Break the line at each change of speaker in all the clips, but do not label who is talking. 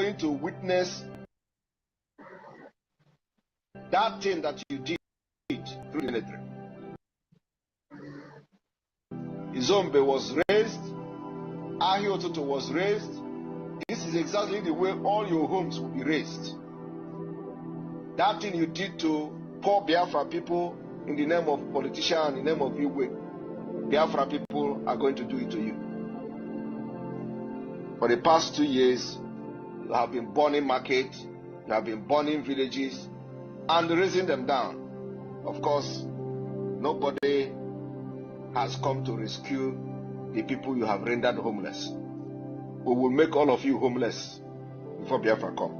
going to witness that thing that you did through the military. Izombe was raised, Ahiototo was raised. This is exactly the way all your homes will be raised. That thing you did to poor Biafra people in the name of politician, in the name of Igwe, Biafra people are going to do it to you. For the past 2 years, you have been burning markets, you have been burning villages, and raising them down. Of course, nobody has come to rescue the people you have rendered homeless. We will make all of you homeless before Biafra come.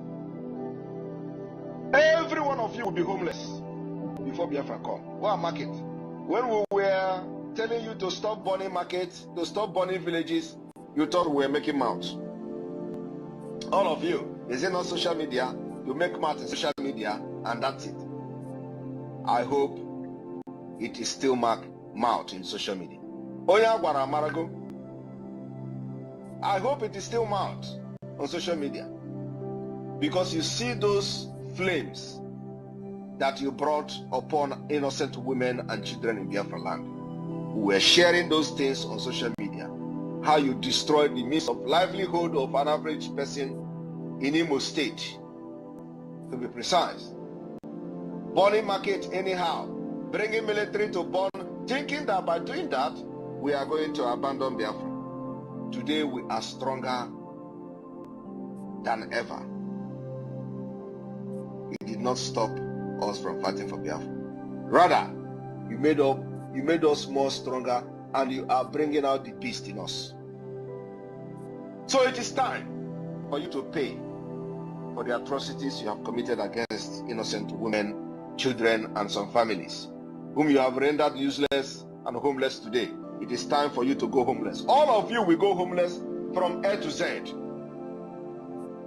Every one of you will be homeless before Biafra come. What market? When we were telling you to stop burning markets, to stop burning villages, you thought we were making mouths. All of you, is it not social media? You make mouths in social media, and that's it. I hope it is still mouth in social media. Oya Gwara Marago. I hope it is still mouth on social media. Because you see those flames that you brought upon innocent women and children in Biafra land. We were sharing those things on social media. How you destroyed the means of livelihood of an average person in Imo State, to be precise. Burning market anyhow, bringing military to burn, thinking that by doing that, we are going to abandon Biafra. Today we are stronger than ever. It did not stop us from fighting for Biafra. Rather, you made us more stronger, and you are bringing out the beast in us. So it is time for you to pay for the atrocities you have committed against innocent women, children, and some families, whom you have rendered useless and homeless today. It is time for you to go homeless. All of you will go homeless from A to Z.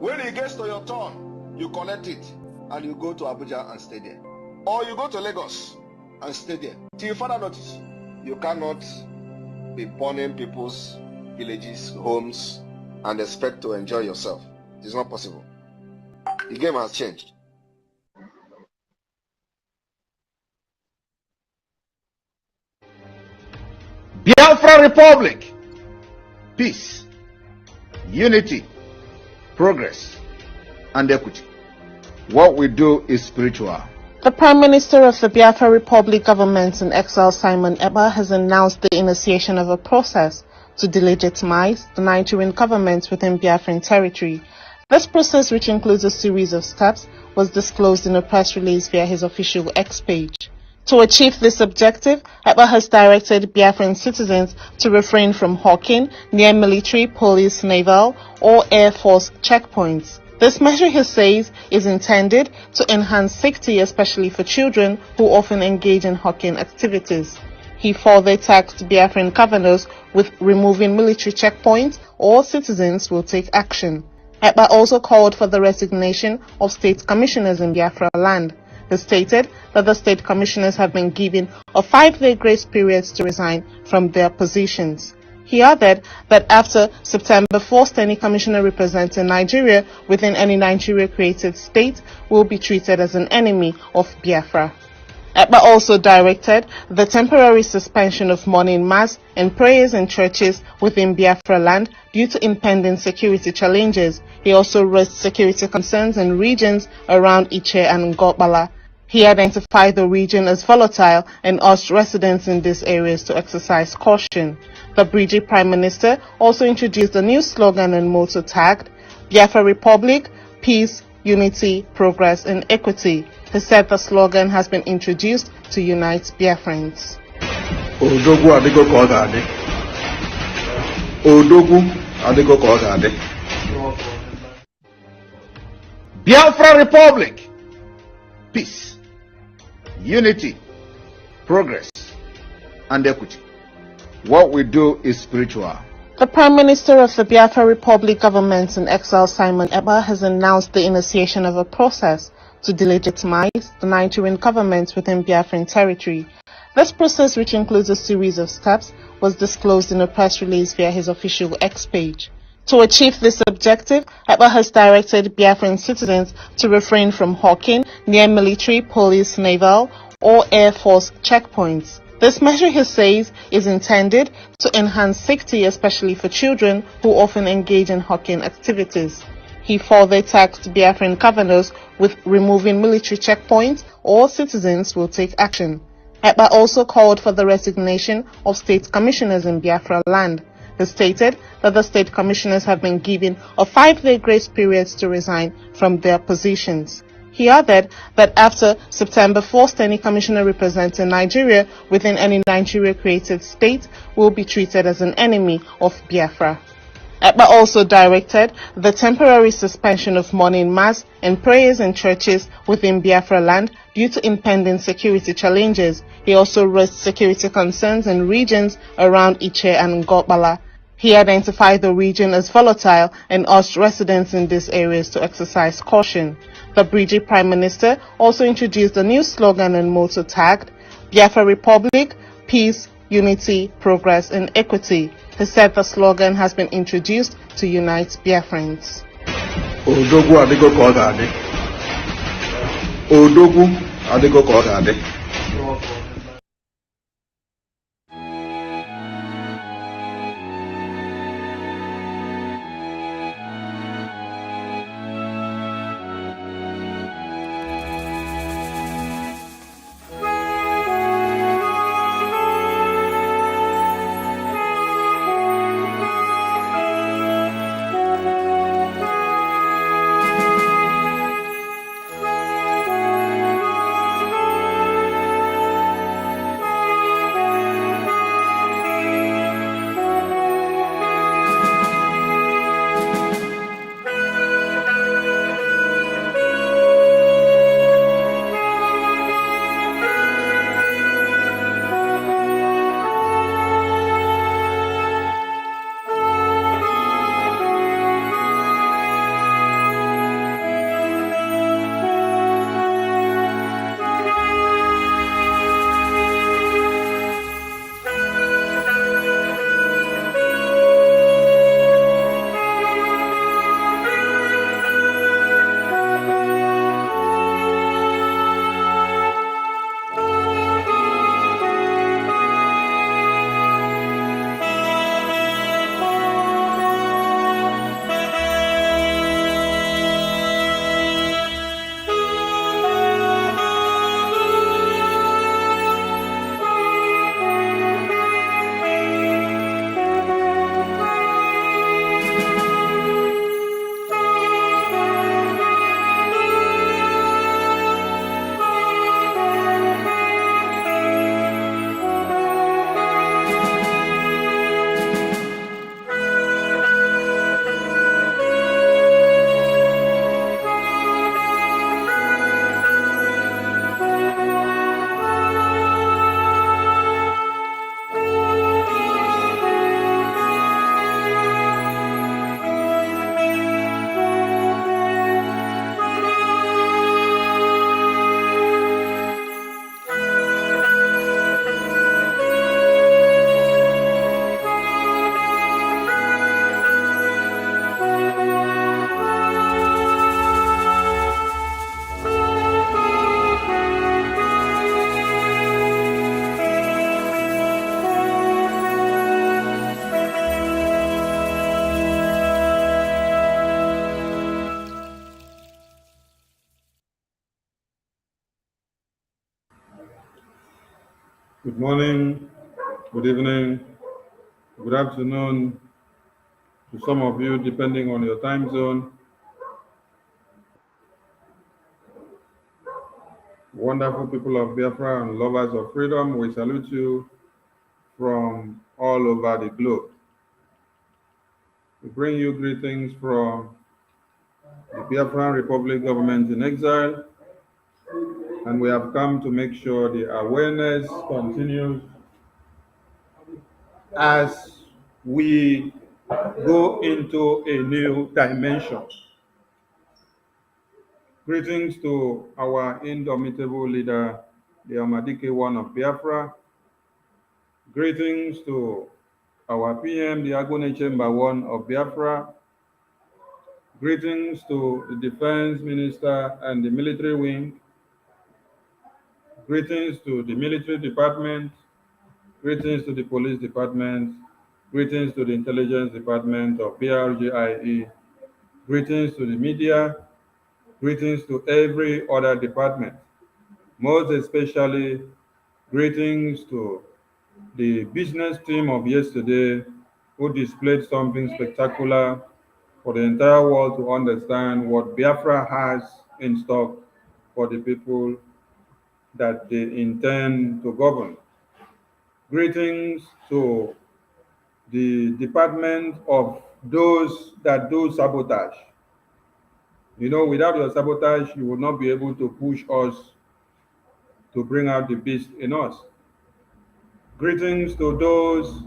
When it gets to your turn, you collect it and you go to Abuja and stay there. Or you go to Lagos and stay there. Till further notice, you cannot be burning people's villages, homes, and expect to enjoy yourself. It is not possible. The game has changed. Biafra Republic. Peace, unity, progress, and equity. What we do is spiritual.
The Prime Minister of the Biafra Republic government in exile, Simon Ekpa, has announced the initiation of a process to delegitimize the Nigerian government within Biafran territory. This process, which includes a series of steps, was disclosed in a press release via his official X page. To achieve this objective, Ekpa has directed Biafran citizens to refrain from hawking near military, police, naval, or air force checkpoints. This measure, he says, is intended to enhance safety, especially for children who often engage in hawking activities. He further tasked Biafran governors with removing military checkpoints, or citizens will take action. Ekpa also called for the resignation of state commissioners in Biafra land. He stated that the state commissioners have been given a 5-day grace period to resign from their positions. He added that after September 1st, any commissioner representing Nigeria within any Nigeria-created state will be treated as an enemy of Biafra. Ekpa also directed the temporary suspension of morning mass and prayers in churches within Biafra land due to impending security challenges. He also raised security concerns in regions around Iche and Ngobala. He identified the region as volatile and urged residents in these areas to exercise caution. The Brgie Prime Minister also introduced a new slogan and motto tagged Biafra Republic, Peace, Unity, Progress and Equity. He said the slogan has been introduced to unite Biafrans.
Biafra Republic. Peace, unity, progress, and equity. What we do is spiritual.
The Prime Minister of the Biafra Republic government in exile, Simon Ekpa, has announced the initiation of a process to delegitimize the Nigerian government within Biafran territory. This process, which includes a series of steps, was disclosed in a press release via his official X page. To achieve this objective, EBA has directed Biafran citizens to refrain from hawking near military, police, naval, or air force checkpoints. This measure, he says, is intended to enhance safety, especially for children who often engage in hawking activities. He further tasked Biafran governors with removing military checkpoints, or citizens will take action. EBA also called for the resignation of state commissioners in Biafra land. He stated that the state commissioners have been given a 5-day grace period to resign from their positions. He added that after September 1st, any commissioner representing Nigeria within any Nigeria-created state will be treated as an enemy of Biafra. EBA also directed the temporary suspension of morning mass and prayers in churches within Biafra land due to impending security challenges. He also raised security concerns in regions around Iche and Ngobala. He identified the region as volatile and urged residents in these areas to exercise caution. The Brgie Prime Minister also introduced a new slogan and motto tagged Biafra Republic, Peace, Unity, Progress and Equity. He said the slogan has been introduced to unite Biafrans.
Odogwu adịgo ka ọ ga-adị. Odogwu adịgo ka ọ ga-adị. Good morning, good evening, good afternoon to some of you, depending on your time zone. Wonderful people of Biafra and lovers of freedom, we salute you from all over the globe. We bring you greetings from the Biafran Republic government in exile, and we have come to make sure the awareness continues as we go into a new dimension. Greetings to our indomitable leader, the Amadike One of Biafra. Greetings to our PM, the Agone Chamber One of Biafra. Greetings to the Defense Minister and the military wing. Greetings to the military department. Greetings to the police department. Greetings to the intelligence department of Brgie. Greetings to the media. Greetings to every other department. Most especially, greetings to the business team of yesterday who displayed something spectacular for the entire world to understand what Biafra has in stock for the people that they intend to govern. Greetings to the department of those that do sabotage. You know, without your sabotage, you will not be able to push us to bring out the beast in us. Greetings to those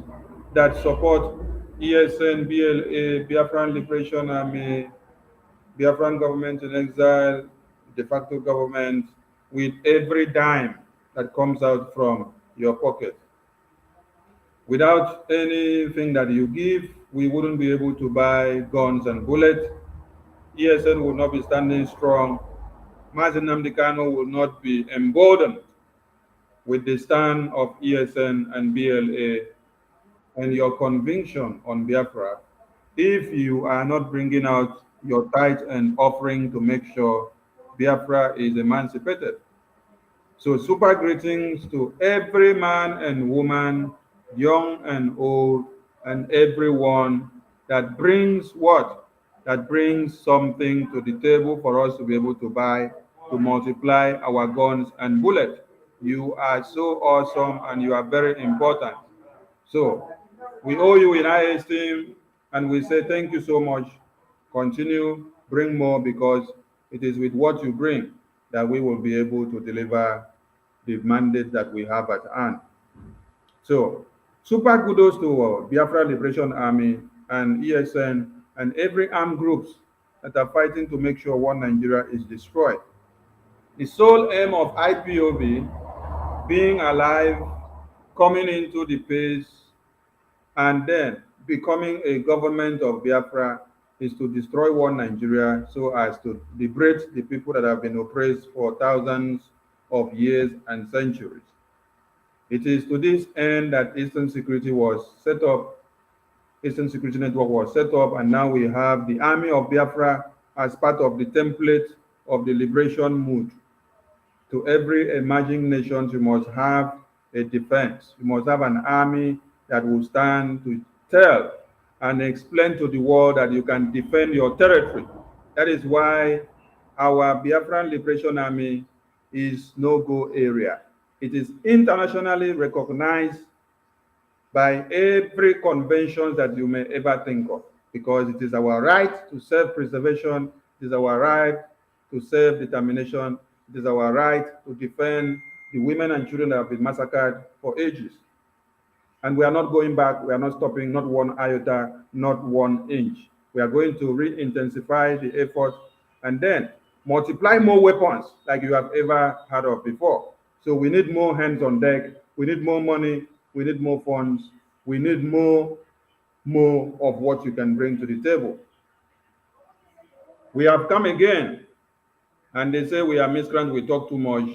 that support ESN, BLA, Biafran Liberation Army, Biafran government in exile, de facto government, with every dime that comes out from your pocket. Without anything that you give, we wouldn't be able to buy guns and bullets. ESN will not be standing strong. Mazen Nnamdi Kanu will not be emboldened with the stand of ESN and BLA and your conviction on Biafra if you are not bringing out your tithe and offering to make sure Biafra is emancipated. So super greetings to every man and woman, young and old, and everyone that brings what? That brings something to the table for us to be able to buy, to multiply our guns and bullets. You are so awesome and you are very important. So we owe you in high esteem and we say thank you so much. Continue, bring more because it is with what you bring that we will be able to deliver the mandate that we have at hand. So, super kudos to Biafra Liberation Army and ESN and every armed groups that are fighting to make sure one Nigeria is destroyed. The sole aim of IPOB being alive, coming into the pace, and then becoming a government of Biafra is to destroy one Nigeria so as to liberate the people that have been oppressed for thousands of years and centuries. It is to this end that Eastern Security was set up, Eastern Security Network was set up, and now we have the Army of Biafra as part of the template of the liberation mood. To every emerging nation, you must have a defense. You must have an army that will stand to tell and explain to the world that you can defend your territory. That is why our Biafran Liberation Army is no-go area. It is internationally recognized by every convention that you may ever think of, because it is our right to self-preservation, it is our right to self-determination, it is our right to defend the women and children that have been massacred for ages. And we are not going back, we are not stopping, not one iota, not 1 inch. We are going to re-intensify the effort and then multiply more weapons like you have ever heard of before. So we need more hands on deck, we need more money, we need more funds, we need more of what you can bring to the table. We have come again, and they say we are miscreants, we talk too much,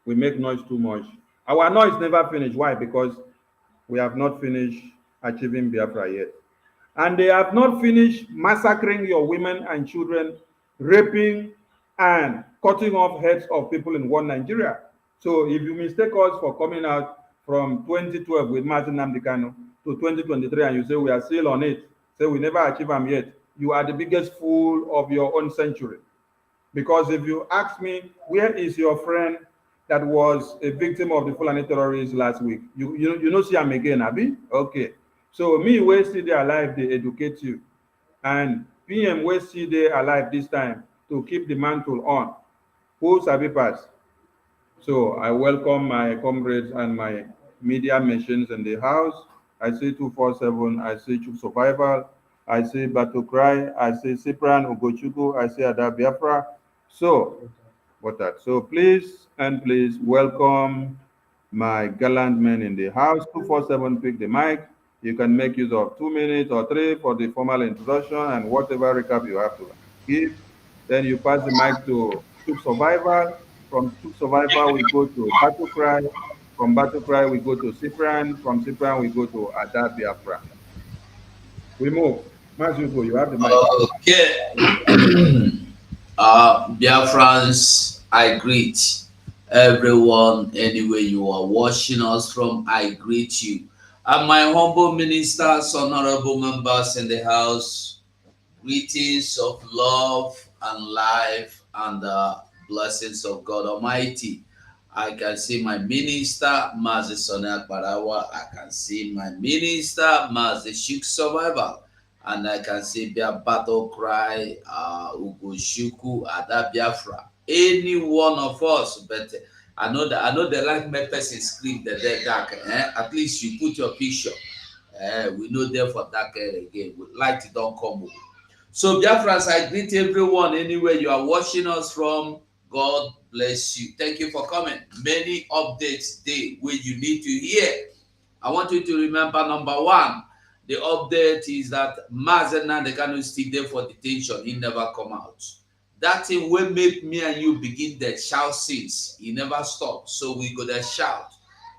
we make noise too much. Our noise never finished. Why? Because we have not finished achieving Biafra yet. And they have not finished massacring your women and children, raping and cutting off heads of people in one Nigeria. So if you mistake us for coming out from 2012 with Mazen Nnamdi Kanu to 2023 and you say we are still on it, say we never achieve them yet, you are the biggest fool of your own century. Because if you ask me, where is your friend that was a victim of the Fulani terrorists last week? You know see him again, Abi? Okay. So me, we see they alive, they educate you. And PM, we see they alive this time to keep the mantle on. Who sabi pass? So I welcome my comrades and my media machines in the house. I see 247, I see Chuk Survival, I see Battle Cry, I see Cyprian Ugochukwu, I see Ada Biafra. So, what that? So please welcome my gallant men in the house. 247, pick the mic. You can make use of 2 minutes or 3 for the formal introduction and whatever recap you have to. give. Then you pass the mic to Troop Survival. From Troop Survival, we go to Battle Cry. From Battle Cry, we go to Cyprian. From Cyprian, we go to Ada Biafra. We move. Mazuko, you have the mic.
Okay. Biafrans, I greet everyone anywhere you are watching us from. I greet you. And my humble ministers, honorable members in the house, greetings of love and life and the blessings of God Almighty. I can see my minister, Mazi Sonia Barawa. I can see my minister, Mazi Shik Survival. And I can see their battle cry, Ugoshuku, Ada Biafra. Any one of us, but I know they like my person scream the dead dark. At least you put your picture. We know them for dark again. Light don't come over. So Biafrans, I greet everyone anywhere you are watching us from. God bless you. Thank you for coming. Many updates today where you need to hear. I want you to remember number one, the update is that Mazen Nandekano is still there for detention. He never come out. That thing will make me and you begin the shout since. He never stop. So we go to shout.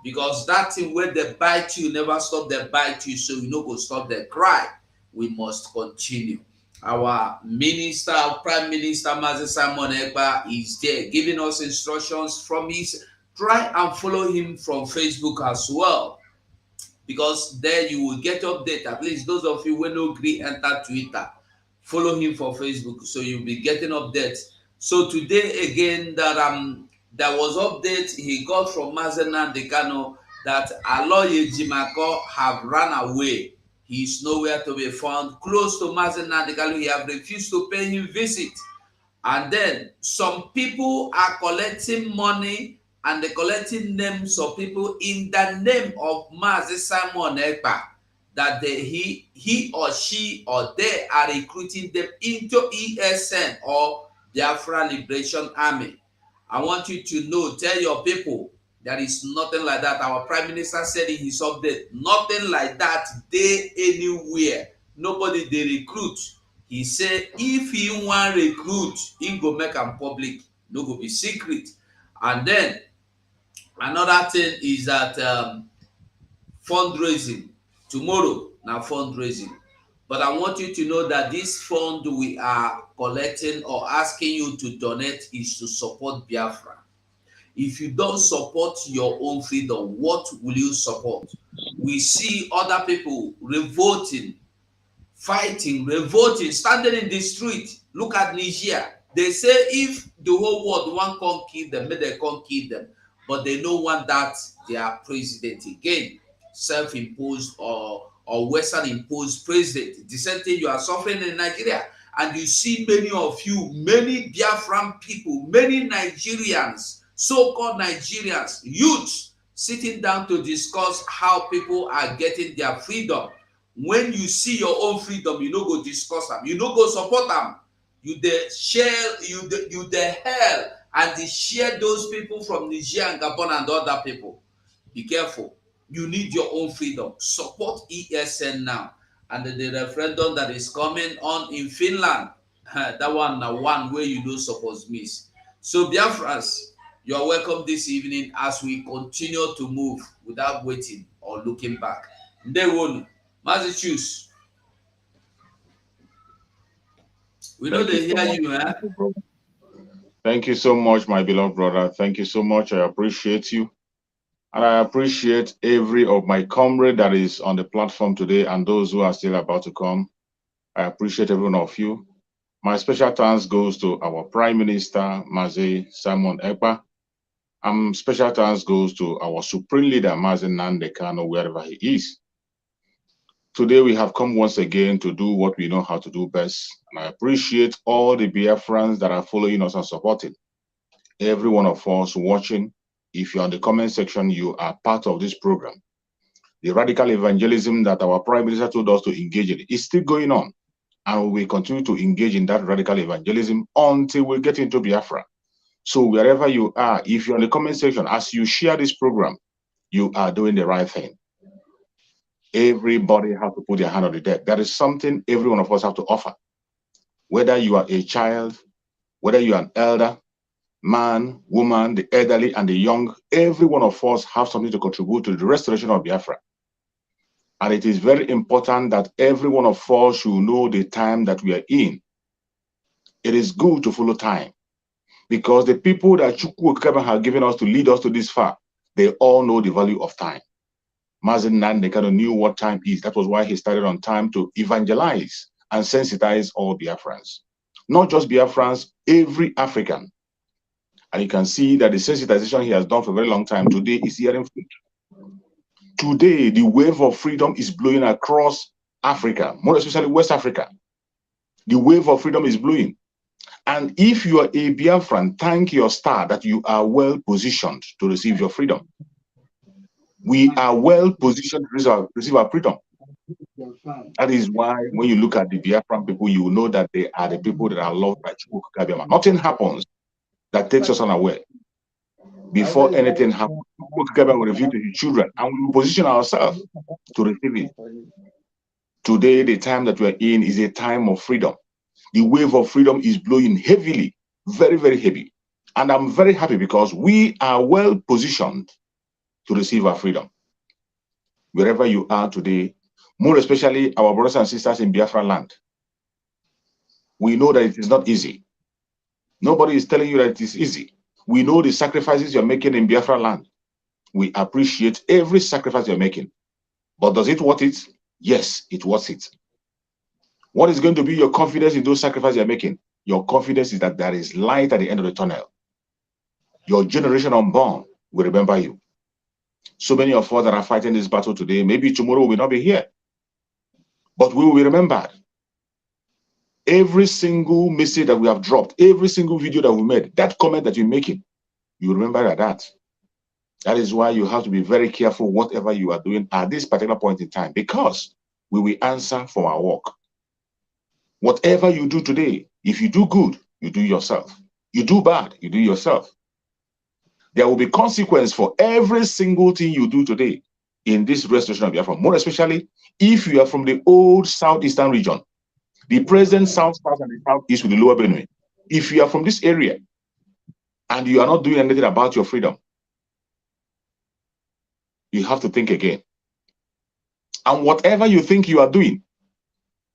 Because that thing where they bite you, never stop they bite you. So you know go stop the cry. We must continue. Our minister, our Prime Minister Mazi Simon Ekpa is there giving us instructions from his. Try and follow him from Facebook as well, because there you will get update. At least those of you who no agree enter Twitter, follow him for Facebook, so you'll be getting updates. So today again that there was update he got from Mazen Nandekano that Aloye Jimako have run away. He is nowhere to be found. Close to Mazen Nandekano, he have refused to pay him visit. And then some people are collecting money and they're collecting names of people in the name of Mazi Simon Ekpa, that he or she or they are recruiting them into ESN or Biafra Liberation Army. I want you to know, tell your people, there is nothing like that. Our Prime Minister said in his update, nothing like that they anywhere. Nobody they recruit. He said if he want recruit, he go make am public, no go be secret. And then another thing is that fundraising. Tomorrow now fundraising. But I want you to know that this fund we are collecting or asking you to donate is to support Biafra. If you don't support your own freedom, what will you support? We see other people revolting, fighting, revolting, standing in the street. Look at Nigeria. They say if the whole world want come kill them, may they come kill them. But they don't want that their president again, self-imposed or Western-imposed president. The same thing you are suffering in Nigeria. And you see many of you, many Biafran people, many Nigerians, so-called Nigerians, youths, sitting down to discuss how people are getting their freedom. When you see your own freedom, you no go discuss them, you no go support them. You the share, you the hell and the share those people from Niger and Gabon and other people. Be careful. You need your own freedom. Support ESN now. And the referendum that is coming on in Finland, that one now one way you don't suppose miss. So Biafrans, you are welcome this evening as we continue to move without waiting or looking back. They won't. Massachusetts. We know they hear you, eh?
Thank you so much, my beloved brother. Thank you so much. I appreciate you. And I appreciate every of my comrade that is on the platform today and those who are still about to come. I appreciate every one of you. My special thanks goes to our Prime Minister, Mazi Simon Ekpa. Special thanks goes to our Supreme Leader, Mazi Nandekano, wherever he is. Today, we have come once again to do what we know how to do best. And I appreciate all the Biafrans that are following us and supporting. Every one of us watching, if you're in the comment section, you are part of this program. The radical evangelism that our Prime Minister told us to engage in is still going on. And we will continue to engage in that radical evangelism until we get into Biafra. So wherever you are, if you're in the comment section, as you share this program, you are doing the right thing. Everybody has to put their hand on the deck. That is something every one of us have to offer. whether you are a child, whether you are an elder, man, woman, the elderly, and the young, every one of us have something to contribute to the restoration of Biafra. And it is very important that every one of us should know the time that we are in. It is good to follow time, because the people that Chukwu Okebe have given us to lead us to this far, they all know the value of time. Mazen Nandekano knew what time is. That was why he started on time to evangelize and sensitize all Biafrans. Not just Biafrans, every African. And you can see that the sensitization he has done for a very long time today is hearing fruit. Today, the wave of freedom is blowing across Africa, more especially West Africa. The wave of freedom is blowing. And if you are a Biafran, thank your star that you are well positioned to receive your freedom. We are well positioned to receive our freedom. That is why when you look at the Biafran people, you will know that they are the people that are loved by Chukwu Okebe. Nothing happens that takes us unaware. Before anything happens, Chukwu Okebe will reveal to his children, and we will position ourselves to receive it. Today, the time that we are in is a time of freedom. The wave of freedom is blowing heavily, very, very heavy. And I'm very happy because we are well positioned to receive our freedom. Wherever you are today, more especially our brothers and sisters in Biafra land, we know that it is not easy. Nobody is telling you that it is easy. We know the sacrifices you're making in Biafra land. We appreciate every sacrifice you're making. But does it worth it? Yes, it worth it. What is going to be your confidence in those sacrifices you're making? Your confidence is that there is light at the end of the tunnel. Your generation unborn will remember you. So many of us that are fighting this battle today, maybe tomorrow we will not be here, but we will be remembered. Every single message that we have dropped, every single video that we made, that comment that you're making, you remember that. That is why you have to be very careful whatever you are doing at this particular point in time, because we will answer for our work. Whatever you do today, if you do good, you do yourself. You do bad, you do yourself. There will be consequence for every single thing you do today in this restoration of Biafra, more especially if you are from the old southeastern region, the present south and the southeast with the lower Benue. If you are from this area and you are not doing anything about your freedom, you have to think again. And whatever you think you are doing,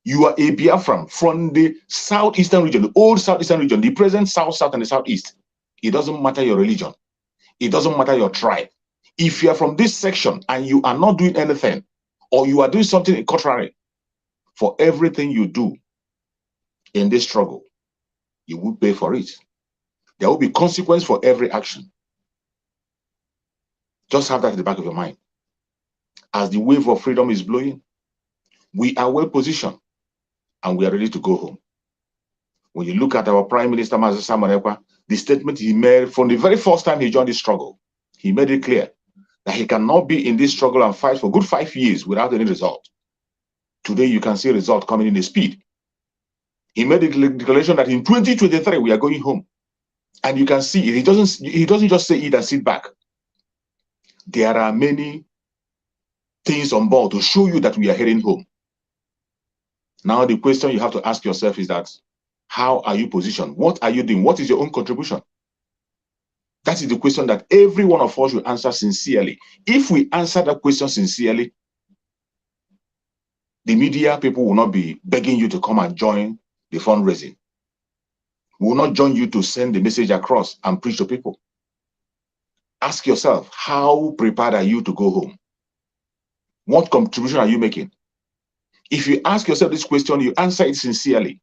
you are a Biafran from the southeastern region, the old southeastern region, the present south and the southeast. It doesn't matter your religion. It doesn't matter your tribe. If you are from this section and you are not doing anything, or you are doing something contrary, for everything you do in this struggle, you will pay for it. There will be consequence for every action. Just have that in the back of your mind. As the wave of freedom is blowing, we are well positioned and we are ready to go home. When you look at our Prime Minister, Mazi Samarekwa, the statement he made from the very first time he joined this struggle, he made it clear that he cannot be in this struggle and fight for good 5 years without any result. Today, you can see a result coming in a speed. He made a declaration that in 2023, we are going home. And you can see it. He doesn't just say it and sit back. There are many things on board to show you that we are heading home. Now, the question you have to ask yourself is that, how are you positioned? What are you doing? What is your own contribution? That is the question that every one of us should answer sincerely. If we answer that question sincerely, the media people will not be begging you to come and join the fundraising. We will not join you to send the message across and preach to people. Ask yourself, how prepared are you to go home? What contribution are you making? If you ask yourself this question, you answer it sincerely,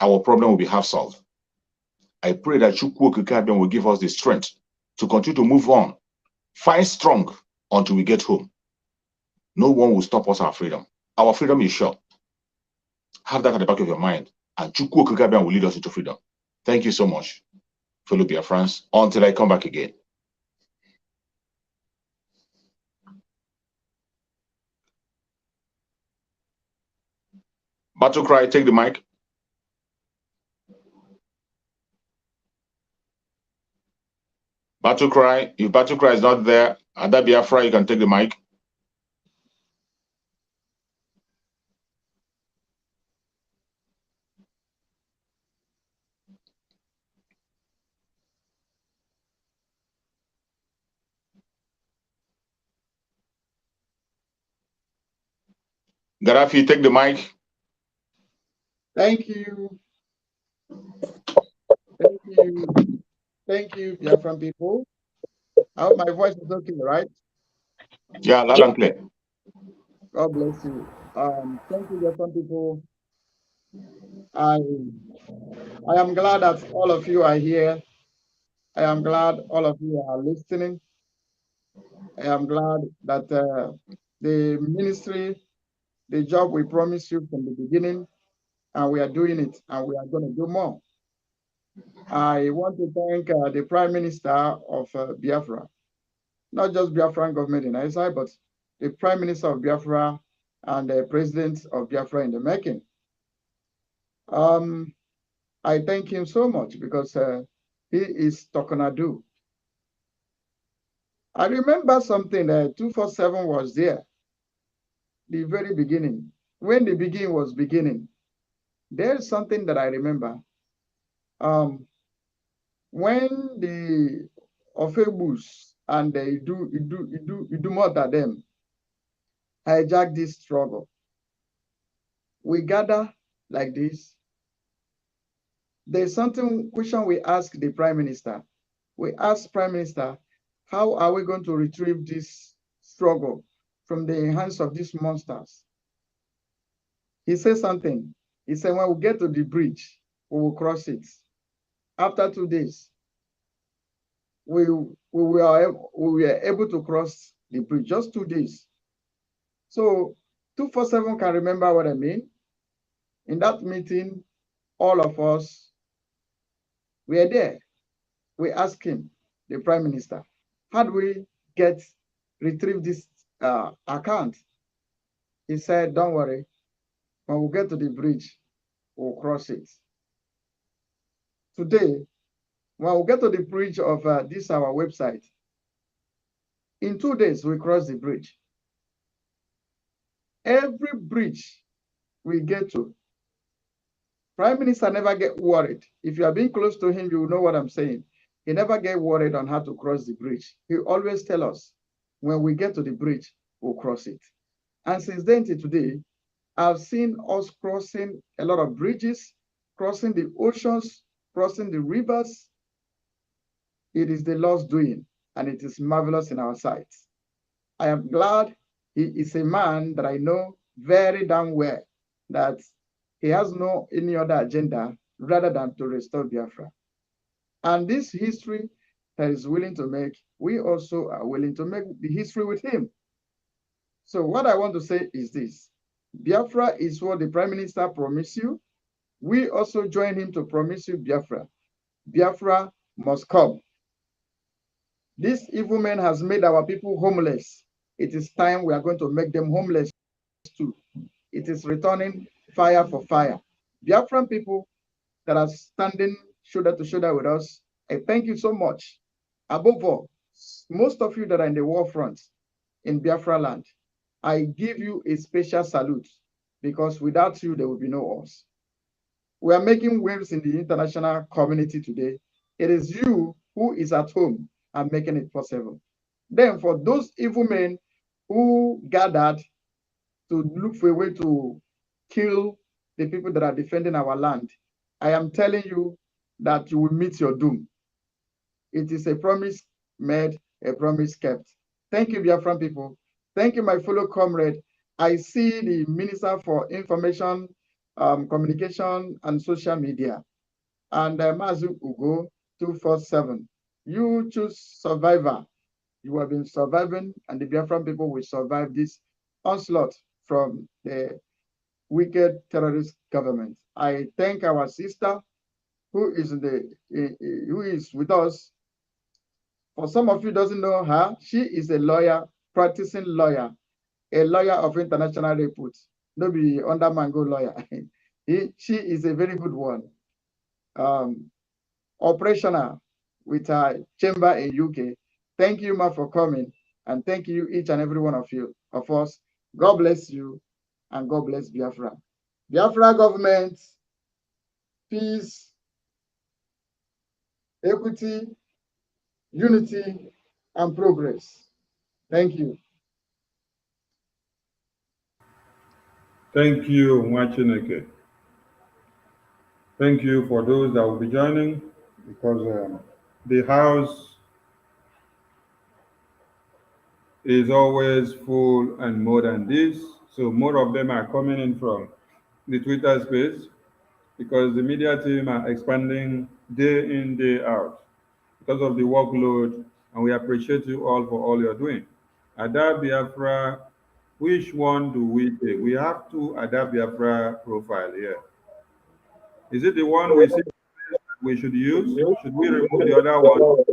our problem will be half solved. I pray that Chukwu Okebe will give us the strength to continue to move on, fight strong until we get home. No one will stop us our freedom. Our freedom is sure. Have that at the back of your mind, and Chukwu Okebe will lead us into freedom. Thank you so much, fellow Biafrans, until I come back again. Battle Cry, take the mic. Battle Cry, if Battle Cry is not there, Ada Biafra, you can take the mic. Gaddafi, take the mic.
Thank you. Thank you. Thank you, Biafran people. I hope my voice is okay, right?
Yeah, loud and clear.
God bless you. Thank you, Biafran people. I am glad that all of you are here. I am glad all of you are listening. I am glad that the ministry, the job we promised you from the beginning, and we are doing it, and we are going to do more. I want to thank the Prime Minister of Biafra, not just Biafran government in Isaiah, but the Prime Minister of Biafra and the President of Biafra in the making. I thank him so much because he is Tokonadu. I remember something that 247 was there, the very beginning. When the beginning was beginning, there's something that I remember. When the Ofebus and they do more than them hijack this struggle, we gather like this. There's something question we ask the Prime Minister. We ask Prime Minister, how are we going to retrieve this struggle from the hands of these monsters? He said something. He said, when we get to the bridge, we will cross it. After 2 days, we were able to cross the bridge, just 2 days. So 247 can remember what I mean. In that meeting, all of us were there. We asked him, the Prime Minister, how do we retrieve this account? He said, don't worry, when we get to the bridge, we'll cross it. Today, when we get to the bridge of this our website, in 2 days, we cross the bridge. Every bridge we get to, Prime Minister never get worried. If you are being close to him, you will know what I'm saying. He never get worried on how to cross the bridge. He always tell us, when we get to the bridge, we'll cross it. And since then to today, I've seen us crossing a lot of bridges, crossing the oceans, crossing the rivers. It is the Lord's doing, and it is marvelous in our sight. I am glad he is a man that I know very damn well, that he has no any other agenda rather than to restore Biafra. And this history that is willing to make, we also are willing to make the history with him. So what I want to say is this: Biafra is what the Prime Minister promised you. We also join him to promise you Biafra. Biafra must come. This evil man has made our people homeless. It is time we are going to make them homeless too. It is returning fire for fire. Biafran people that are standing shoulder to shoulder with us, I thank you so much. Above all, most of you that are in the war front in Biafra land, I give you a special salute, because without you, there will be no us. We are making waves in the international community today. It is you who is at home and making it possible. Then for those evil men who gathered to look for a way to kill the people that are defending our land, I am telling you that you will meet your doom. It is a promise made, a promise kept. Thank you, Biafran people. Thank you, my fellow comrade. I see the Minister for Information, Communication, and Social Media, and Mazu Ugo 247. You choose survivor. You have been surviving, and the Biafran people will survive this onslaught from the wicked terrorist government. I thank our sister who is with us. For some of you doesn't know her, she is a lawyer, practicing lawyer, a lawyer of international repute. No be under Mango lawyer. She is a very good one. Operational with her chamber in UK. Thank you, Ma, for coming. And thank you, each and every one of us. God bless you, and God bless Biafra. Biafra government, peace, equity, unity, and progress. Thank you.
Thank you, Mwachineke. Thank you for those that will be joining, because the house is always full and more than this. So more of them are coming in from the Twitter space, because the media team are expanding day in, day out because of the workload, and we appreciate you all for all you're doing. Ada Biafra, which one do we take? We have two Ada Biafra profile here. Is it the one we see we should use? Should we remove the other one?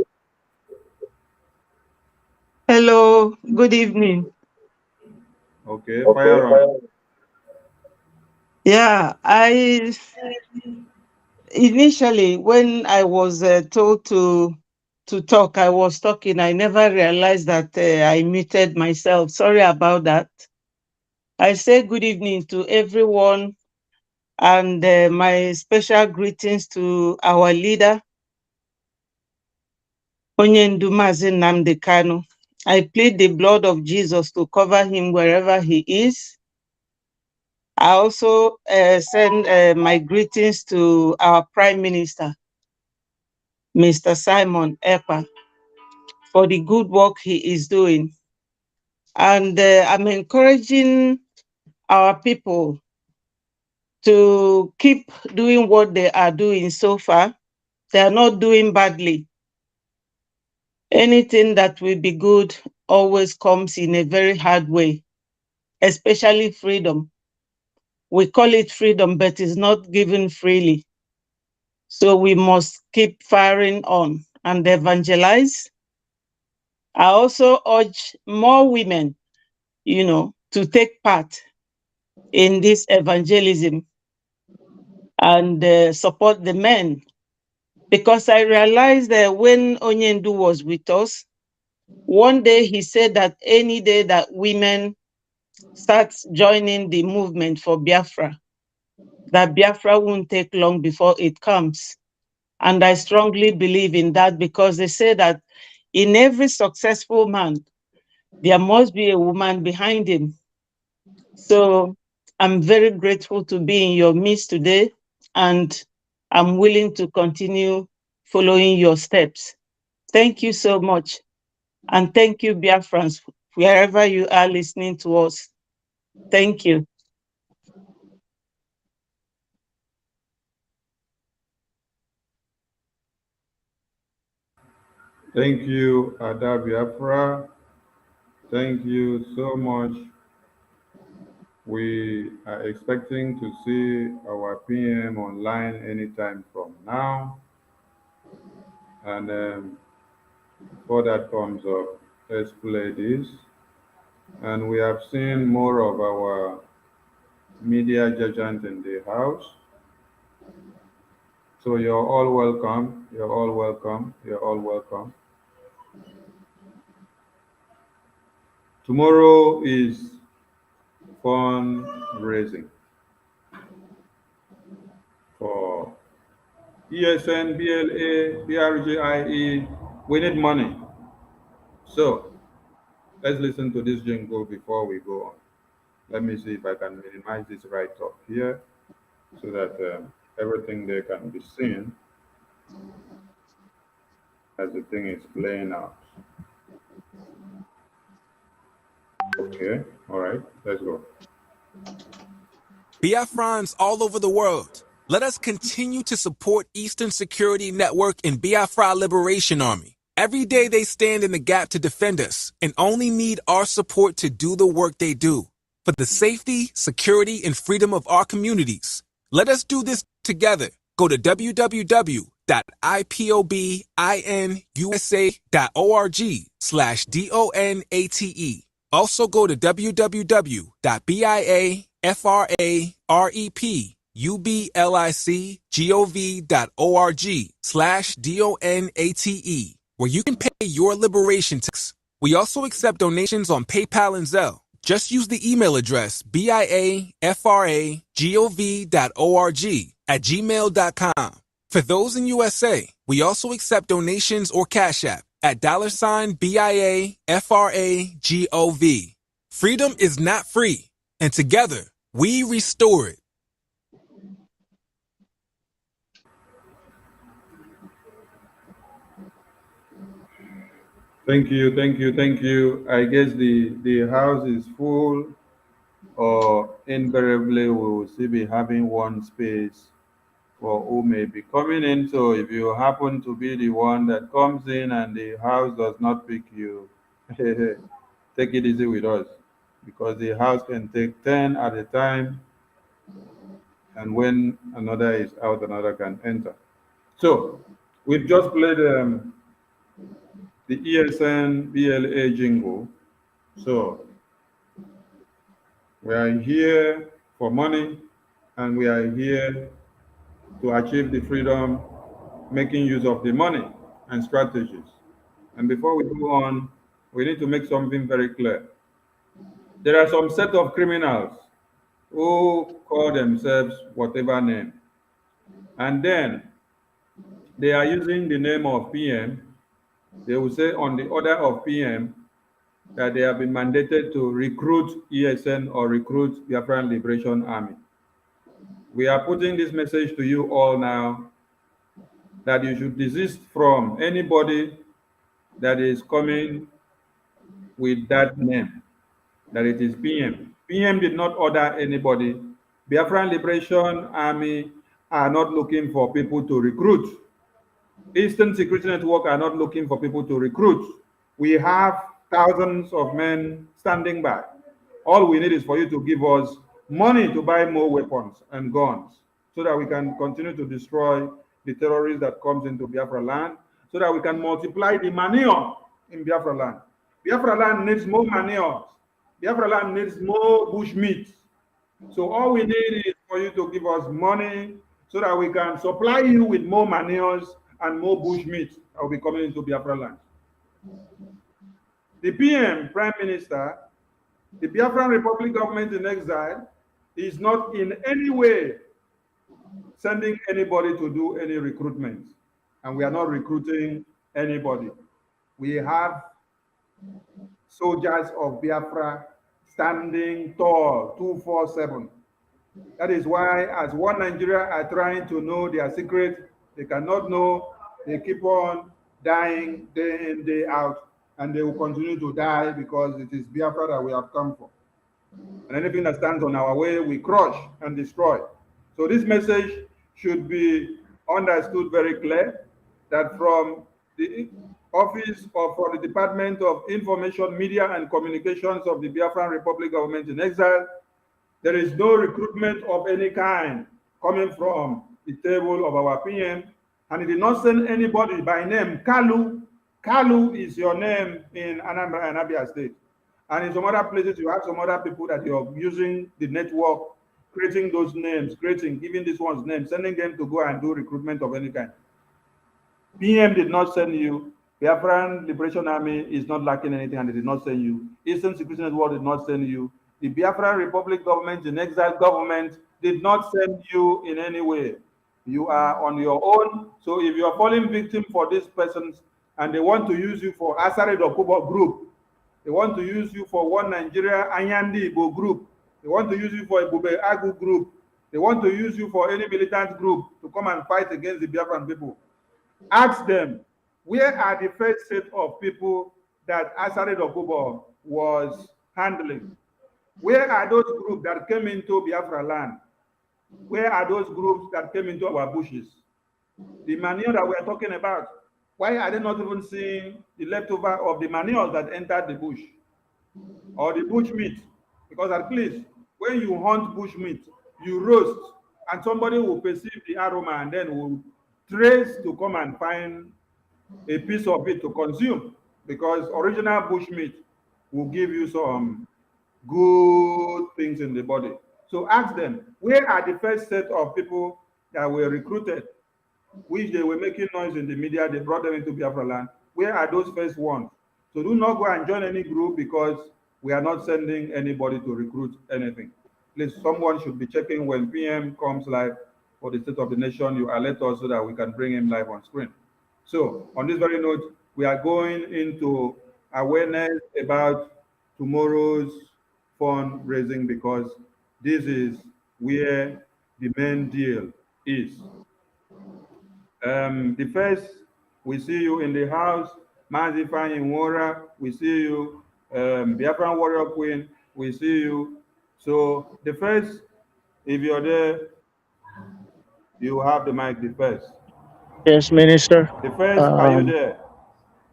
Hello, good evening.
Okay, fire on.
Yeah, initially when I was told to talk, I was talking. I never realized that I muted myself. Sorry about that. I say good evening to everyone, and my special greetings to our leader, Onyendu Mazi Nnamdi Kanu. I plead the blood of Jesus to cover him wherever he is. I also send my greetings to our Prime Minister, Mr. Simon Ekpa, for the good work he is doing. And I'm encouraging our people to keep doing what they are doing so far. They are not doing badly. Anything that will be good always comes in a very hard way, especially freedom. We call it freedom, but it's not given freely. So we must keep firing on and evangelize. I also urge more women, to take part in this evangelism and support the men. Because I realized that when Onyendu was with us, one day he said that any day that women start joining the movement for Biafra, that Biafra won't take long before it comes. And I strongly believe in that, because they say that in every successful man, there must be a woman behind him. So I'm very grateful to be in your midst today, and I'm willing to continue following your steps. Thank you so much. And thank you, Biafrans, wherever you are listening to us. Thank you.
Thank you, Ada Biafra. Thank you so much. We are expecting to see our PM online anytime from now. And before that comes up, let's play this. And we have seen more of our media judgment in the house. So you're all welcome. You're all welcome. You're all welcome. Tomorrow is fundraising for ESN, BLA, BRGIE. We need money. So let's listen to this jingle before we go on. Let me see if I can minimize this right up here so that everything there can be seen as the thing is playing out. Okay, all right, let's go.
Biafrans all over the world, let us continue to support Eastern Security Network and Biafra Liberation Army. Every day they stand in the gap to defend us and only need our support to do the work they do. For the safety, security, and freedom of our communities. Let us do this together. Go to www.ipobinUSA.org/DONATE. Also go to www.biafrepublicgov.org/DONATE, where you can pay your liberation tax. We also accept donations on PayPal and Zelle. Just use the email address biafragov.org@gmail.com. For those in USA, we also accept donations or Cash App at $BIAFRAGOV. Freedom is not free, and together We restore it.
Thank you, thank you, thank you. I guess the house is full, or invariably we will still be having one space for who may be coming in. So if you happen to be the one that comes in and the house does not pick you, take it easy with us, because the house can take 10 at a time, and when another is out, another can enter. So we've just played the ESN BLA jingle. So we are here for money, and we are here to achieve the freedom, making use of the money and strategies. And before we go on, we need to make something very clear. There are some set of criminals who call themselves whatever name, and then they are using the name of PM. They will say on the order of PM that they have been mandated to recruit ESN or recruit Biafran Liberation Army. We are putting this message to you all now, that you should desist from anybody that is coming with that name, that it is PM. PM did not order anybody. Biafran Liberation Army are not looking for people to recruit. Eastern Security Network are not looking for people to recruit. We have thousands of men standing by. All we need is for you to give us money to buy more weapons and guns, so that we can continue to destroy the terrorists that comes into Biafra land, so that we can multiply the manure in Biafra land. Biafra land needs more manure. Biafra land needs more bush meat. So all we need is for you to give us money, so that we can supply you with more manures and more bush meat that will be coming into Biafra land. The PM, Prime Minister, the Biafran Republic government in exile, is not in any way sending anybody to do any recruitment. And we are not recruiting anybody. We have soldiers of Biafra standing tall 24/7. That is why, as One Nigeria are trying to know their secret, they cannot know. They keep on dying day in, day out, and they will continue to die, because it is Biafra that we have come for. And anything that stands on our way, we crush and destroy. So this message should be understood very clear, that from the office or from the Department of Information, Media and Communications of the Biafran Republic government in exile, there is no recruitment of any kind coming from the table of our PM, and he did not send anybody by name Kalu. Kalu is your name in Anambra and Abia State. And in some other places, you have some other people that you're using the network, creating those names, giving this one's name, sending them to go and do recruitment of any kind. PM did not send you. Biafran Liberation Army is not lacking anything, and they did not send you. Eastern Security Network did not send you. The Biafran Republic government in exile government did not send you in any way. You are on your own. So if you are falling victim for these persons, and they want to use you for Asare Dokubo group, they want to use you for One Nigeria Anyandi Igbo group, they want to use you for Ebube Agu group, they want to use you for any militant group to come and fight against the Biafran people, ask them, where are the first set of people that Asare Dokubo was handling? Where are those groups that came into Biafra land? Where are those groups that came into our bushes? The manure that we are talking about, why are they not even seeing the leftover of the manure that entered the bush, or the bush meat? Because at least when you hunt bush meat, you roast, and somebody will perceive the aroma and then will trace to come and find a piece of it to consume, because original bush meat will give you some good things in the body. So ask them, where are the first set of people that were recruited, which they were making noise in the media, they brought them into Biafra land? Where are those first ones? So do not go and join any group, because we are not sending anybody to recruit anything. Please, someone should be checking when PM comes live for the State of the Nation. You alert us so that we can bring him live on screen. So on this very note, we are going into awareness about tomorrow's fundraising, because This is where the main deal is. The first, we see you in the house, Mazifa in Wara, we see you, Biafran Warrior Queen, we see you. So the first, if you're there, you have the mic the first.
Yes, Minister.
The first, are you
Um,
there?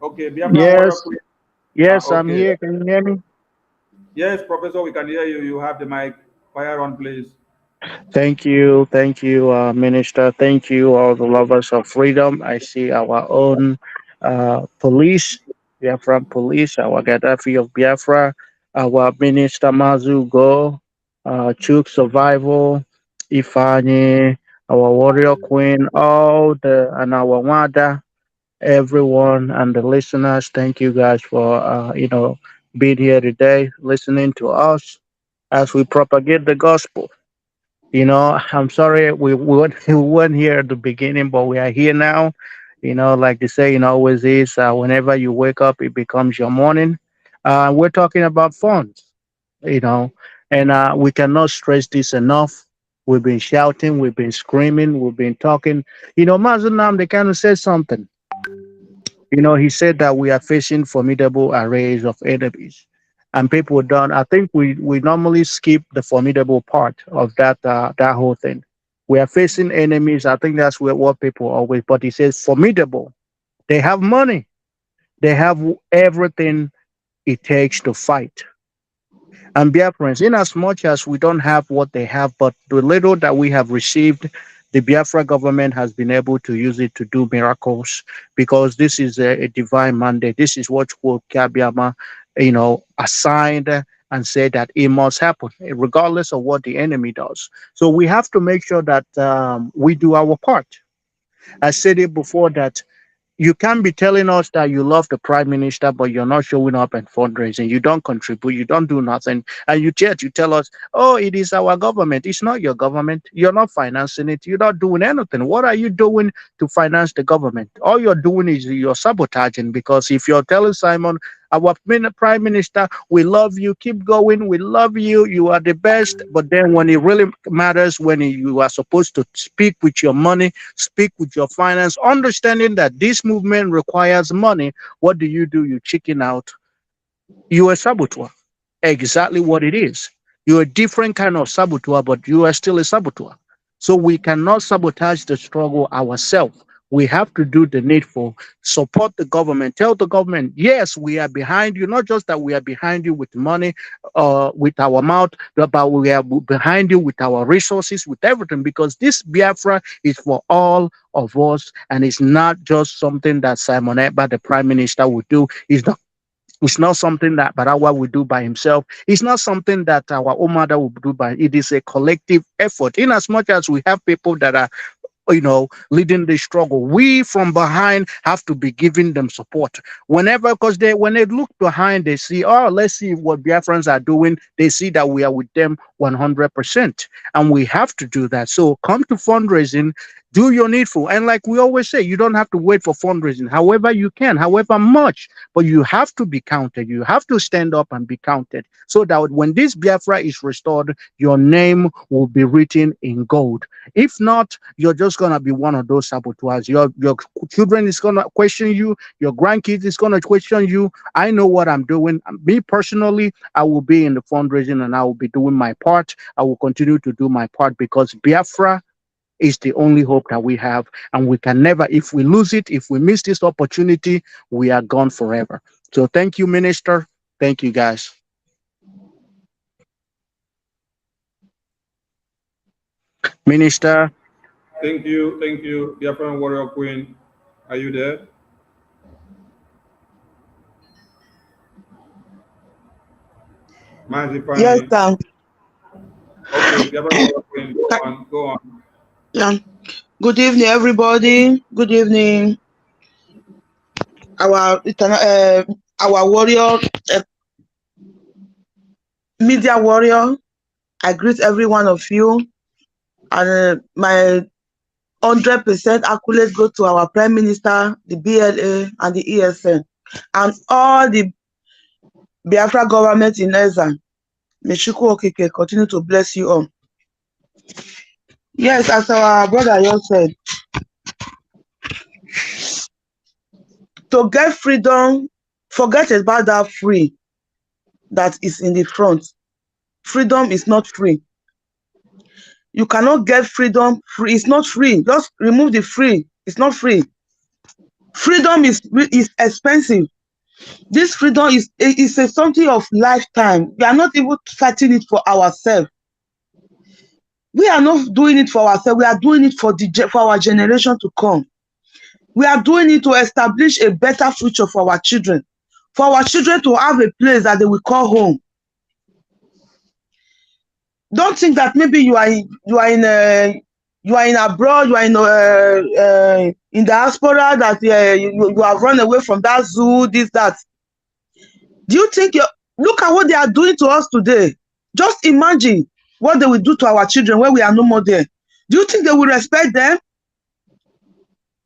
Okay, Biafran Warrior
yes,
Queen.
yes, I'm
Okay.
here. Can you hear me?
Yes, Professor, we can hear you. You have the mic. Fire on, please.
Thank you, Minister. Thank you, all the lovers of freedom. I see our own police, Biafra police, our Gaddafi of Biafra, our Minister Mazugo, Chuk Survival, Ifani, our Warrior Queen, and our Wada, everyone, and the listeners. Thank you guys for being here today, listening to us as we propagate the gospel. I'm sorry we weren't here at the beginning, but we are here now. Like they say, always is. Whenever you wake up, it becomes your morning. We're talking about funds, you know, and we cannot stress this enough. We've been shouting, we've been screaming, we've been talking. Mazunam, they kind of said something. He said that we are facing formidable arrays of enemies. And people don't. I think we normally skip the formidable part of that whole thing. We are facing enemies. I think that's what people always. But he says formidable. They have money. They have everything it takes to fight. And Biafrans, in as much as we don't have what they have, but the little that we have received, the Biafra government has been able to use it to do miracles because this is a divine mandate. This is what Kabiama, assigned and said that it must happen, regardless of what the enemy does. So we have to make sure that we do our part. I said it before that you can't be telling us that you love the prime minister, but you're not showing up and fundraising. You don't contribute. You don't do nothing. And you tell us, oh, it is our government. It's not your government. You're not financing it. You're not doing anything. What are you doing to finance the government? All you're doing is you're sabotaging because if you're telling Simon, our prime minister, we love you, keep going, we love you, you are the best. But then when it really matters, when you are supposed to speak with your money, speak with your finance, understanding that this movement requires money, what do? You chicken out. You are a saboteur. Exactly what it is. You're a different kind of saboteur, but you are still a saboteur. So we cannot sabotage the struggle ourselves. We have to do the needful, support the government, tell the government, yes, we are behind you. Not just that we are behind you with money, with our mouth, but we are behind you with our resources, with everything, because this Biafra is for all of us, and it's not just something that Simon Ekpa, the Prime Minister, would do. It's not something that Barawa will do by himself. It's not something that our Omada will do by. It is a collective effort. In as much as we have people that are leading the struggle, we from behind have to be giving them support whenever, because when they look behind, they see, oh, let's see what Biafrans are doing. They see that we are with them 100%, and we have to do that. So come to fundraising, do your needful, and like we always say, you don't have to wait for fundraising. However you can, however much, but you have to be counted. You have to stand up and be counted, so that when this Biafra is restored, your name will be written in gold. If not, you're just gonna be one of those saboteurs. Your children is gonna question you. Your grandkids is gonna question you. I know what I'm doing. Me personally, I will be in the fundraising and I will be doing my part. I will continue to do my part because Biafra is the only hope that we have, and we can never, if we lose it, if we miss this opportunity, we are gone forever. So thank you, Minister. Thank you, guys. Minister.
Thank you, Biafran Warrior Queen. Are you there?
Yes, sir.
Okay, Biafran Warrior Queen, go on.
Yeah. Good evening, everybody. Good evening, our warrior, media warrior. I greet every one of you, and my 100% accolades go to our Prime Minister, the BLA, and the ESN, and all the Biafra government in Ezan.
May Chukwu Okike continue to bless you all. Yes, as our brother Yon said, to get freedom, forget about that free that is in the front. Freedom is not free. You cannot get freedom free. It's not free. Just remove the free. It's not free. Freedom is expensive. This freedom is a something of lifetime. We are not even fighting it for ourselves. We are not doing it for ourselves. We are doing it for our generation to come. We are doing it to establish a better future for our children. For our children to have a place that they will call home. Don't think that maybe you are in abroad, you are in diaspora, that you have run away from that zoo, this, that. Do you think look at what they are doing to us today? Just imagine what they will do to our children when we are no more there. Do you think they will respect them?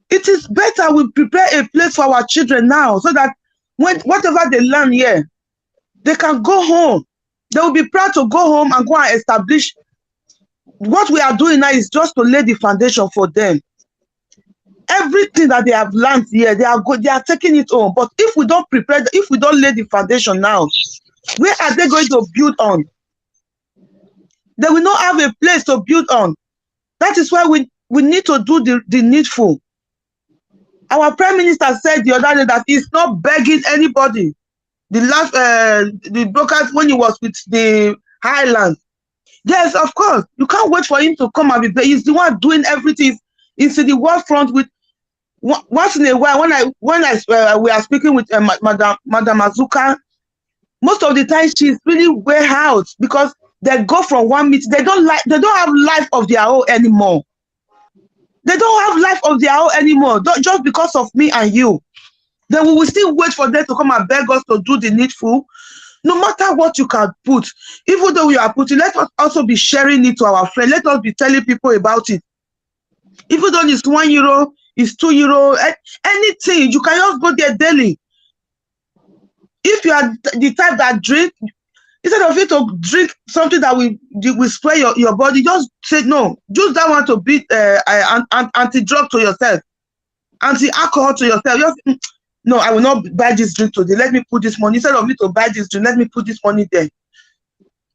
It is better we prepare a place for our children now, so that whatever they learn here, they can go home. They will be proud to go home and go and establish. What we are doing now is just to lay the foundation for them. Everything that they have learned here, they are taking it home. But if we don't prepare, if we don't lay the foundation now, where are they going to build on? They will not have a place to build on. That is why we need to do the needful. Our Prime Minister said the other day that he's not begging anybody. The last the brokers, when he was with the Highlands. Yes, of course. You can't wait for him to come and be there. He's the one doing everything. He's in the war front with once in a while. When we are speaking with Madam Azuka, most of the time she's really way out because they go from one meeting. They don't have life of their own anymore. They don't have life of their own anymore. Just because of me and you. Then we will still wait for them to come and beg us to do the needful. No matter what you can put, even though we are putting, let us also be sharing it to our friends. Let us be telling people about it. Even though it's €1, it's €2, anything, you can just go there daily. If you are the type that drink, instead of it to drink something that will spray your body, just say no. Use that one to beat anti-drug to yourself, anti-alcohol to yourself. Just, no, I will not buy this drink today. Let me put this money. Instead of me to buy this drink, let me put this money there.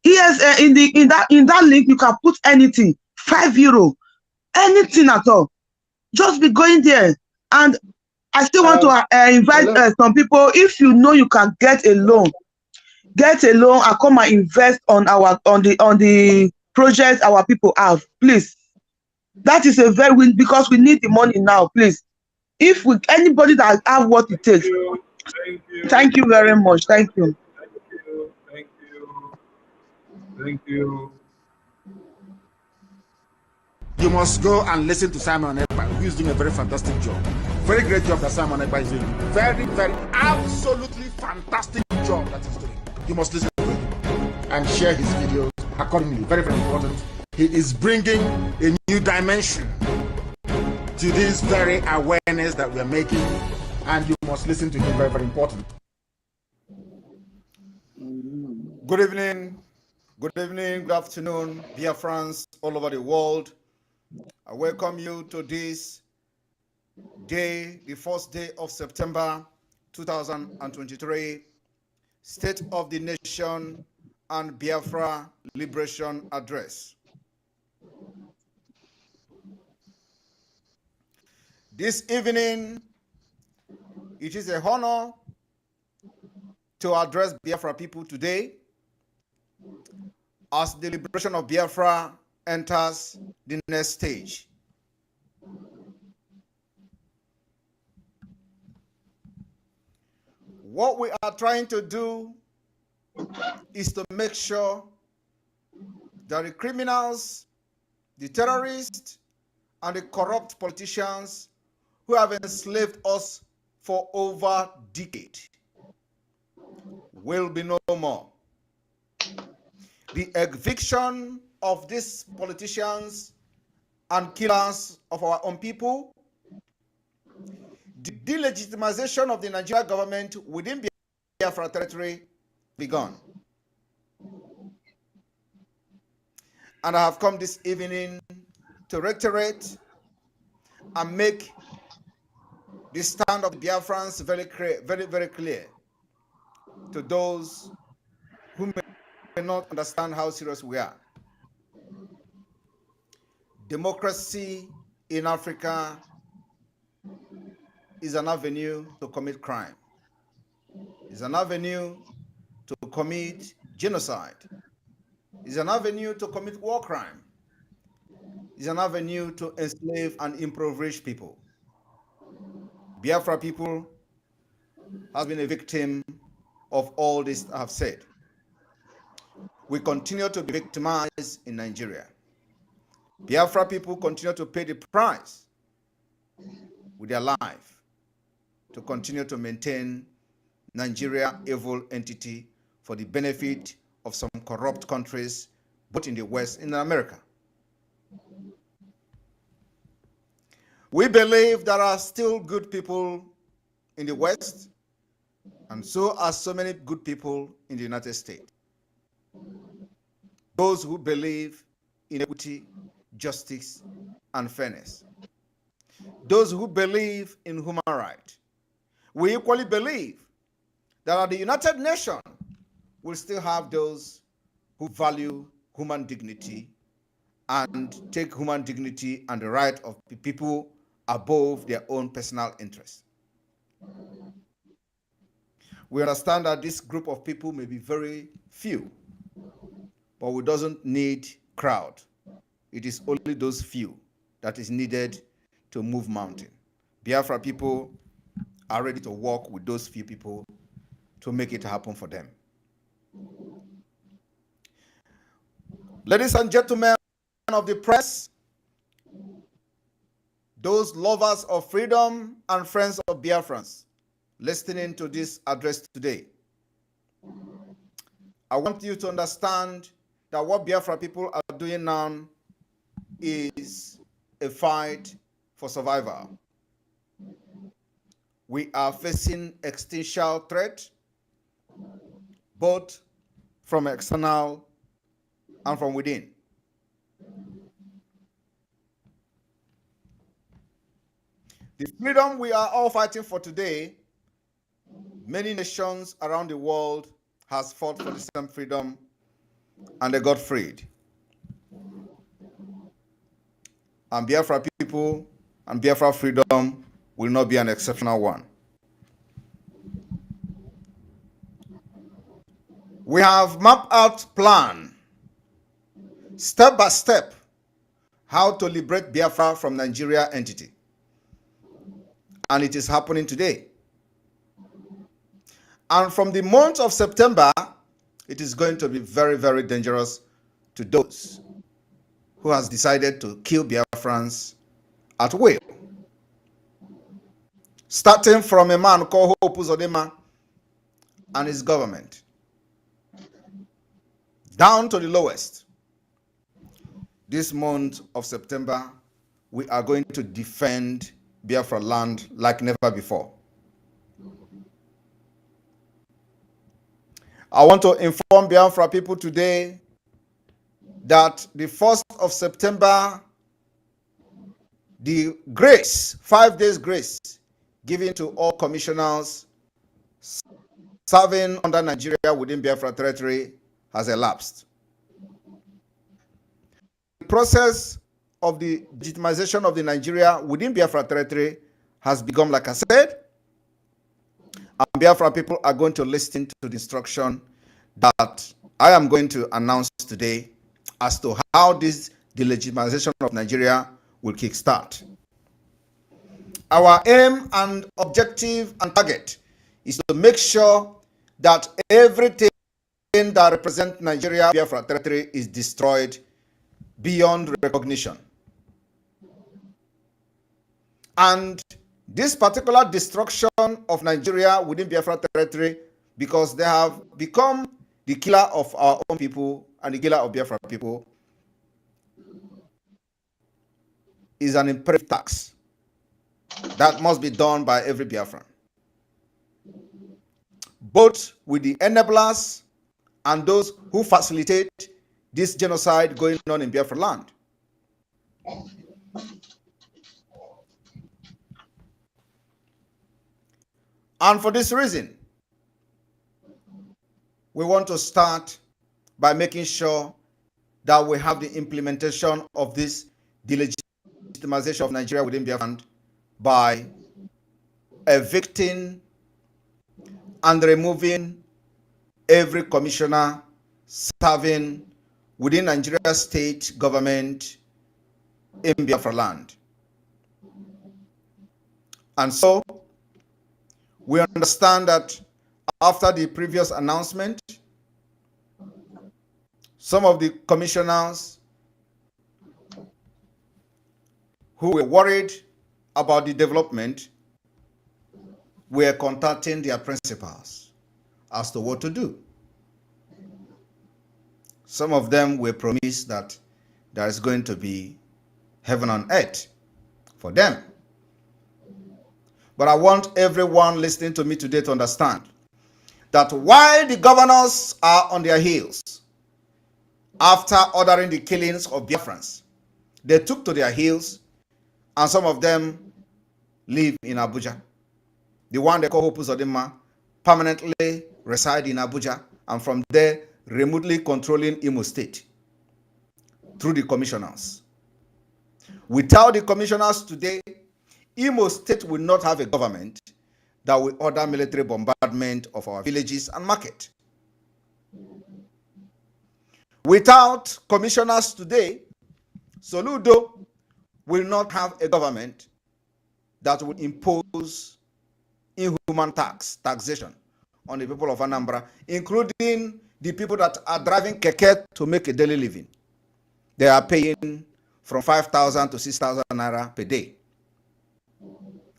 Yes, in that link, you can put anything, €5, anything at all. Just be going there. And I still want to invite some people. If you know you can get a loan and come and invest on the project our people have. Please, that is a very win, because we need the money now. Please, if anybody that have what it takes. Thank you very much. Thank you.
Thank you.
You must go and listen to Simon Ekpa, who is doing a very fantastic job. Very great job that Simon Ekpa is doing. Very, very, absolutely fantastic job that he's doing. You must listen to him and share his videos accordingly. Very, very important. He is bringing a new dimension to this very awareness that we're making, and you must listen to him. Very, very important.
Good evening, good afternoon, dear friends all over the world. I welcome you to this day, the first day of September 2023, State of the Nation and Biafra Liberation Address. This evening, it is a honor to address Biafra people today as the liberation of Biafra enters the next stage. What we are trying to do is to make sure that the criminals, the terrorists, and the corrupt politicians who have enslaved us for over a decade will be no more. The eviction of these politicians and killers of our own people, the delegitimization of the Nigerian government within Biafra territory begun. And I have come this evening to reiterate and make the stand of the Biafrans very clear to those who may not understand how serious we are. Democracy in Africa is an avenue to commit crime. It's an avenue to commit genocide. It's an avenue to commit war crime. It's an avenue to enslave and impoverish people. Biafra people has been a victim of all this I have said. We continue to be victimized in Nigeria. Biafra people continue to pay the price with their life to continue to maintain Nigeria evil entity for the benefit of some corrupt countries, both in the West and in America. We believe there are still good people in the West, and so are so many good people in the United States. Those who believe in equity, justice, and fairness. Those who believe in human rights. We equally believe that at the United Nations will still have those who value human dignity and take human dignity and the right of the people above their own personal interests. We understand that this group of people may be very few, but we doesn't need crowd. It is only those few that is needed to move mountain. Biafra people are ready to work with those few people to make it happen for them. Ladies and gentlemen of the press, those lovers of freedom and friends of Biafrans listening to this address today, I want you to understand that what Biafra people are doing now is a fight for survival. We are facing existential threat, both from external and from within. The freedom we are all fighting for today, many nations around the world has fought for the same freedom and they got freed. And Biafra people and Biafra freedom will not be an exceptional one. We have mapped out plan, step by step, how to liberate Biafra from Nigeria entity. And it is happening today. And from the month of September, it is going to be very, very dangerous to those who has decided to kill Biafrans at will. Starting from a man called Hope Uzodimma and his government, down to the lowest. This month of September, we are going to defend Biafra land like never before. I want to inform Biafra people today that the 1st of September, the grace, 5 days grace, given to all commissioners serving under Nigeria within Biafra territory has elapsed. The process of the legitimization of the Nigeria within Biafra territory has begun, like I said, and Biafra people are going to listen to the instruction that I am going to announce today as to how this delegitimization of Nigeria will kickstart. Our aim and objective and target is to make sure that everything that represents Nigeria Biafra territory is destroyed beyond recognition. And this particular destruction of Nigeria within Biafra territory, because they have become the killer of our own people and the killer of Biafra people, is an imperative task that must be done by every Biafran, both with the enablers and those who facilitate this genocide going on in Biafra land. And for this reason, we want to start by making sure that we have the implementation of this delegitimization of Nigeria within Biafra land by evicting and removing every commissioner serving within Nigeria state government in Biafra land. And so we understand that after the previous announcement, some of the commissioners who were worried about the development were contacting their principals as to what to do. Some of them were promised that there is going to be heaven on earth for them. But I want everyone listening to me today to understand that while the governors are on their heels after ordering the killings of Biafrans, they took to their heels, and some of them live in Abuja. The one they call Hope Uzodinma permanently reside in Abuja, and from there remotely controlling Imo State through the commissioners. Without the commissioners today, Imo State will not have a government that will order military bombardment of our villages and market. Without commissioners today, Soludo will not have a government that will impose inhuman taxation on the people of Anambra, including the people that are driving keke to make a daily living. They are paying from 5,000 to 6,000 naira per day.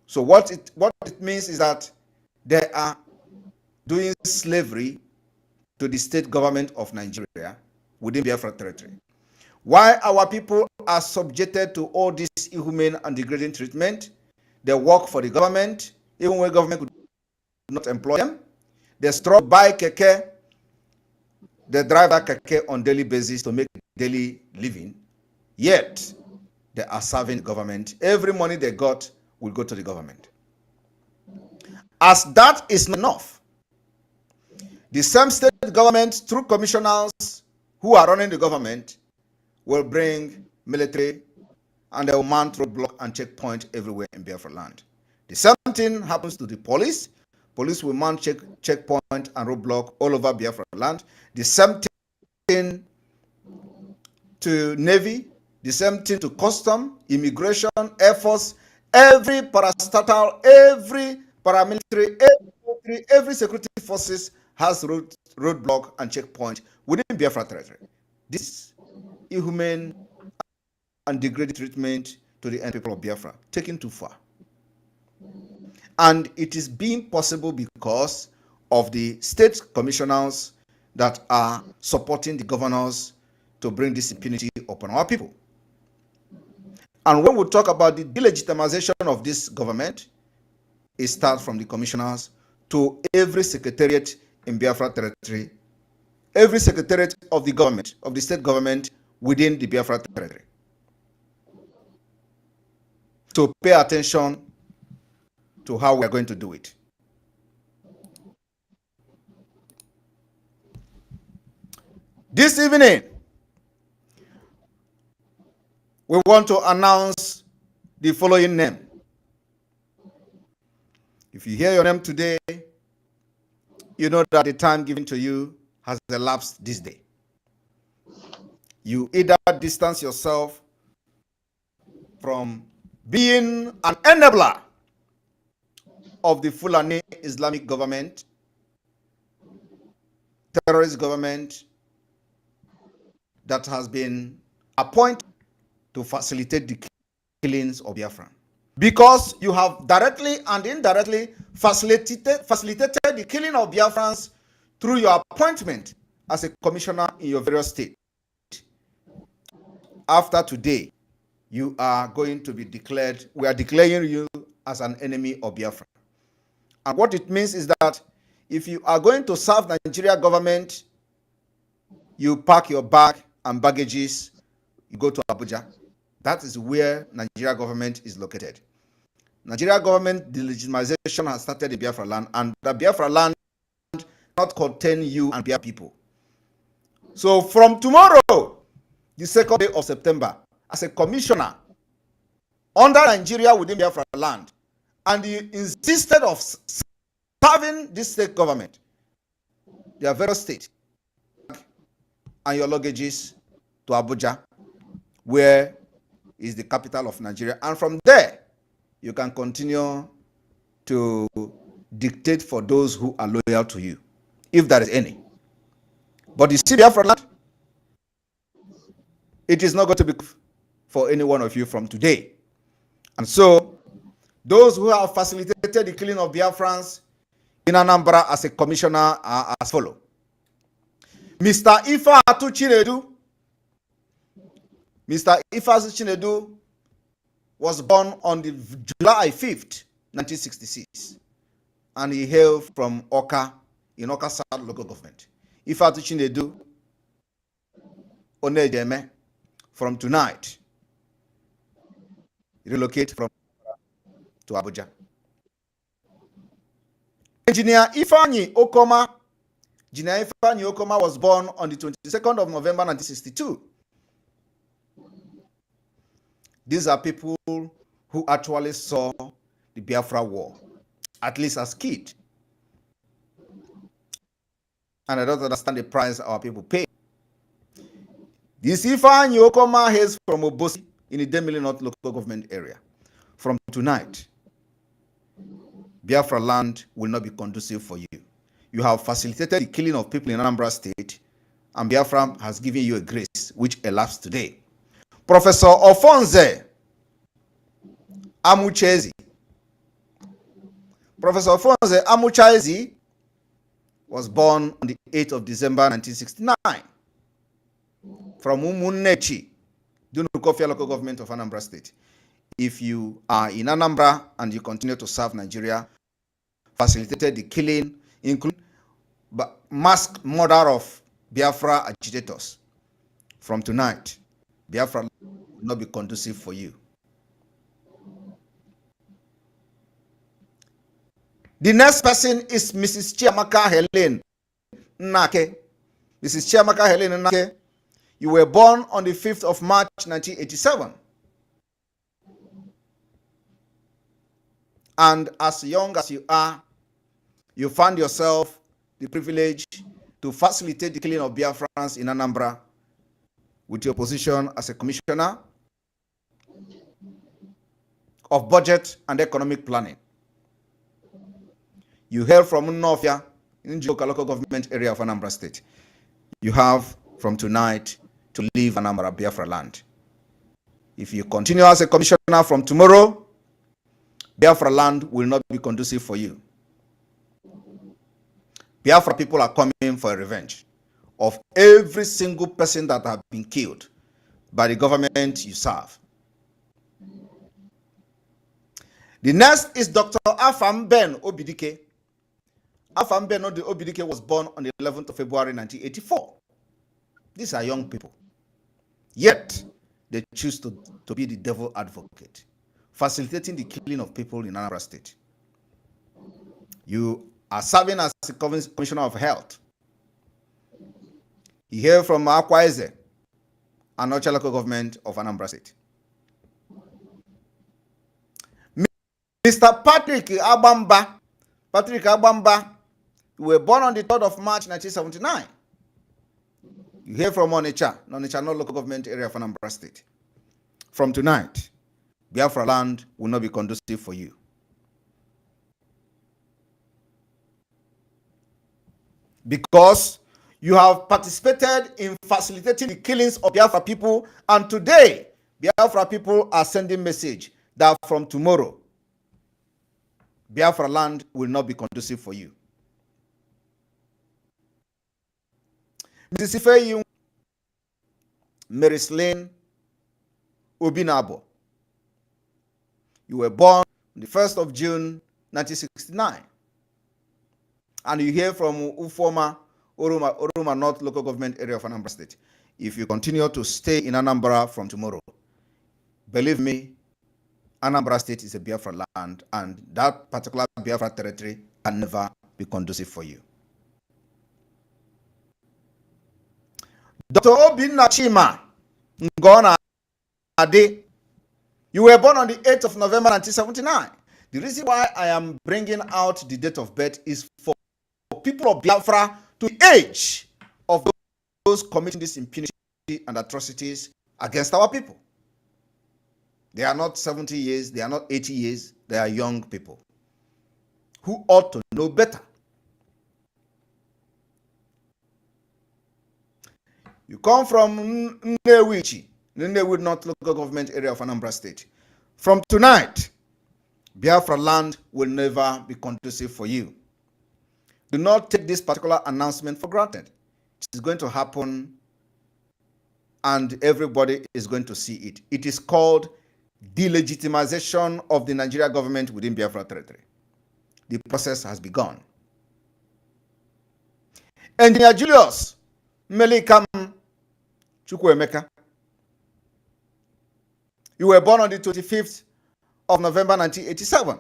So what it means is that they are doing slavery to the state government of Nigeria within Biafra territory. While our people are subjected to all this inhumane and degrading treatment, they work for the government, even when government could not employ them. They struggle to buy keke, they drive that keke on daily basis to make daily living, yet they are serving the government. Every money they got will go to the government. As that is not enough, the same state government, through commissioners who are running the government, will bring military and they will mount roadblock and checkpoint everywhere in Biafra land. The same thing happens to the police. Police will mount checkpoint and roadblock all over Biafra land. The same thing to Navy, the same thing to custom, immigration, air force, every parastatal, every paramilitary, every security forces has roadblock and checkpoint within Biafra territory. This inhumane and degrading treatment to the people of Biafra, taken too far. And it is being possible because of the state commissioners that are supporting the governors to bring this impunity upon our people. And when we talk about the delegitimization of this government, it starts from the commissioners to every secretariat in Biafra territory, every secretariat of the government, of the state government within the Biafra territory, to pay attention to how we are going to do it. This evening, we want to announce the following name. If you hear your name today, you know that the time given to you has elapsed this day. You either distance yourself from being an enabler of the Fulani Islamic government, terrorist government that has been appointed to facilitate the killings of Biafran. Because you have directly and indirectly facilitated the killing of Biafrans through your appointment as a commissioner in your various states. After today, you are going to be declared, we are declaring you as an enemy of Biafra. And what it means is that if you are going to serve Nigeria government, you pack your bag and baggages, you go to Abuja. That is where Nigeria government is located. Nigeria government delegitimization has started in Biafra land, and the Biafra land not contain you and Biafra people. So from tomorrow, the 2nd day of September, as a commissioner under Nigeria within Biafra land, and he insisted of serving this state government, their various states, and your luggages to Abuja, where is the capital of Nigeria. And from there, you can continue to dictate for those who are loyal to you, if there is any. But you see, Biafra land, it is not going to be for any one of you from today. And so, those who have facilitated the killing of Biafrans in Anambra as a commissioner are as follow. Mr. Ifa Chinedu. Mr. Ifa Chinedu was born on the July 5th, 1966, and he hailed from Oka, in Oka South local government. Ifa Chinedu Onedeme, from tonight, relocate from to Abuja. Engineer Ifeanyi Okoma was born on the 22nd of November 1962. These are people who actually saw the Biafra war, at least as kids. And I don't understand the price our people pay. This Ifeanyi Okoma hails from Obosi in the Demili North local government area. From tonight, Biafra land will not be conducive for you. You have facilitated the killing of people in Anambra State, and Biafra has given you a grace which elapsed today. Professor Ofonze Amuchezi. Professor Ofonze Amuchezi was born on the 8th of December 1969 from Umunnechi, Dunukofia local government of Anambra State. If you are in Anambra and you continue to serve Nigeria, facilitated the killing, including mass murder of Biafra agitators, from tonight, Biafra will not be conducive for you. The next person is Mrs. Chiamaka Helen Nake. Mrs. Chiamaka Helen Nake, you were born on the 5th of March 1987. And as young as you are, you found yourself the privilege to facilitate the killing of Biafrans in Anambra with your position as a commissioner of budget and economic planning. You hail from Nofia in Joka local government area of Anambra State. You have from tonight to leave Anambra Biafra land. If you continue as a commissioner from tomorrow, Biafra land will not be conducive for you. Biafra people are coming for a revenge of every single person that have been killed by the government you serve. The next is Dr. Afam Ben Obidike. Afam Ben Obidike was born on the 11th of February 1984. These are young people. Yet, they choose to be the devil advocate, facilitating the killing of people in Anambra State. You are serving as the Commissioner of Health. You hear from Akwaeze and Ocha local government of Anambra State. Mr. Patrick Agbamba, you were born on the 3rd of March 1979. You hear from Onitsha local government area of Anambra State. From tonight, Biafra land will not be conducive for you. Because you have participated in facilitating the killings of Biafra people, and today, Biafra people are sending message that from tomorrow, Biafra land will not be conducive for you. Mrs. Ifeyi Marislane Obinabo, you were born on the 1st of June 1969. And you hear from Ufoma, Oruma North local government area of Anambra State. if you continue to stay in Anambra from tomorrow, believe me, Anambra State is a Biafra land, and that particular Biafra territory can never be conducive for you. Dr. Obinna Chima Ngona Ade, you were born on the 8th of November 1979. The reason why I am bringing out the date of birth is for people of Biafra to the age of those committing this impunity and atrocities against our people. They are not 70 years, they are not 80 years, they are young people who ought to know better. You come from Nnewichi, Nnewi North Local Government Area of Anambra State. From tonight, Biafra land will never be conducive for you. Do not take this particular announcement for granted. It is going to happen and everybody is going to see it. It is called delegitimization of the Nigeria government within Biafra territory. The process has begun. Engineer Julius Melikam Chukwuemeka, you were born on the 25th of November 1987.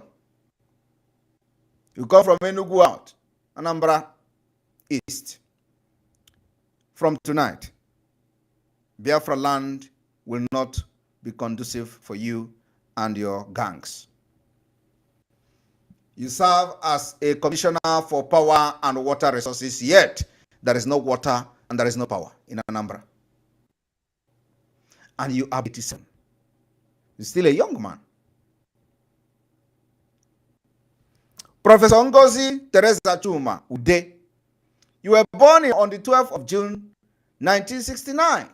You come from Enugu out, Anambra East. From tonight, Biafra land will not be conducive for you and your gangs. You serve as a commissioner for power and water resources, yet there is no water and there is no power in Anambra. And you are 87. You're still a young man. Professor Ngozi Teresa Chuma Ude, you were born on the 12th of June 1969.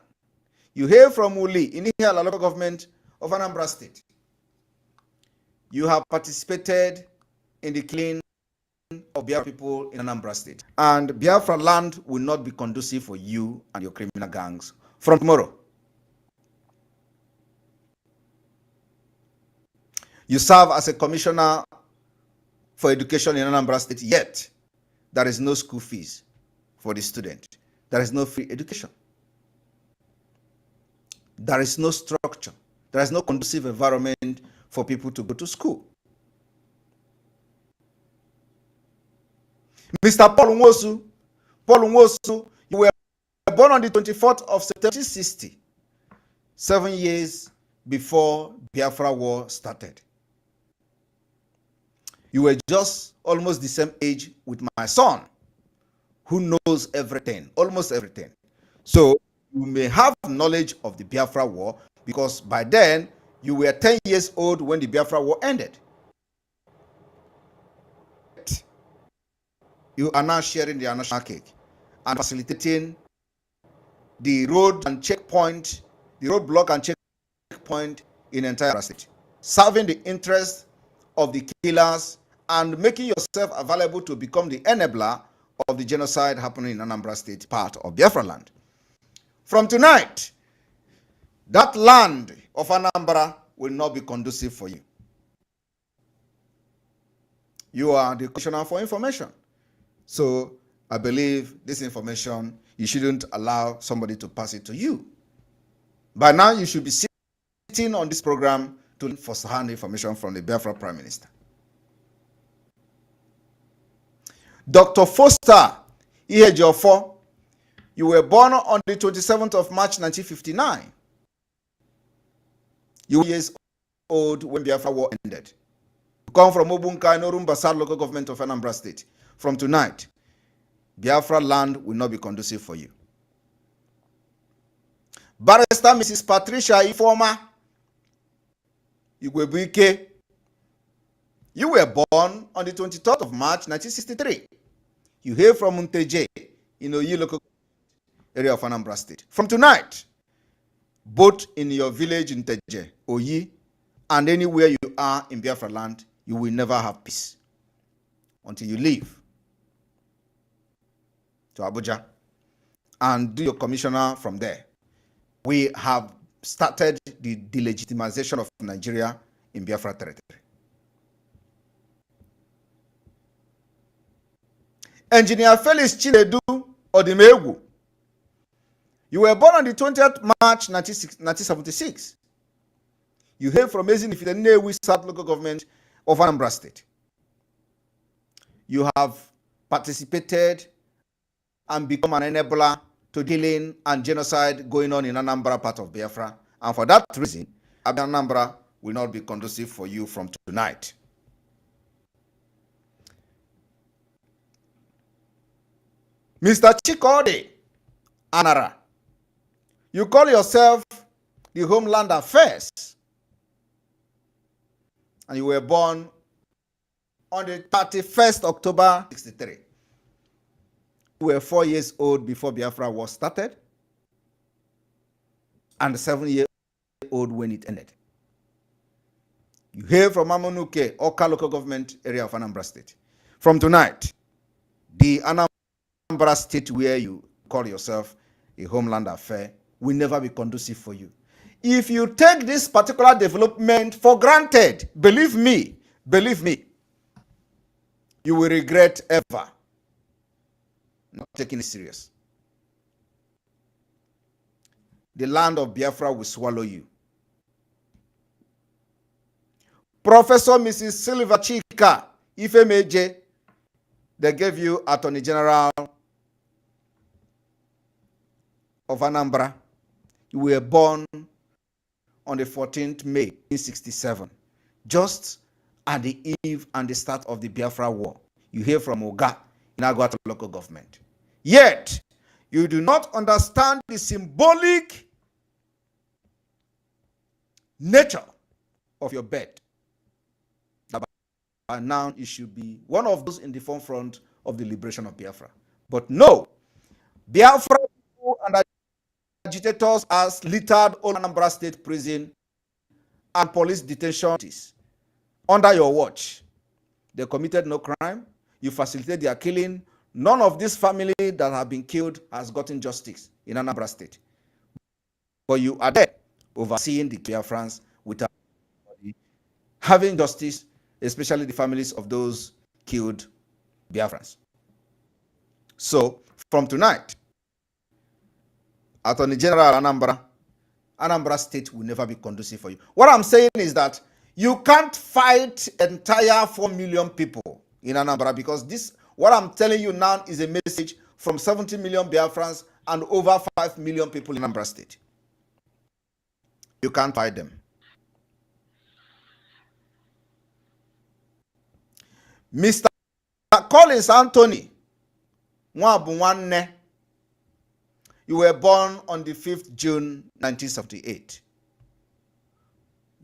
You hail from Uli in the local government of Anambra State. You have participated in the killing of Biafra people in Anambra State. And Biafra land will not be conducive for you and your criminal gangs from tomorrow. You serve as a commissioner for education in Anambra State, yet there is no school fees for the student. There is no free education. There is no structure. There is no conducive environment for people to go to school. Mr. Paul Nwosu, you were born on the 24th of September 1960, 7 years before Biafra war started. You were just almost the same age with my son, who knows everything, almost everything. So you may have knowledge of the Biafra war because by then you were 10 years old when the Biafra war ended. You are now sharing the national cake and facilitating the road and checkpoint, the roadblock and checkpoint in entire state, serving the interest of the killers and making yourself available to become the enabler of the genocide happening in Anambra State, part of Biafra land. From tonight, that land of Anambra will not be conducive for you. You are the commissioner for information. So I believe this information, you shouldn't allow somebody to pass it to you. By now, you should be sitting on this program to look for first-hand information from the Biafra Prime Minister. Dr. Foster Ihejiofor, you were born on the 27th of March 1959. You were years old when Biafra war ended. You come from Obunka, Norumbasa local government of Anambra State. From tonight, Biafra land will not be conducive for you. Barrister Mrs. Patricia Ifeoma Igwebuike, you were born on the 23rd of March 1963. You hail from Munteje in Oyi local area of Anambra State. From tonight, both in your village in Teje, Oyi, and anywhere you are in Biafra land, you will never have peace until you leave to Abuja and do your commissioner from there. We have started the delegitimization of Nigeria in Biafra territory. Engineer Felix Chinedu Odimegu, You were born on the 20th March 1976. You hail from Ezinifite South Local Government of Anambra State. You have participated and become an enabler to killing and genocide going on in Anambra part of Biafra. And for that reason, Anambra will not be conducive for you from tonight. Mr. Chikode Anara, you call yourself the Homeland Affairs, and you were born on the 31st October 63. You were 4 years old before Biafra was started, and 7 years old when it ended. You hail from Amonuke, Oka local government area of Anambra State. From tonight, the Anambra State where you call yourself a Homeland Affair will never be conducive for you. If you take this particular development for granted, believe me, you will regret ever not taking it serious. The land of Biafra will swallow you. Professor Mrs. Silva Chika Ifemeje, they gave you Attorney General of Anambra. You were born on the 14th May 1967, just at the eve and the start of the Biafra War. You hear from Oga in Agwata local government. Yet, you do not understand the symbolic nature of your birth. By now, it should be one of those in the forefront of the liberation of Biafra. But no, Biafra and agitators as littered old Anambra State prison and police detention under your watch. They committed no crime. You facilitated their killing. None of this family that have been killed has gotten justice in Anambra State. But you are there overseeing the Biafrans without having justice, especially the families of those killed Biafrans. So, from tonight, Attorney General Anambra State will never be conducive for you. What I'm saying is that you can't fight entire 4 million people in Anambra, because this, what I'm telling you now, is a message from 70 million Biafrans and over 5 million people in Anambra State. You can't fight them. Mr. Collins Anthony Mwabunwanne, you were born on the 5th June 1978.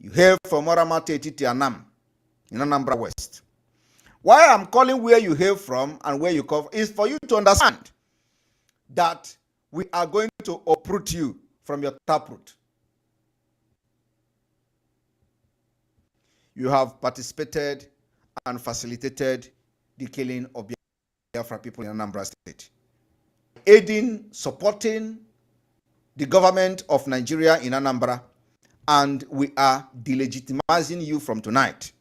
You hail from Oramate Titianam in Anambra West. Why I'm calling where you hail from and where you come is for you to understand that we are going to uproot you from your taproot. You have participated and facilitated the killing of Biafra people in Anambra State, aiding, supporting the government of Nigeria in Anambra, and we are delegitimizing you from tonight.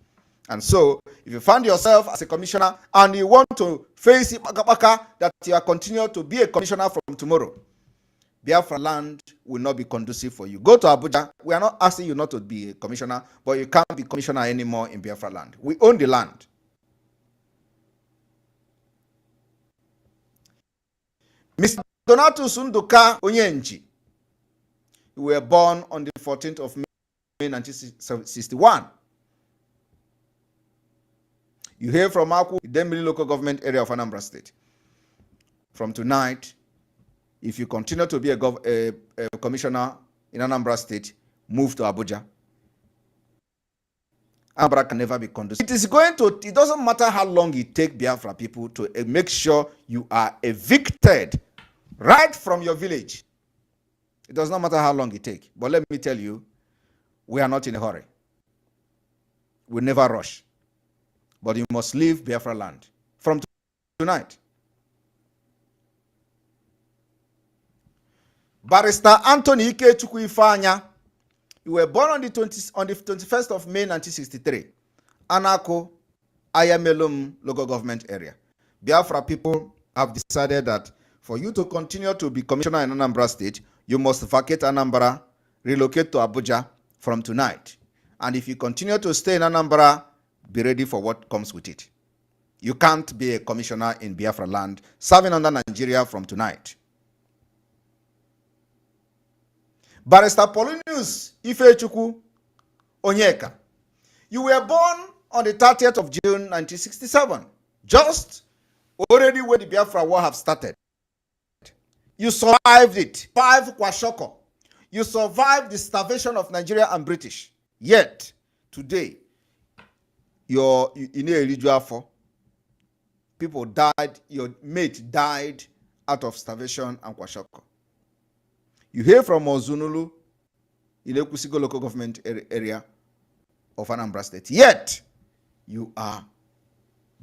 And so, if you find yourself as a commissioner and you want to face it that you are continuing to be a commissioner from tomorrow, Biafra land will not be conducive for you. Go to Abuja. We are not asking you not to be a commissioner, but you can't be commissioner anymore in Biafra land. We own the land. Mr. Donatus Nduka Onyenji, you were born on the 14th of May 1961. You hail from Aku, Idemili local government area of Anambra State. From tonight, if you continue to be a commissioner in Anambra State, move to Abuja. Anambra can never be conducive. It doesn't matter how long it takes Biafra people to make sure you are evicted right from your village. It does not matter how long it takes. But let me tell you, we are not in a hurry. We never rush. But you must leave Biafra land from tonight. Barrister Anthony Ike Chukwuifeanya, you were born on the 21st of May 1963, Anako, Ayamelum local government area. Biafra people have decided that for you to continue to be commissioner in Anambra State, you must vacate Anambra, relocate to Abuja from tonight. And if you continue to stay in Anambra, be ready for what comes with it. You can't be a commissioner in Biafra land serving under Nigeria from tonight. Barrister Paulinus Ifechukwu Onyeka, you were born on the 30th of June 1967, just already when the Biafra war have started. You survived it. 5 Kwashoko. You survived the starvation of Nigeria and British. Yet, today, you're in a religious for. People died, your mate died out of starvation and Kwashoko. You hear from Ozunulu in the Kusigo local government area of Anambra State. Yet, you are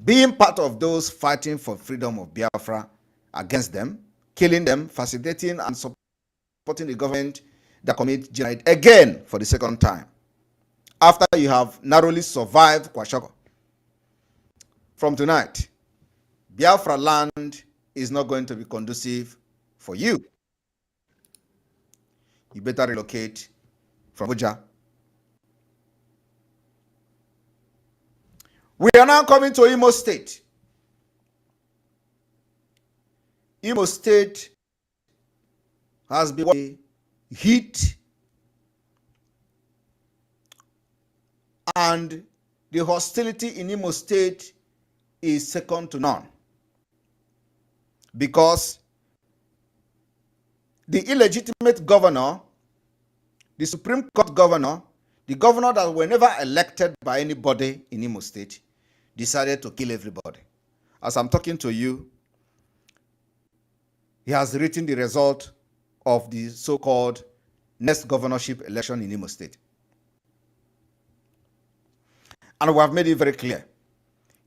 being part of those fighting for freedom of Biafra against them, killing them, facilitating and supporting the government that commit genocide again for the second time. After you have narrowly survived Kwashoko. From tonight, Biafra land is not going to be conducive for you. You better relocate from Abuja. We are now coming to Imo State. Imo State has been hit, and the hostility in Imo State is second to none, because the illegitimate governor, the Supreme Court governor, the governor that were never elected by anybody in Imo State, decided to kill everybody. As I'm talking to you, he has written the result of the so-called next governorship election in Imo State. And we have made it very clear,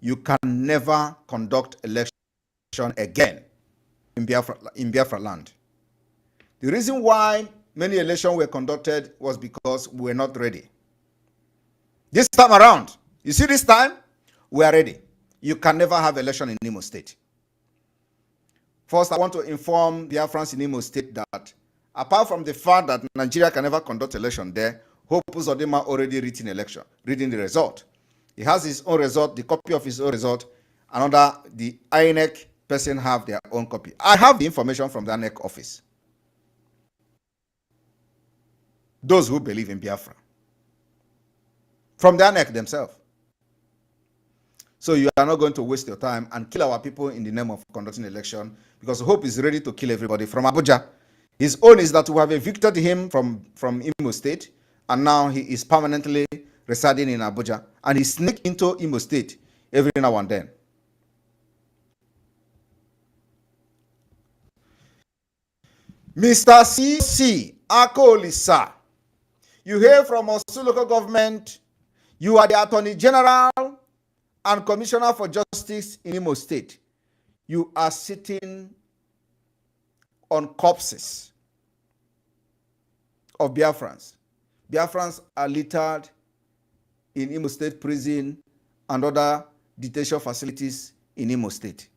you can never conduct election again in Biafra land. The reason why many elections were conducted was because we were not ready. This time around, you see this time, we are ready. You can never have election in Imo State. First, I want to inform Biafrans in Imo State that apart from the fact that Nigeria can never conduct election there, Hope Uzodinma already reading the result. He has his own result, the copy of his own result. Another, the INEC person have their own copy. I have the information from the INEC office. Those who believe in Biafra. From the INEC themselves. So you are not going to waste your time and kill our people in the name of conducting election, because Hope is ready to kill everybody from Abuja. His own is that we have evicted him from Imo State, and now he is permanently residing in Abuja, and he sneaks into Imo State every now and then. Mr. C.C. Akolisa, you hear from Osun local government, you are the Attorney General and Commissioner for Justice in Imo State. You are sitting on corpses of Biafrans. Biafrans are littered in Imo State prison and other detention facilities in Imo State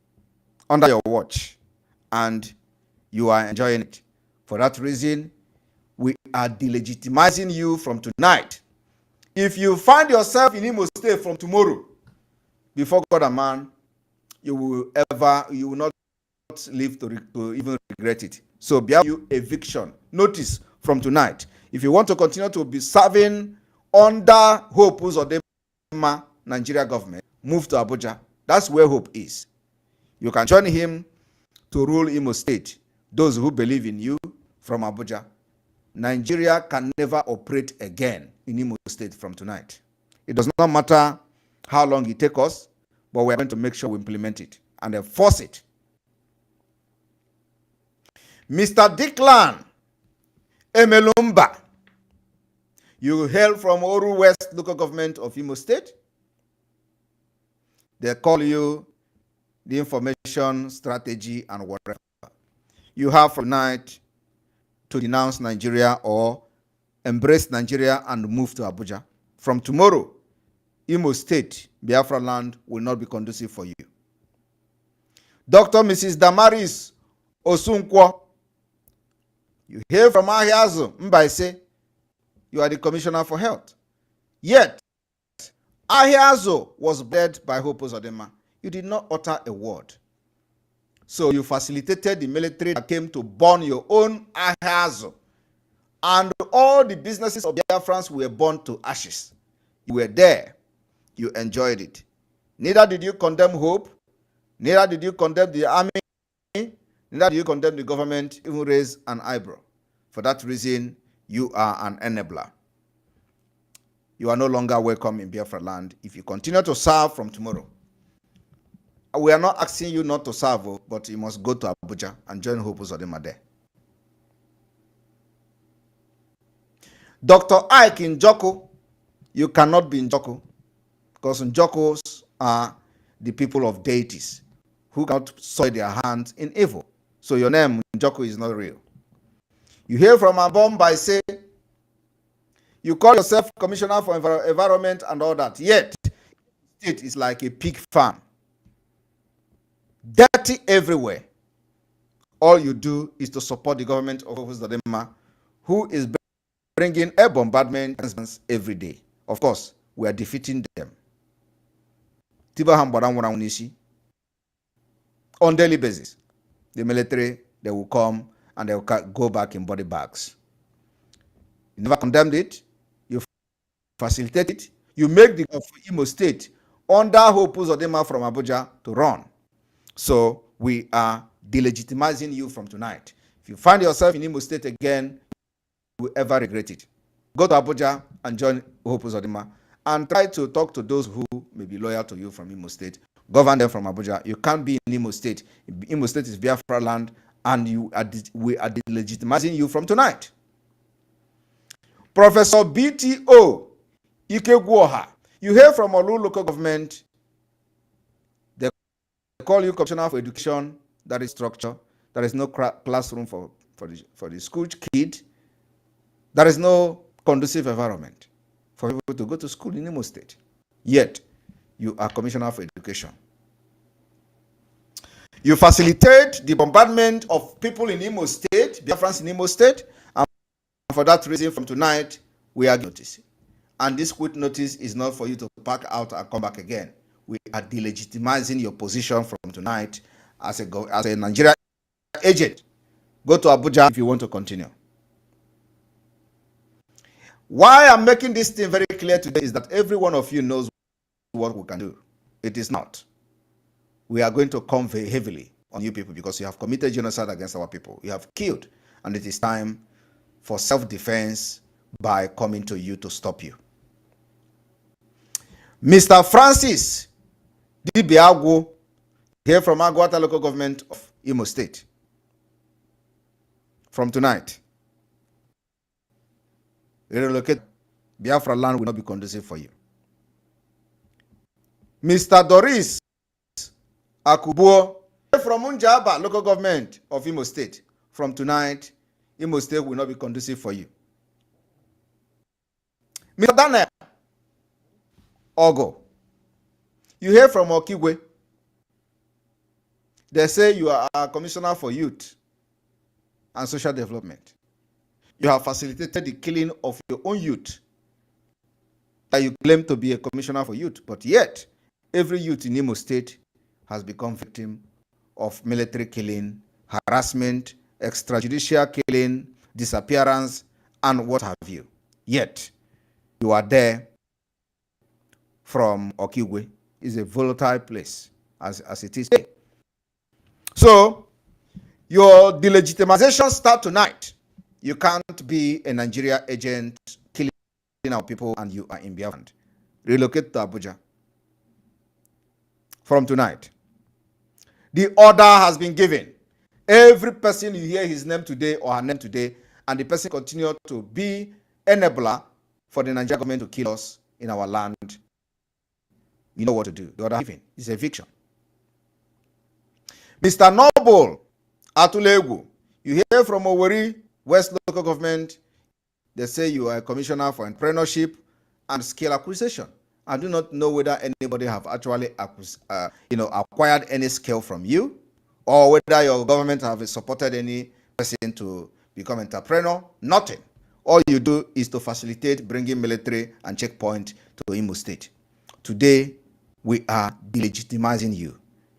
under your watch, and you are enjoying it. For that reason, we are delegitimizing you from tonight. If you find yourself in Imo State from tomorrow, before God and man, you will not live to even regret it. So be you eviction notice from tonight. If you want to continue to be serving under Hope Uzodinma Nigeria government, move to Abuja. That's where Hope is. You can join him to rule Imo State. Those who believe in you from Abuja. Nigeria can never operate again in Imo State from tonight. It does not matter how long it takes us, but we're going to make sure we implement it and enforce it. Mr. Declan Emelumba, you hail from Oru West local government of Imo State. They call you the information strategy and whatever. You have from tonight to denounce Nigeria or embrace Nigeria and move to Abuja. From tomorrow, Imo State, Biafra land will not be conducive for you. Dr. Mrs. Damaris Osunkwo, You hear from Ahiazo Mbaise, you are the commissioner for health. Yet, Ahiazo was led by Hope Uzodinma. You did not utter a word. So you facilitated the military that came to burn your own Ahiazo. And all the businesses of Biafrans were burned to ashes. You were there. You enjoyed it. Neither did you condemn Hope. Neither did you condemn the army. Neither did you condemn the government, even raise an eyebrow. For that reason, you are an enabler. You are no longer welcome in Biafra land if you continue to serve from tomorrow. We are not asking you not to serve, but you must go to Abuja and join Hope Uzodinma there. Dr. Ike in Njoko, you cannot be in Njoko because Njokos are the people of deities who cannot soil their hands in evil. So your name, Njoko, is not real. You hear from Abom by say, you call yourself Commissioner for Environment and all that, yet it is like a pig farm. Dirty everywhere. All you do is to support the government of Uzodinma, who is bringing air bombardment every day. Of course, we are defeating them. On daily basis, the military, they will come and they will go back in body bags. You never condemned it. You facilitate it. You make the Imo State under Hope Uzodinma from Abuja to run. So we are delegitimizing you from tonight. If you find yourself in Imo State again, you will ever regret it. Go to Abuja and join Hope Uzodinma and try to talk to those who may be loyal to you from Imo State. Govern them from Abuja. You can't be in Imo State. Imo State is Biafra land, and we are delegitimizing you from tonight. Professor BTO Ikegwoha, you hear from Olu local government. They call you Commissioner for Education. That is structure. There is no classroom for the school kid. There is no conducive environment for people to go to school in Imo State. Yet, you are Commissioner for Education. You facilitate the bombardment of people in Imo State, Biafrans in Imo State, and for that reason, from tonight, we are notice. And this quit notice is not for you to pack out and come back again. We are delegitimizing your position from tonight as a Nigeria agent. Go to Abuja if you want to continue. Why I'm making this thing very clear today is that every one of you knows what we can do. It is not. We are going to come very heavily on you people because you have committed genocide against our people. You have killed, and it is time for self-defense by coming to you to stop you. Mr. Francis Dibiago, here from Agwata local government of Imo State. From tonight, relocate Biafra land will not be conducive for you. Mr. Doris Akubuo, from Unjaba local government of Imo State. From tonight, Imo State will not be conducive for you. Mr. Daniel Ogo, you hear from Okigwe. They say you are a commissioner for youth and social development. You have facilitated the killing of your own youth that you claim to be a commissioner for youth, but yet every youth in Imo State has become victim of military killing, harassment, extrajudicial killing, disappearance, and what have you. Yet you are there from Okigwe. Is a volatile place as it is today. So your delegitimization starts tonight. You can't be a Nigeria agent killing our people and you are in Biafra. Relocate to Abuja from tonight. The order has been given. Every person you hear his name today or her name today, and the person continue to be enabler for the Nigerian government to kill us in our land, you know what to do. The order given is eviction. Mr. Noble Atulegu, you hear from Owerri West local government. They say you are a commissioner for entrepreneurship and skill acquisition. I do not know whether anybody have actually acquired any skill from you, or whether your government have supported any person to become entrepreneur, nothing. All you do is to facilitate bringing military and checkpoint to Imo State. Today, we are delegitimizing you.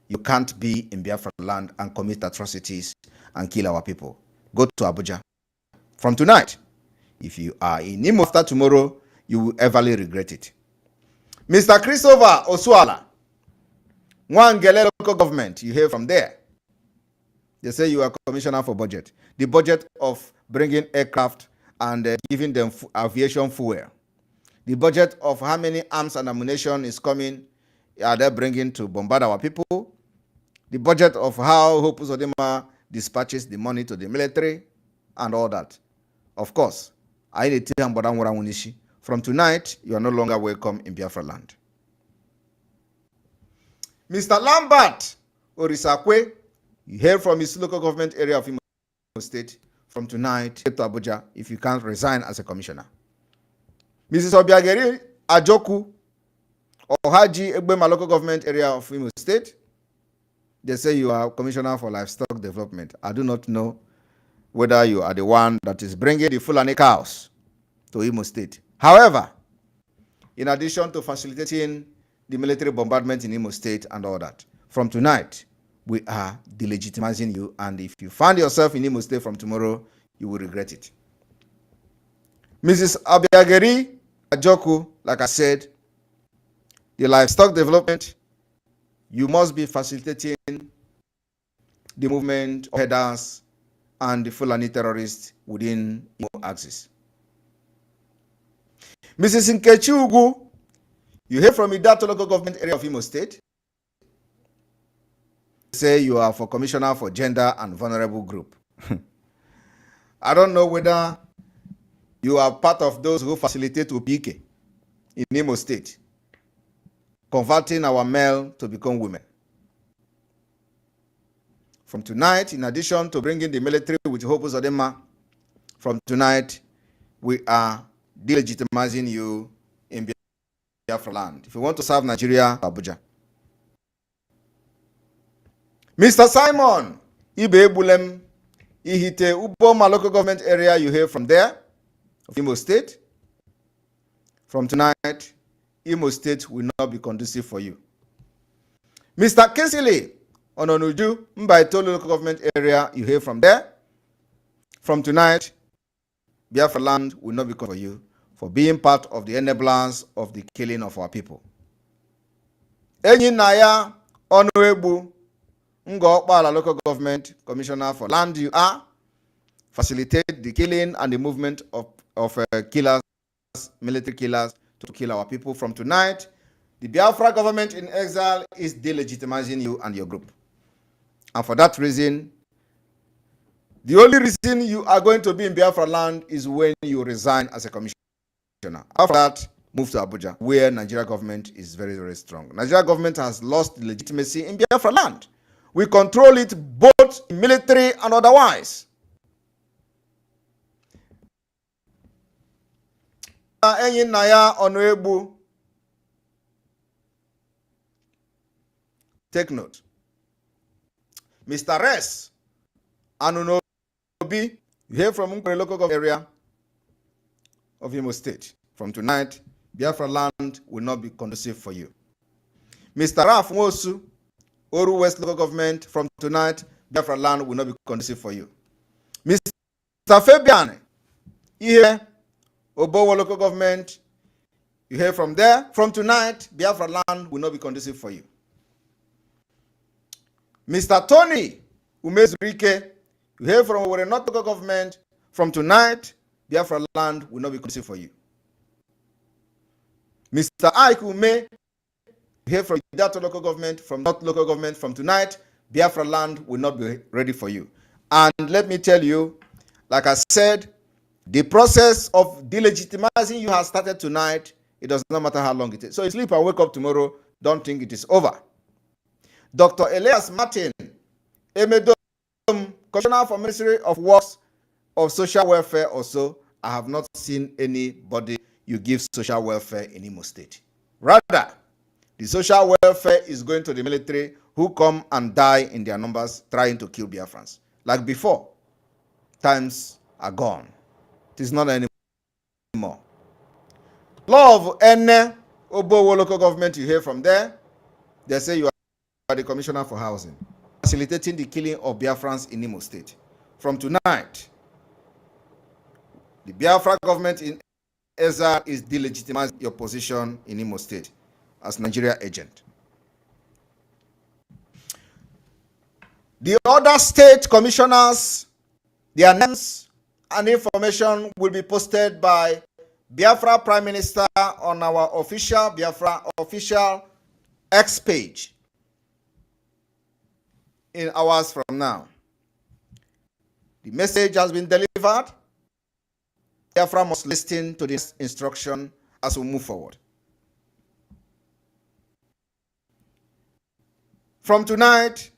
You can't be in Biafra land and commit atrocities and kill our people. Go to Abuja. From tonight, if you are in Imo after tomorrow, you will everly regret it. Mr. Christopher Osuala, Nwangele local government, you hear from there. They say you are commissioner for budget. The budget of bringing aircraft and giving them aviation fuel. The budget of how many arms and ammunition is coming, are they bringing to bombard our people? The budget of how Hope Uzodinma dispatches the money to the military and all that. Of course, from tonight, you are no longer welcome in Biafra land. Mr. Lambert Orisakwe, you hear from his local government area of Imo State. From tonight, get to Abuja if you can't resign as a commissioner. Mrs. Obiageri Ajoku, Ohaji Egbema local government area of Imo State. They say you are commissioner for livestock development. I do not know whether you are the one that is bringing the Fulani cows to Imo State. However, in addition to facilitating the military bombardment in Imo State and all that, from tonight, we are delegitimizing you, and if you find yourself in Imo State from tomorrow, you will regret it. Mrs. Abiageri Ajoku, like I said, the livestock development, you must be facilitating the movement of headers and the Fulani terrorists within Imo axis. Mrs. Nkechi Ugu, you hear from Idato local government area of Imo State. Say you are for commissioner for gender and vulnerable group. I don't know whether you are part of those who facilitate UPK in Imo State, converting our male to become women. From tonight, in addition to bringing the military with Hope Uzodinma, from tonight, we are delegitimizing you in Biafra land. If you want to serve Nigeria, Abuja. Mr. Simon Ibe Bulem Ihite Uboma local government area, you hear from there, of Imo State. From tonight, Imo State will not be conducive for you. Mr. Kinsley Ononuju Mbaitolo local government area, you hear from there. From tonight, Biafra land will not be conducive for you for being part of the enablers of the killing of our people. Enyinaya Onoebu Ngokpala local government commissioner for land, you are facilitate the killing and the movement of killers, military killers, to kill our people. From tonight, the Biafra government in exile is delegitimizing you and your group. And for that reason, the only reason you are going to be in Biafra land is when you resign as a commissioner. After that, move to Abuja, where Nigeria government is very, very strong. Nigeria government has lost legitimacy in Biafra land. We control it both military and otherwise. Take note. Mr. Res Anunobi, you hear from Unkwe local government area of Imo State. From tonight, Biafra land will not be conducive for you. Mr. Raf Nwosu, Oru West local government, from tonight, Biafra land will not be conducive for you. Mr. Fabian, you hear Obowo local government, you hear from there. From tonight, Biafra land will not be conducive for you. Mr. Tony Umezurike, you hear from Owerri North local government. From tonight, Biafra land will not be conducive for you. Mr. Ike Ume, you hear from Idato local government, from North local government. From tonight, Biafra land will not be ready for you. And let me tell you, like I said, the process of delegitimizing you has started tonight. It does not matter how long it is. So you sleep and wake up tomorrow, don't think it is over. Dr. Elias Martin, Emedom, Commissioner for Ministry of Works of Social Welfare also, I have not seen anybody you give social welfare in Imo State. Rather, the social welfare is going to the military who come and die in their numbers trying to kill Biafrans. Like before, times are gone. It is not anymore. Law of Ene, Obowo local government, you hear from there. They say you are the commissioner for housing, facilitating the killing of Biafrans in Imo State. From tonight, the Biafra government in exile is delegitimizing your position in Imo State as Nigeria agent. The other state commissioners, their names and information will be posted by Biafra Prime Minister on our official Biafra official X page in hours from now. The message has been delivered. Biafra must listen to this instruction as we move forward. From tonight,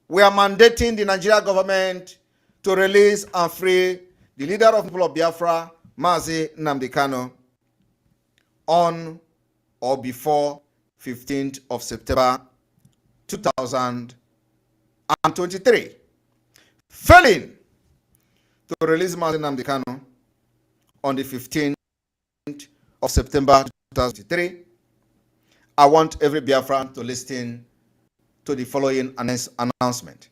we are mandating the Nigeria government to release and free the leader of the people of Biafra, Mazi Nnamdi Kanu, on or before 15th of September 2023. Failing to release Mazi Nnamdi Kanu on the 15th of September 2023, I want every Biafran to listen to the following announcement.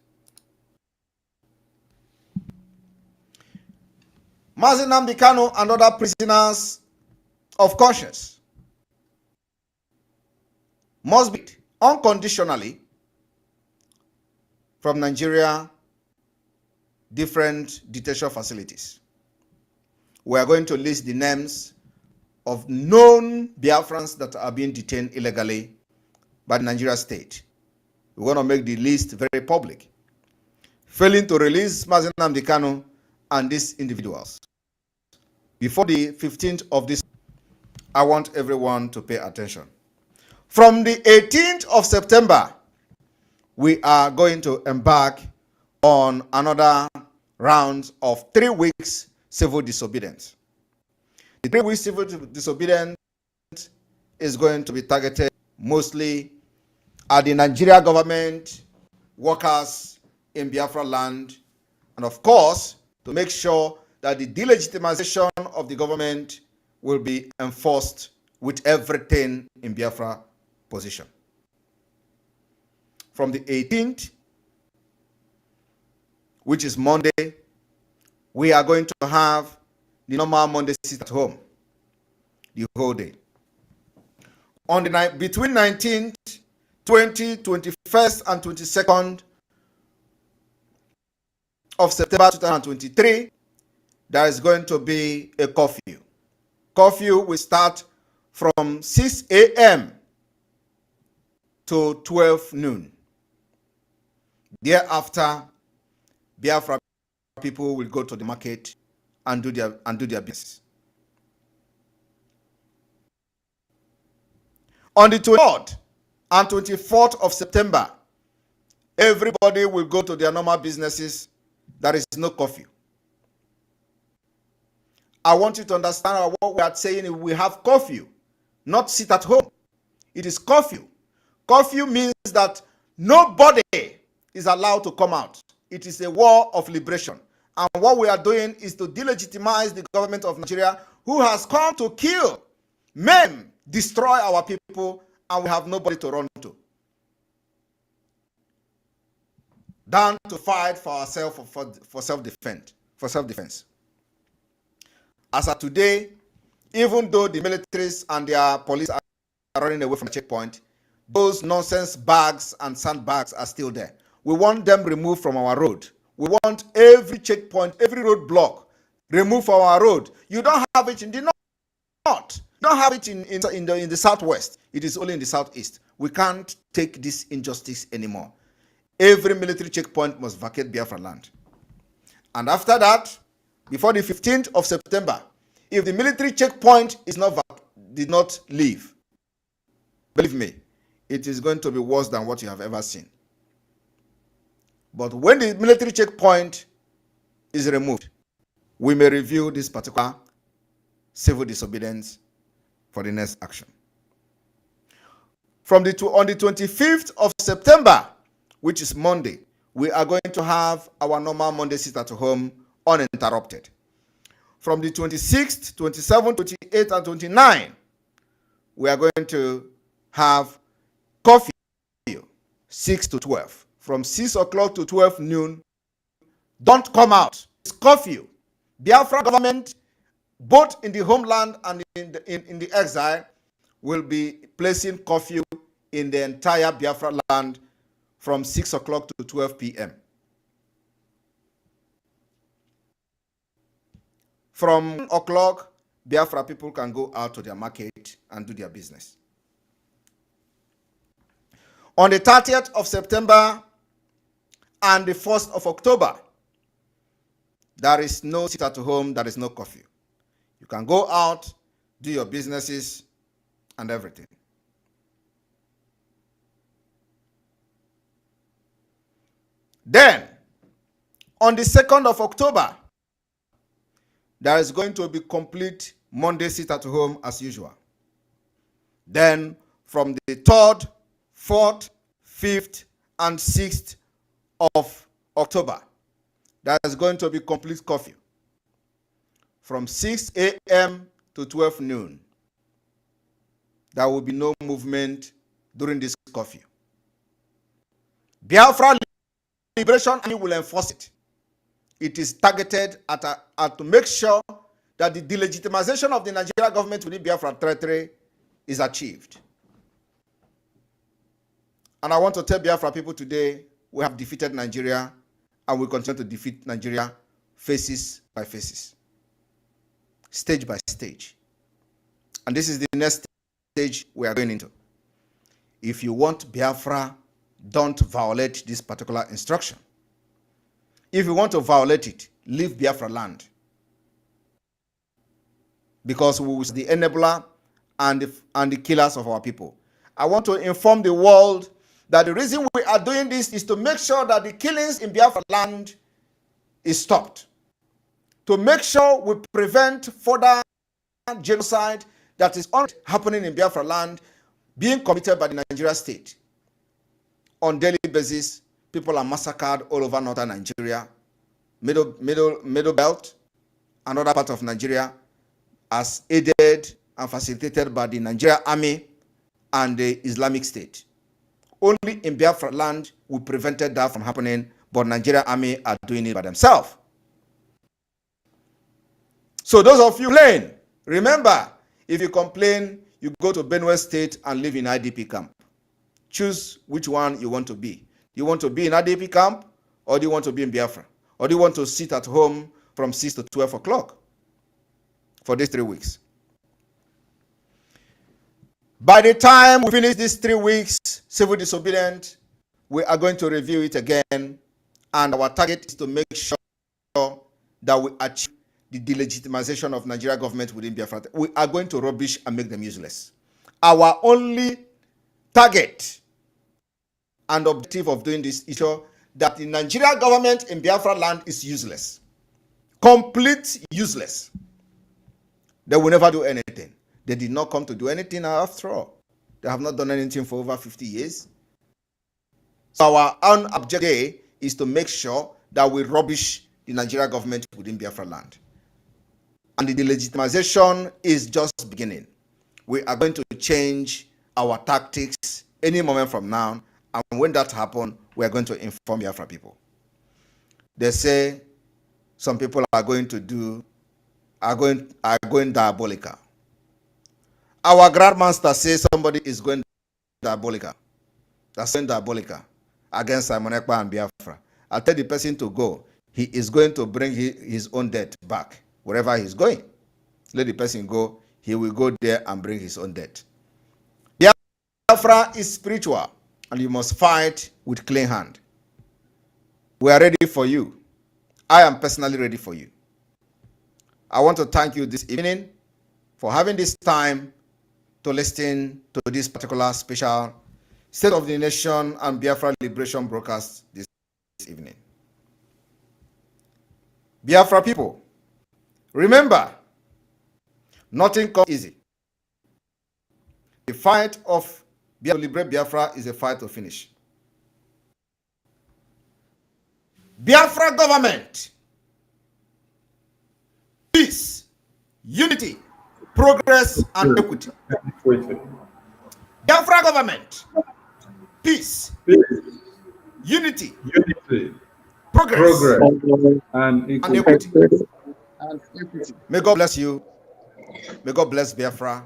Mazi Nnamdi Kanu and other prisoners of conscience must be unconditionally from Nigeria different detention facilities. We are going to list the names of known Biafrans that are being detained illegally by the Nigeria state. We're going to make the list very public. Failing to release Mazi Nnamdi Kanu and these individuals before the 15th of this, I want everyone to pay attention. From the 18th of September, we are going to embark on another round of 3 weeks civil disobedience. The 3 weeks civil disobedience is going to be targeted mostly at the Nigeria government, workers in Biafra land, and of course, to make sure that the delegitimization of the government will be enforced with everything in Biafra position. From the 18th, which is Monday, we are going to have the normal Monday sit at home the whole day. On the night between 19th, 20th, 21st, and 22nd of September 2023, there is going to be a curfew. Curfew will start from 6 a.m. to 12 noon. Thereafter, Biafra people will go to the market and do their business. On the 23rd and 24th of September, everybody will go to their normal businesses. There is no curfew. I want you to understand what we are saying. We have curfew, not sit at home. It is curfew. Curfew means that nobody is allowed to come out. It is a war of liberation. And what we are doing is to delegitimize the government of Nigeria, who has come to kill, maim, destroy our people, and we have nobody to run to. Down to fight for ourselves for self-defense. As of today, even though the militaries and their police are running away from the checkpoint, those nonsense bags and sandbags are still there. We want them removed from our road. We want every checkpoint, every roadblock removed from our road. You don't have it in the north. You don't have it in the southwest. It is only in the southeast. We can't take this injustice anymore. Every military checkpoint must vacate Biafra land. And after that, before the 15th of September, if the military checkpoint did not leave, believe me, it is going to be worse than what you have ever seen. But when the military checkpoint is removed, we may review this particular civil disobedience for the next action. On the 25th of September, which is Monday, we are going to have our normal Monday sit at home uninterrupted. from the 26th, 27th, 28th, and 29th, we are going to have curfew 6 to 12. From 6 o'clock to 12 noon, don't come out. It's curfew. Biafra government, both in the homeland and in the exile, will be placing curfew in the entire Biafra land from 6 o'clock to 12 p.m. From 1 o'clock, Biafra people can go out to their market and do their business. On the 30th of September and the 1st of October, there is no sit at home, there is no curfew. You can go out, do your businesses and everything. Then, on the 2nd of October, there is going to be complete Monday sit at home as usual. Then, from the 3rd, 4th, 5th, and 6th of October, there is going to be complete curfew from 6 a.m. to 12 noon. There will be no movement during this curfew. Biafra Liberation Army will enforce it. It is targeted at to make sure that the delegitimization of the Nigerian government within Biafra territory is achieved. And I want to tell Biafra people today, we have defeated Nigeria and we continue to defeat Nigeria phases by phases, stage by stage. And this is the next stage we are going into. If you want Biafra, don't violate this particular instruction. If you want to violate it, leave Biafra land. Because we will be the enabler and the killers of our people. I want to inform the world that the reason we are doing this is to make sure that the killings in Biafra land is stopped. To make sure we prevent further genocide that is happening in Biafra land being committed by the Nigeria state. On daily basis, people are massacred all over northern Nigeria, middle belt, and other parts of Nigeria, as aided and facilitated by the Nigeria Army and the Islamic State. Only in Biafra land we prevented that from happening, but Nigeria Army are doing it by themselves. So those of you complain, remember, if you complain, you go to Benue State and live in IDP camp. Choose which one you want to be. Do you want to be in IDP camp, or do you want to be in Biafra? Or do you want to sit at home from 6 to 12 o'clock for these 3 weeks? By the time we finish these 3 weeks, civil disobedience, we are going to review it again, and our target is to make sure that we achieve the delegitimization of Nigeria government within Biafra. We are going to rubbish and make them useless. Our only target and objective of doing this is that the Nigeria government in Biafra land is useless. Complete useless. They will never do anything. They did not come to do anything after all. They have not done anything for over 50 years. So our own objective is to make sure that we rubbish the Nigeria government within Biafra land. And the delegitimization is just beginning. We are going to change our tactics any moment from now. And when that happens, we are going to inform Biafra people. They say some people are going diabolical. Our grandmaster says somebody is going diabolical. That's going diabolical against Simon Ekpa and Biafra. I tell the person to go. He is going to bring his own death back wherever he's going. Let the person go. He will go there and bring his own death. Biafra is spiritual, and you must fight with clean hand. We are ready for you. I am personally ready for you. I want to thank you this evening for having this time to listen to this particular special State of the Nation and Biafra Liberation broadcast this evening. Biafra people, remember, nothing comes easy. The fight of to liberate Biafra is a fight to finish. Biafra government, peace. unity, progress, and equity. Biafra government, peace, unity, progress,
and
equity. May God bless you. May God bless Biafra.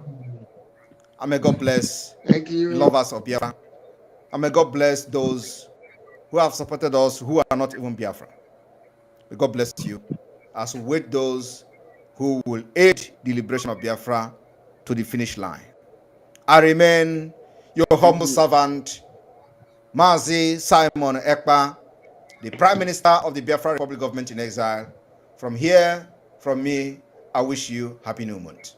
And may God bless the lovers of Biafra. And may God bless those who have supported us who are not even Biafra. May God bless you as we wait those who will aid the liberation of Biafra to the finish line. I remain your humble servant, Mazi Simon Ekpa, the Prime Minister of the Biafra Republic Government in Exile. From here, from me, I wish you happy new month.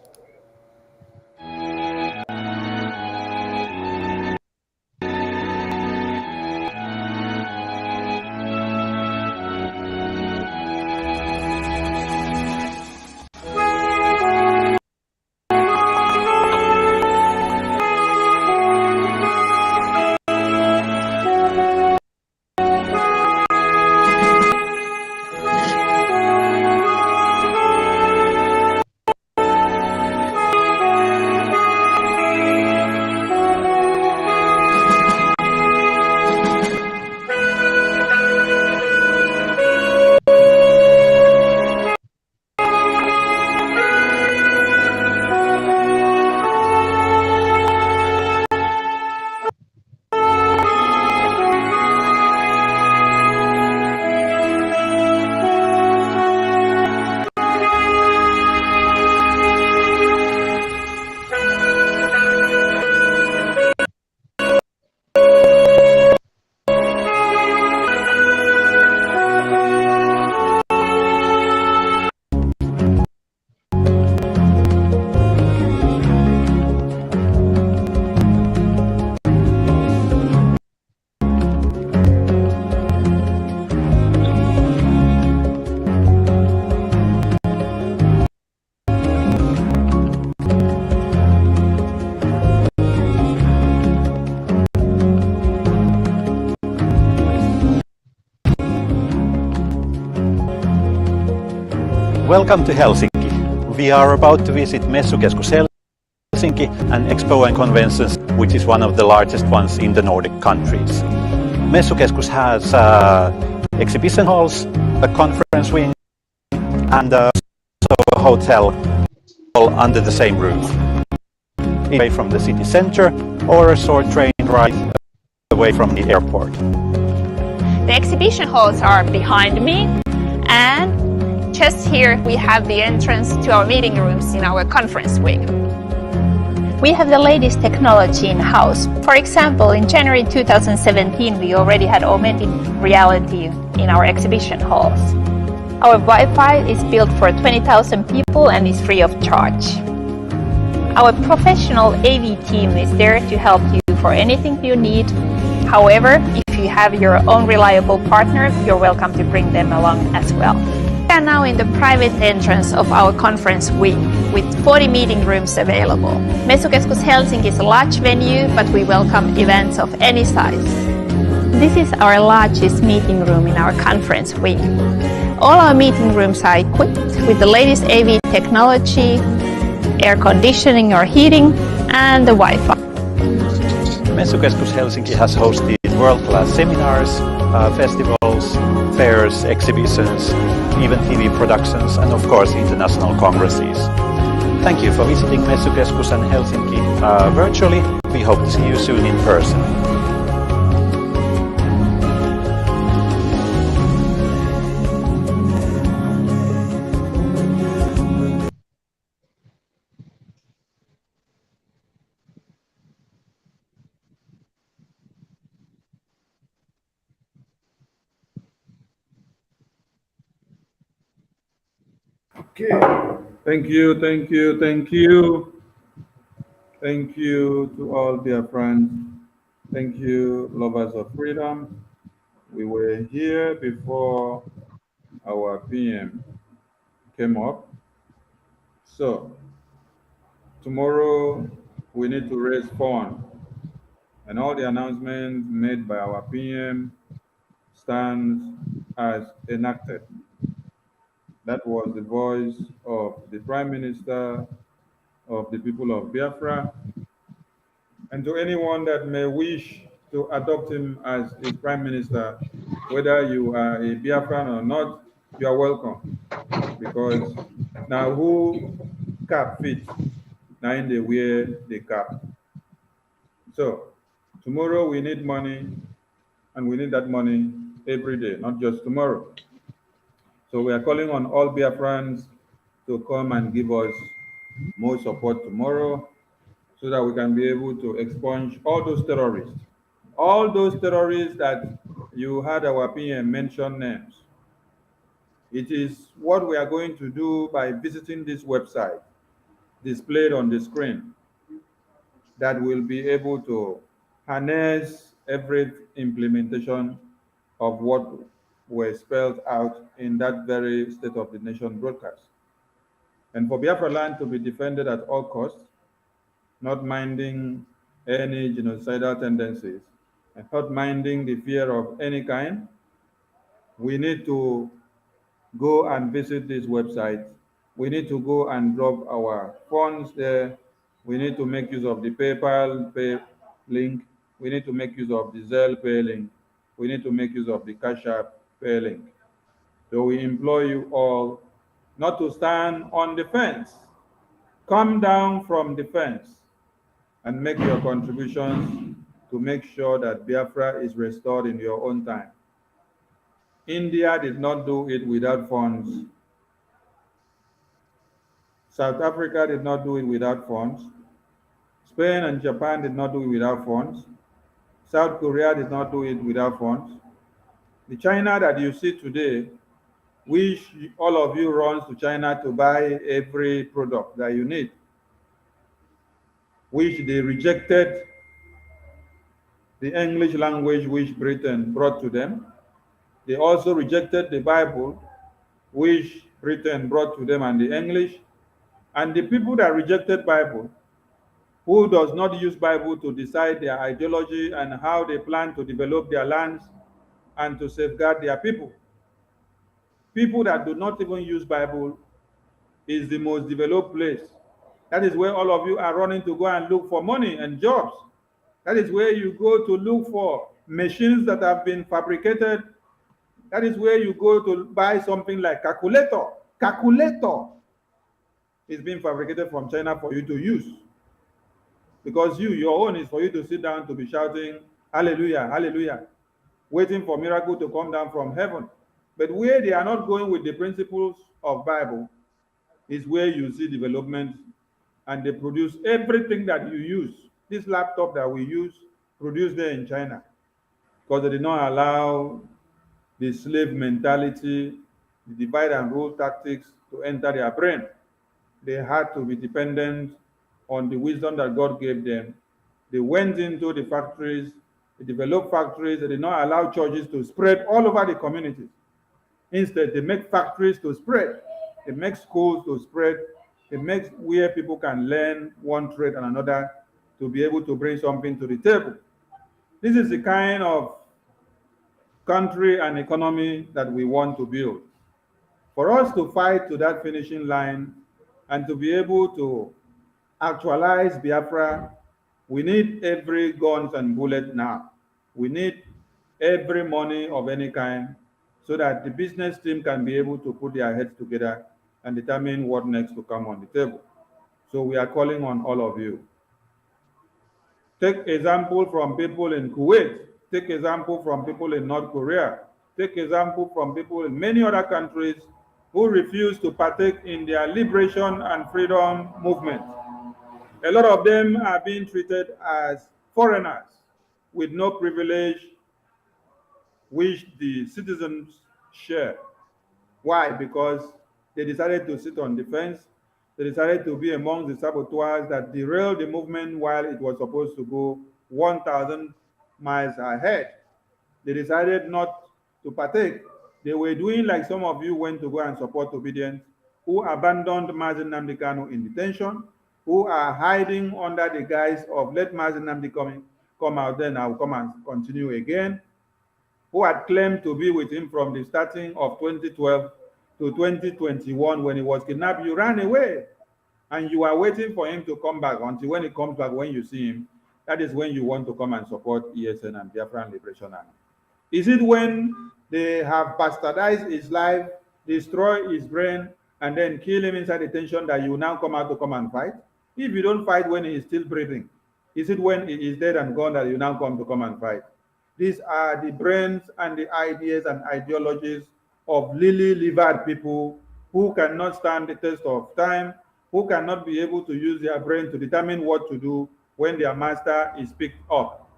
Welcome to Helsinki. We are about to visit Messukeskus Helsinki, an expo and conventions which is one of the largest ones in the Nordic countries. Messukeskus has exhibition halls, a conference wing and also a hotel all under the same roof. Away from the city center or a short train ride away from the airport.
The exhibition halls are behind me, and just here we have the entrance to our meeting rooms in our conference wing. We have the latest technology in-house. For example, in January 2017 we already had augmented reality in our exhibition halls. Our Wi-Fi is built for 20,000 people and is free of charge. Our professional AV team is there to help you for anything you need. However, if you have your own reliable partner, you're welcome to bring them along as well. We are now in the private entrance of our conference wing with 40 meeting rooms available. Messukeskus Helsinki is a large venue, but we welcome events of any size. This is our largest meeting room in our conference wing. All our meeting rooms are equipped with the latest AV technology, air conditioning or heating, and the Wi-Fi.
Messukeskus Helsinki has hosted world-class seminars, festivals, fairs, exhibitions, even TV productions, and of course international congresses. Thank you for visiting Messukeskus and Helsinki virtually. We hope to see you soon in person.
Okay. Thank you, thank you, thank you. Thank you to all dear friends. Thank you, lovers of freedom. We were here before our PM came up. So tomorrow we need to raise funds, and all the announcements made by our PM stands as enacted. That was the voice of the Prime Minister of the people of Biafra. And to anyone that may wish to adopt him as his Prime Minister, whether you are a Biafran or not, you are welcome. Because now who cap fit, now in they wear the cap. So tomorrow we need money, and we need that money every day, not just tomorrow. So we are calling on all Biafrans to come and give us more support tomorrow so that we can be able to expunge all those terrorists. All those terrorists that you had our PM mention names. It is what we are going to do by visiting this website displayed on the screen that will be able to harness every implementation of what were spelled out in that very State of the Nation broadcast. And for Biafra land to be defended at all costs, not minding any genocidal tendencies, and not minding the fear of any kind, we need to go and visit this website. We need to go and drop our funds there. We need to make use of the PayPal pay link. We need to make use of the Zelle pay link. We need to make use of the Cash App pay link. So we implore you all not to stand on the fence. Come down from the fence and make your contributions to make sure that Biafra is restored in your own time. India did not do it without funds. South Africa did not do it without funds. Spain and Japan did not do it without funds. South Korea did not do it without funds. The China that you see today, which all of you runs to China to buy every product that you need, which they rejected the English language which Britain brought to them. They also rejected the Bible which Britain brought to them and the English. And the people that rejected Bible, who does not use Bible to decide their ideology and how they plan to develop their lands and to safeguard their people. People that do not even use Bible is the most developed place. That is where all of you are running to go and look for money and jobs. That is where you go to look for machines that have been fabricated. That is where you go to buy something like calculator. Calculator is being fabricated from China for you to use. Because your own is for you to sit down to be shouting, hallelujah, hallelujah, waiting for miracle to come down from heaven. But where they are not going with the principles of Bible is where you see development, and they produce everything that you use. This laptop that we use, produced there in China, because they did not allow the slave mentality, the divide and rule tactics to enter their brain. They had to be dependent on the wisdom that God gave them. They went into the factories, they developed factories, they did not allow churches to spread all over the communities. Instead, they make factories to spread, they make schools to spread, they make where people can learn one trade and another to be able to bring something to the table. This is the kind of country and economy that we want to build. For us to fight to that finishing line and to be able to actualize Biafra, we need every guns and bullet now. We need every money of any kind so that the business team can be able to put their heads together and determine what next to come on the table. So we are calling on all of you. Take example from people in Kuwait. Take example from people in North Korea. Take example from people in many other countries who refuse to partake in their liberation and freedom movement. A lot of them are being treated as foreigners with no privilege which the citizens share. Why? Because they decided to sit on the fence. They decided to be among the saboteurs that derailed the movement while it was supposed to go 1,000 miles ahead. They decided not to partake. They were doing like some of you went to go and support obedience, who abandoned Mazi Nnamdi Kanu in detention, who are hiding under the guise of let Mazi Nnamdi come out, then I'll come and continue again, who had claimed to be with him from the starting of 2012 to 2021 when he was kidnapped, you ran away. And you are waiting for him to come back until when he comes back, when you see him, that is when you want to come and support ESN and Biafran Liberation Army. Is it when they have bastardized his life, destroy his brain, and then kill him inside detention that you now come out to come and fight? If you don't fight when he is still breathing, is it when he is dead and gone that you now come to come and fight? These are the brains and the ideas and ideologies of lily-livered people who cannot stand the test of time, who cannot be able to use their brain to determine what to do when their master is picked up.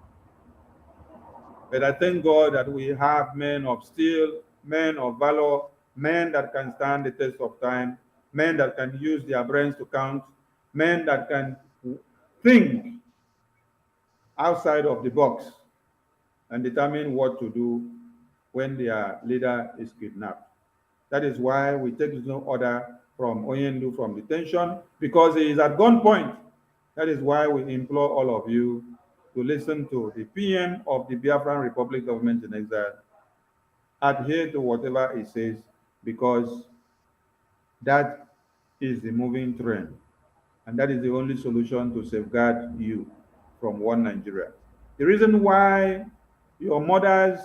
But I thank God that we have men of steel, men of valor, men that can stand the test of time, men that can use their brains to count, men that can think outside of the box and determine what to do when their leader is kidnapped. That is why we take no order from Onyendu from detention, because he is at gunpoint. That is why we implore all of you to listen to the PM of the Biafran Republic government in exile. Adhere to whatever he says, because that is the moving train. And that is the only solution to safeguard you from one Nigeria. The reason why your mothers,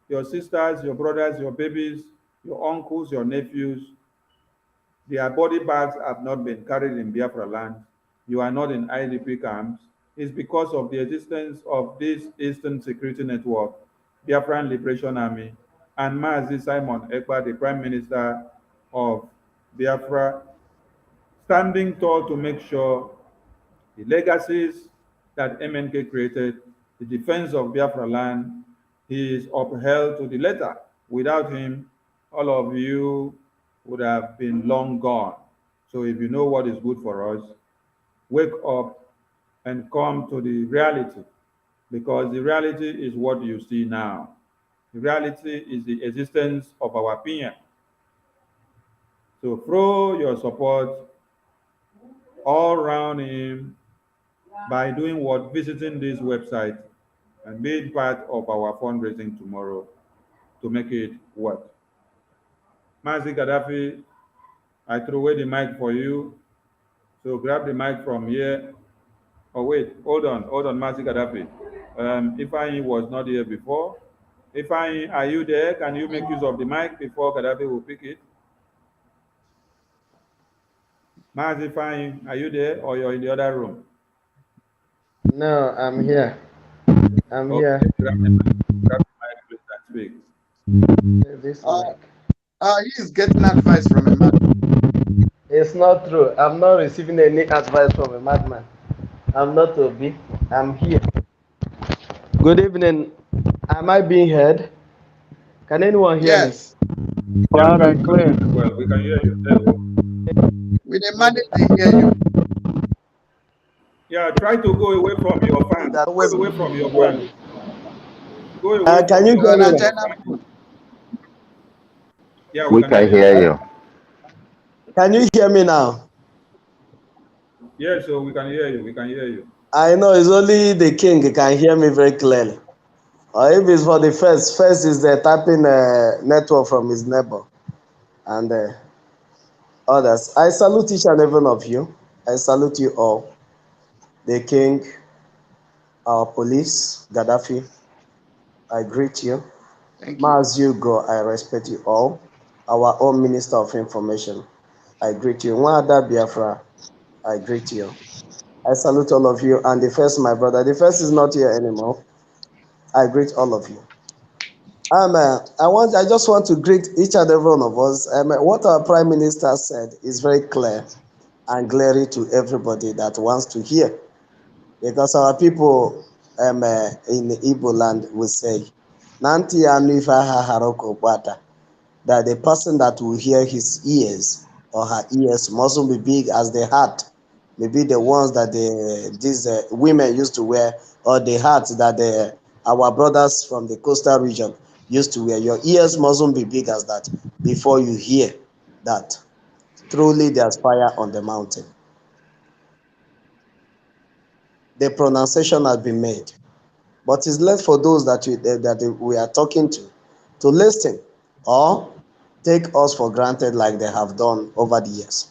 your sisters, your brothers, your babies, your uncles, your nephews, their body bags have not been carried in Biafra land, you are not in IDP camps, is because of the existence of this Eastern Security Network, Biafran Liberation Army, and Mazi Simon Ekpa, the Prime Minister of Biafra, standing tall to make sure the legacies that MNK created, the defense of Biafra land, he is upheld to the letter. Without him, all of you would have been long gone. So if you know what is good for us, wake up and come to the reality, because the reality is what you see now. The reality is the existence of our PM. So throw your support all around him by doing what? Visiting this website and being part of our fundraising tomorrow to make it work. Mazi Gaddafi, I throw away the mic for you. So grab the mic from here. Oh wait, hold on, Mazi Gaddafi. Ifeanyi was not here before. Ifeanyi, are you there? Can you make use of the mic before Gaddafi will pick it? Mazi Ifeanyi, are you there or you're in the other room?
No, I'm here. I'm here.
Grab the mic, please, and speak.
This mic.
He's getting advice from a madman.
It's not true. I'm not receiving any advice from a madman. I'm not Obi. I'm here. Good evening. Am I being heard? Can anyone hear me?
Loud and clear.
Well, we can hear you.
We demanded to hear you.
Yeah, try to go away from your fans. Go away from your fans. Go away
can you hear me?
Yeah,
we can hear you.
Can you hear me now?
Yeah, so we can hear you. We can hear you.
I know it's only the king can hear me very clearly. Or if it's for the first is the tapping network from his neighbor and others. I salute each and every one of you. I salute you all. The king, our police, Gaddafi, I greet you. As you go, I respect you all. Our own Minister of Information, I greet you. Nwada Biafra, I greet you. I salute all of you. And the first, my brother, the first is not here anymore. I greet all of you. I just want to greet each and every one of us. What our Prime Minister said is very clear and glaring to everybody that wants to hear. Because our people in the Igbo land will say, Nanti anu ife aha haroko kwata, that the person that will hear his ears or her ears mustn't be big as the heart. Maybe the ones that these women used to wear, or the hats that our brothers from the coastal region used to wear. Your ears mustn't be big as that before you hear that truly there's fire on the mountain. The pronunciation has been made, but it's left for those that we are talking to listen or take us for granted like they have done over the years.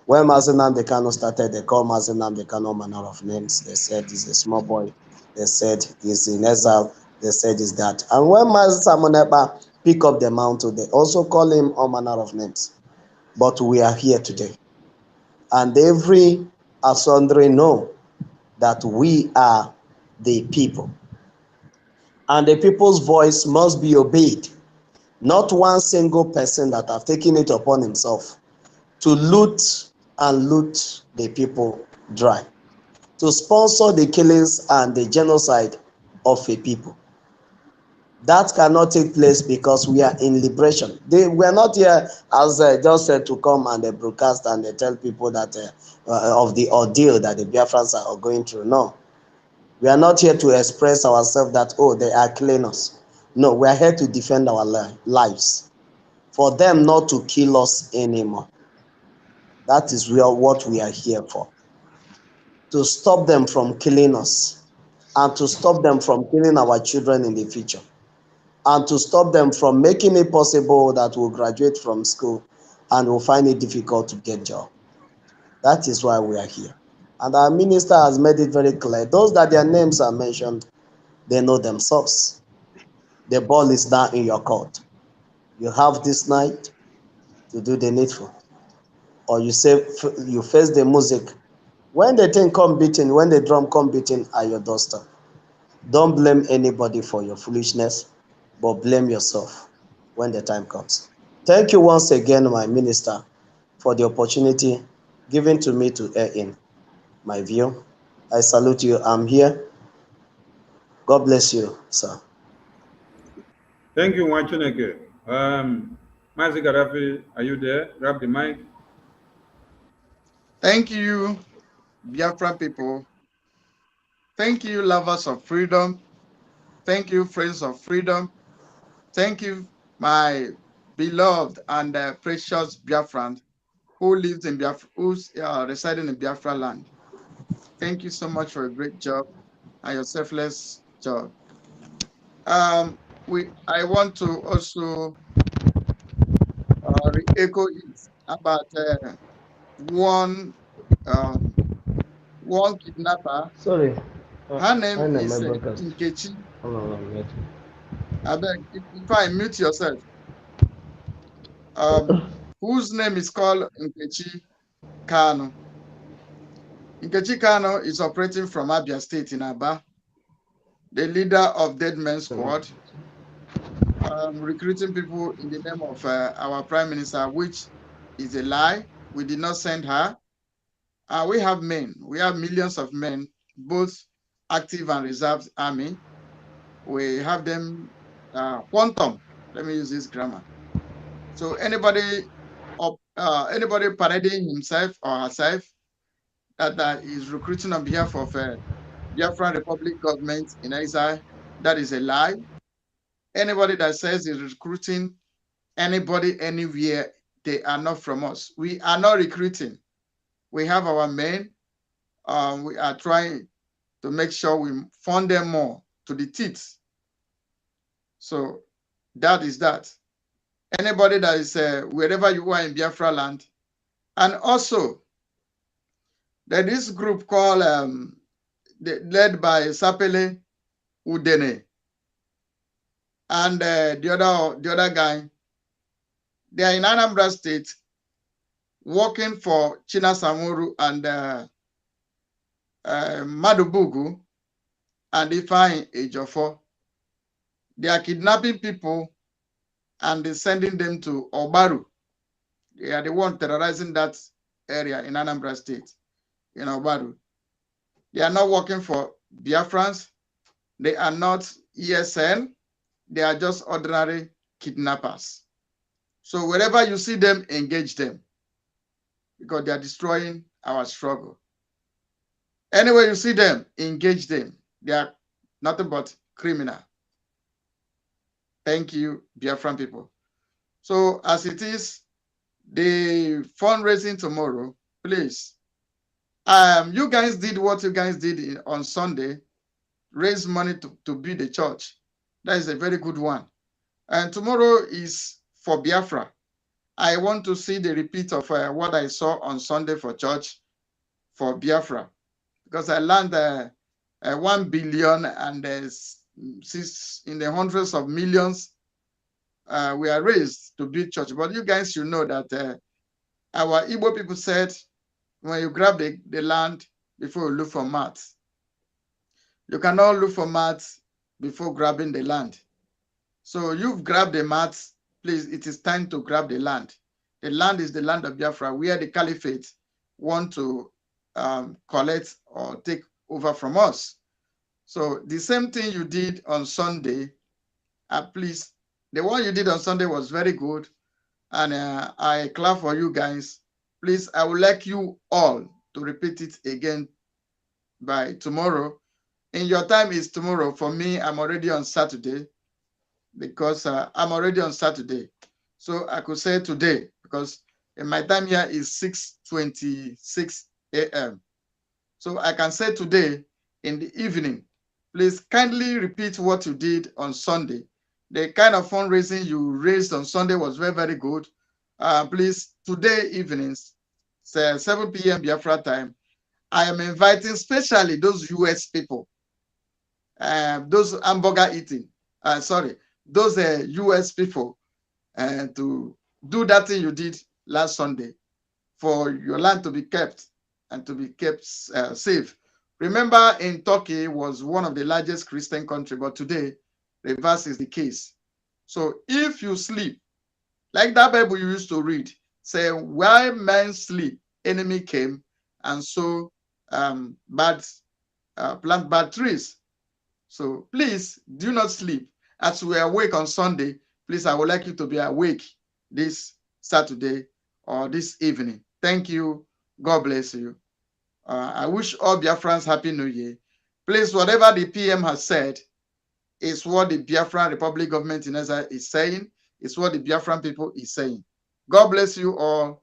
When Mazi Nnamdi Kanu started, they called Mazi Nnamdi Kanu manner of names. They said he's a small boy. They said he's in exile. They said he's that. And when Mazi Simon Ekpa pick up the mantle, they also call him all manner of names. But we are here today. And every Asondre know that we are the people. And the people's voice must be obeyed. Not one single person that have taken it upon himself to loot and loot the people dry, to sponsor the killings and the genocide of a people. That cannot take place because we are in liberation. We are not here, as just said, to come and broadcast and tell people that of the ordeal that the Biafrans are going through. No. We are not here to express ourselves that, oh, they are killing us. No, we are here to defend our lives, for them not to kill us anymore. That is what we are here for. To stop them from killing us, and to stop them from killing our children in the future, and to stop them from making it possible that we'll graduate from school and we'll find it difficult to get a job. That is why we are here. And our minister has made it very clear. Those that their names are mentioned, they know themselves. The ball is now in your court. You have this night to do the needful. Or you say you face the music. When the thing come beating, when the drum come beating at your doorstep, don't blame anybody for your foolishness, but blame yourself when the time comes. Thank you once again, my minister, for the opportunity given to me to air in my view. I salute you. I'm here. God bless you, sir.
Thank you, Wachineke. Mazi Gaddafi, are you there? Grab the mic.
Thank you, Biafra people. Thank you, lovers of freedom. Thank you, friends of freedom. Thank you, my beloved and precious Biafran who lives in Biafra, who's residing in Biafra land. Thank you so much for a great job and your selfless job. I want to also re-echo it about one kidnapper.
Sorry.
Her name
I know
is
my broadcast.
Nkechi.
Hold on,
I beg, if I mute yourself. Whose name is called Nkechi Kanu. Nkechi Kanu is operating from Abia State in Aba, the leader of Dead Men Squad, recruiting people in the name of our Prime Minister, which is a lie. We did not send her. We have men. We have millions of men, both active and reserved army. We have them quantum. Let me use this grammar. So anybody parading himself or herself that is recruiting on behalf of Biafran Republic government in exile, that is a lie. Anybody that says is recruiting anybody anywhere, they are not from us. We are not recruiting. We have our men. We are trying to make sure we fund them more to the teeth. So that is that. Anybody that is wherever you are in Biafra land. And also, there is this group called, led by Sapele Udene, and the other guy, they are in Anambra State working for China Samuru and Madubugu and Ifeanyi Ejiofor. They are kidnapping people and they're sending them to Obaru. They are the one terrorizing that area in Anambra State, in Obaru. They are not working for Biafrans. They are not ESN. They are just ordinary kidnappers. So wherever you see them, engage them, because they are destroying our struggle. Anywhere you see them, engage them. They are nothing but criminal. Thank you, Biafran people. So as it is, the fundraising tomorrow, please. You guys did what you guys did on Sunday, raise money to build a church. That is a very good one. And tomorrow is for Biafra. I want to see the repeat of what I saw on Sunday for church for Biafra, because I learned 1 billion and six in the hundreds of millions we are raised to build church. But you guys should know that our Igbo people said, when you grab the land before you look for mats, you cannot look for mats before grabbing the land. So you've grabbed the mats, please, it is time to grab the land. The land is the land of Biafra, where the caliphate want to collect or take over from us. So the same thing you did on Sunday, please, the one you did on Sunday was very good, and I clap for you guys. Please, I would like you all to repeat it again by tomorrow. In your time is tomorrow. For me, I'm already on Saturday, because I'm already on Saturday. So I could say today, because in my time here is 6:26 a.m. So I can say today in the evening. Please kindly repeat what you did on Sunday. The kind of fundraising you raised on Sunday was very, very good. Please, today evenings, 7 p.m. Biafra time, I am inviting especially those US people, those hamburger eating, those US people to do that thing you did last Sunday, for your land to be kept and to be kept safe. Remember, in Turkey was one of the largest Christian country, but today, reverse is the case. So if you sleep, like that Bible you used to read, say, while men sleep, enemy came and so plant bad trees. So please do not sleep. As we are awake on Sunday, please, I would like you to be awake this Saturday or this evening. Thank you. God bless you. I wish all Biafrans Happy New Year. Please, whatever the PM has said is what the Biafran Republic government in Israel is saying. It's what the Biafran people is saying. God bless you all.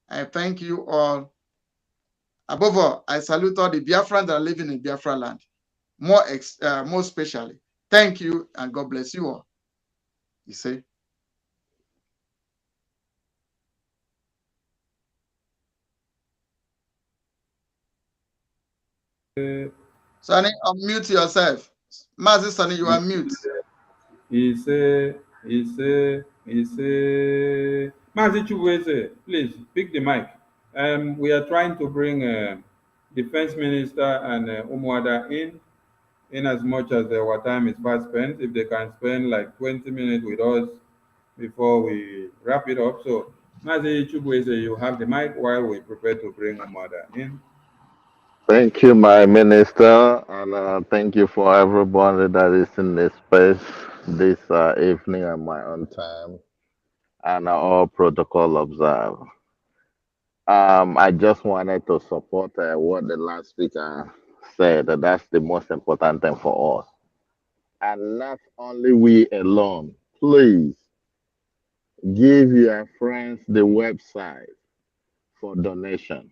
I thank you all. Above all, I salute all the Biafrans that are living in Biafra land. More especially. Thank you and God bless you all. You see. Sonny, unmute yourself. Mazi Sonny, you are mute.
Mazi Chukwueze, please pick the mic. We are trying to bring Defense Minister and Umuada in as much as our time is fast spent. If they can spend like 20 minutes with us before we wrap it up. So, Mazi Chukwueze, you have the mic while we prepare to bring Umuada in.
Thank you, my minister, and thank you for everybody that is in this space this evening at my own time, and all protocol observed. I just wanted to support what the last speaker said. That's the most important thing for us, and not only we alone. Please give your friends the website for donation.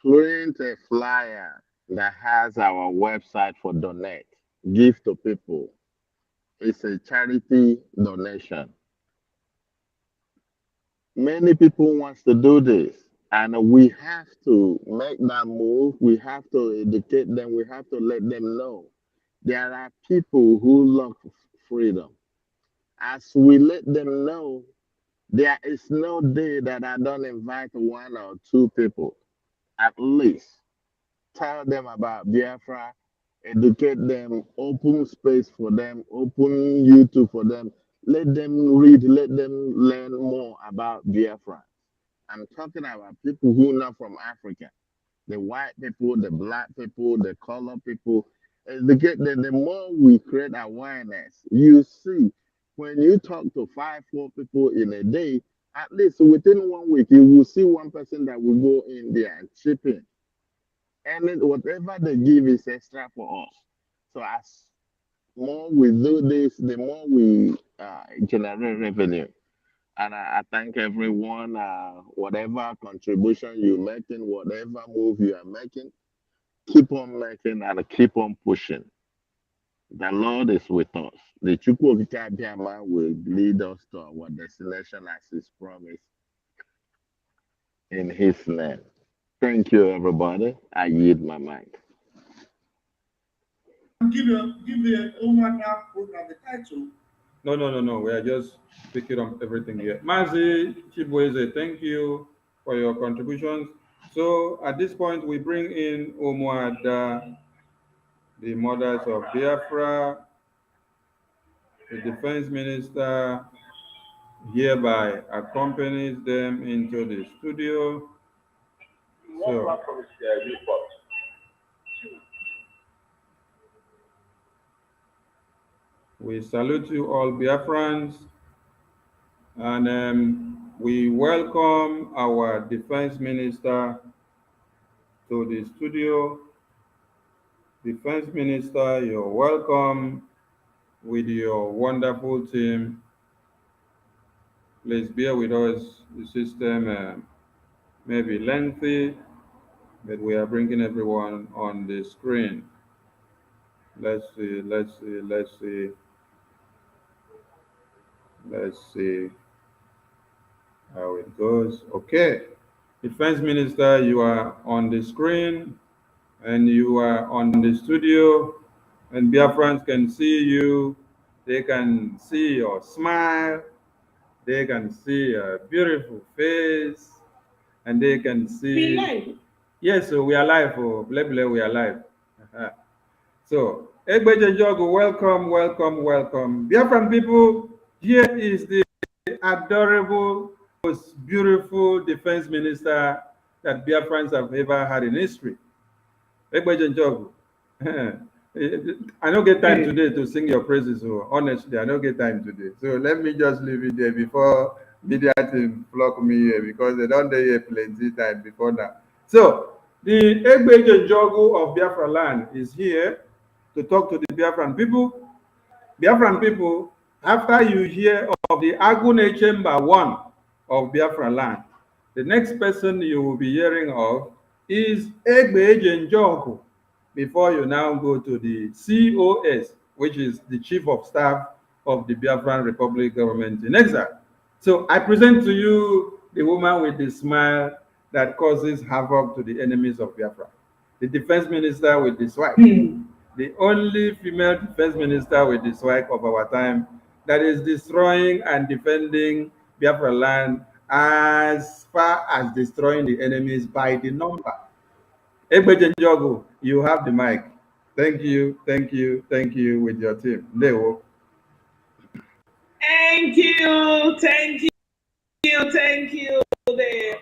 Print a flyer that has our website for donate. Give to people. It's a charity donation. Many people wants to do this, and we have to make that move. We have to educate them. We have to let them know there are people who love freedom. As we let them know, there is no day that I don't invite one or two people, at least. Tell them about Biafra, educate them, open space for them, open YouTube for them. Let them read, let them learn more about Biafra. I'm talking about people who are not from Africa, the white people, the black people, the color people. Educate them. The more we create awareness, you see, when you talk to 4 people in a day, at least within 1 week, you will see one person that will go in there and chip in. And whatever they give is extra for us. So as more we do this, the more we generate revenue. And I thank everyone, whatever contribution you're making, whatever move you are making, keep on making and keep on pushing. The Lord is with us. The Chukwokika will lead us to our destination as His promise in His name. Thank you, everybody. I yield my mic.
Give the woman program the title.
No. We are just picking up everything here. Mazi Chibweze, thank you for your contributions. So at this point, we bring in Umuada, the mothers of Biafra. The defense minister hereby accompanies them into the studio. So, we salute you all Biafrans, and we welcome our defense minister to the studio. Defense minister, you're welcome with your wonderful team. Please bear with us. The system may be lengthy, but we are bringing everyone on the screen. Let's see how it goes. Okay. Defense Minister, you are on the screen and you are on the studio, and Biafrans can see you. They can see your smile. They can see a beautiful face, and they can see. Live. Yes, so we are live. Oh, we are live. So, Egbeje Jogo, welcome. Biafran people, here is the adorable, most beautiful defense minister that Biafrans have ever had in history. Egbeje Jogo. I don't get time today to sing your praises, so honestly, I don't get time today. So let me just leave it there before media team flock me here, because they don't do here plenty time before that. So the Egbeje Jogo of Biafra land is here to talk to the Biafran people. Biafran people, after you hear of the Agune Chamber 1 of Biafra land, the next person you will be hearing of is Egbeje Jogo, before you now go to the COS, which is the Chief of Staff of the Biafran Republic government in exile. So I present to you the woman with the smile that causes havoc to the enemies of Biafra, the defense minister with the swag, the only female defense minister with the swag of our time that is destroying and defending Biafra land as far as destroying the enemies by the number. Egbeje Njogu, you have the mic. Thank you with your team. Leo.
Thank you, the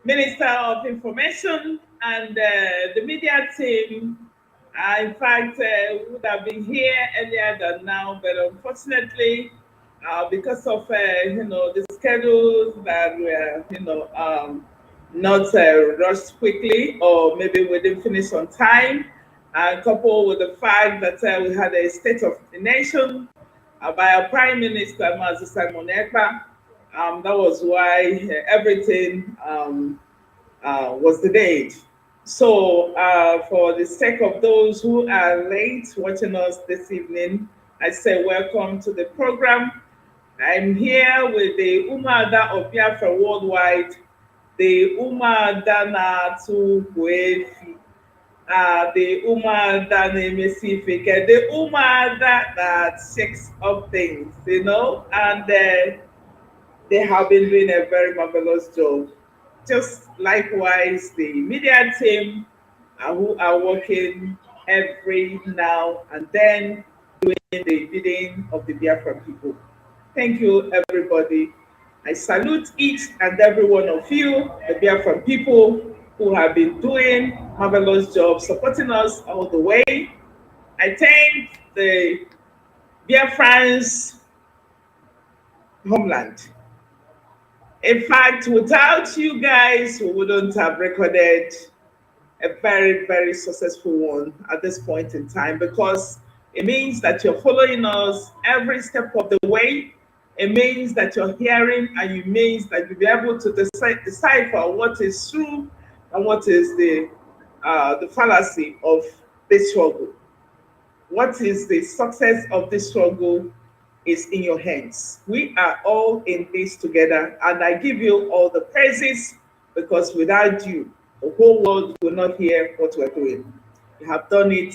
Minister of Information and the media team. In fact, would have been here earlier than now, but unfortunately, because of the schedules that were not rushed quickly, or maybe we didn't finish on time, and coupled with the fact that we had a state of the nation by our Prime Minister, Mazi Simon Ekpa. That was why everything was delayed. So for the sake of those who are late watching us this evening, I say welcome to the program. I'm here with the Umada of Biafra Worldwide, the Umada Natu Kwefi, the Umada Nemesifike, the Umada that shakes up things, and they have been doing a very marvelous job. Just likewise, the media team who are working every now and then doing the bidding of the Biafra people. Thank you, everybody. I salute each and every one of you, the Biafra people, who have been doing marvelous job supporting us all the way. I thank the Biafrans homeland. In fact, without you guys, we wouldn't have recorded a very, very successful one at this point in time, because it means that you're following us every step of the way. It means that you're hearing, and it means that you'll be able to decipher what is true and what is the fallacy of this struggle. What is the success of this struggle is in your hands. We are all in this together, and I give you all the praises because without you, the whole world will not hear what we're doing. You have done it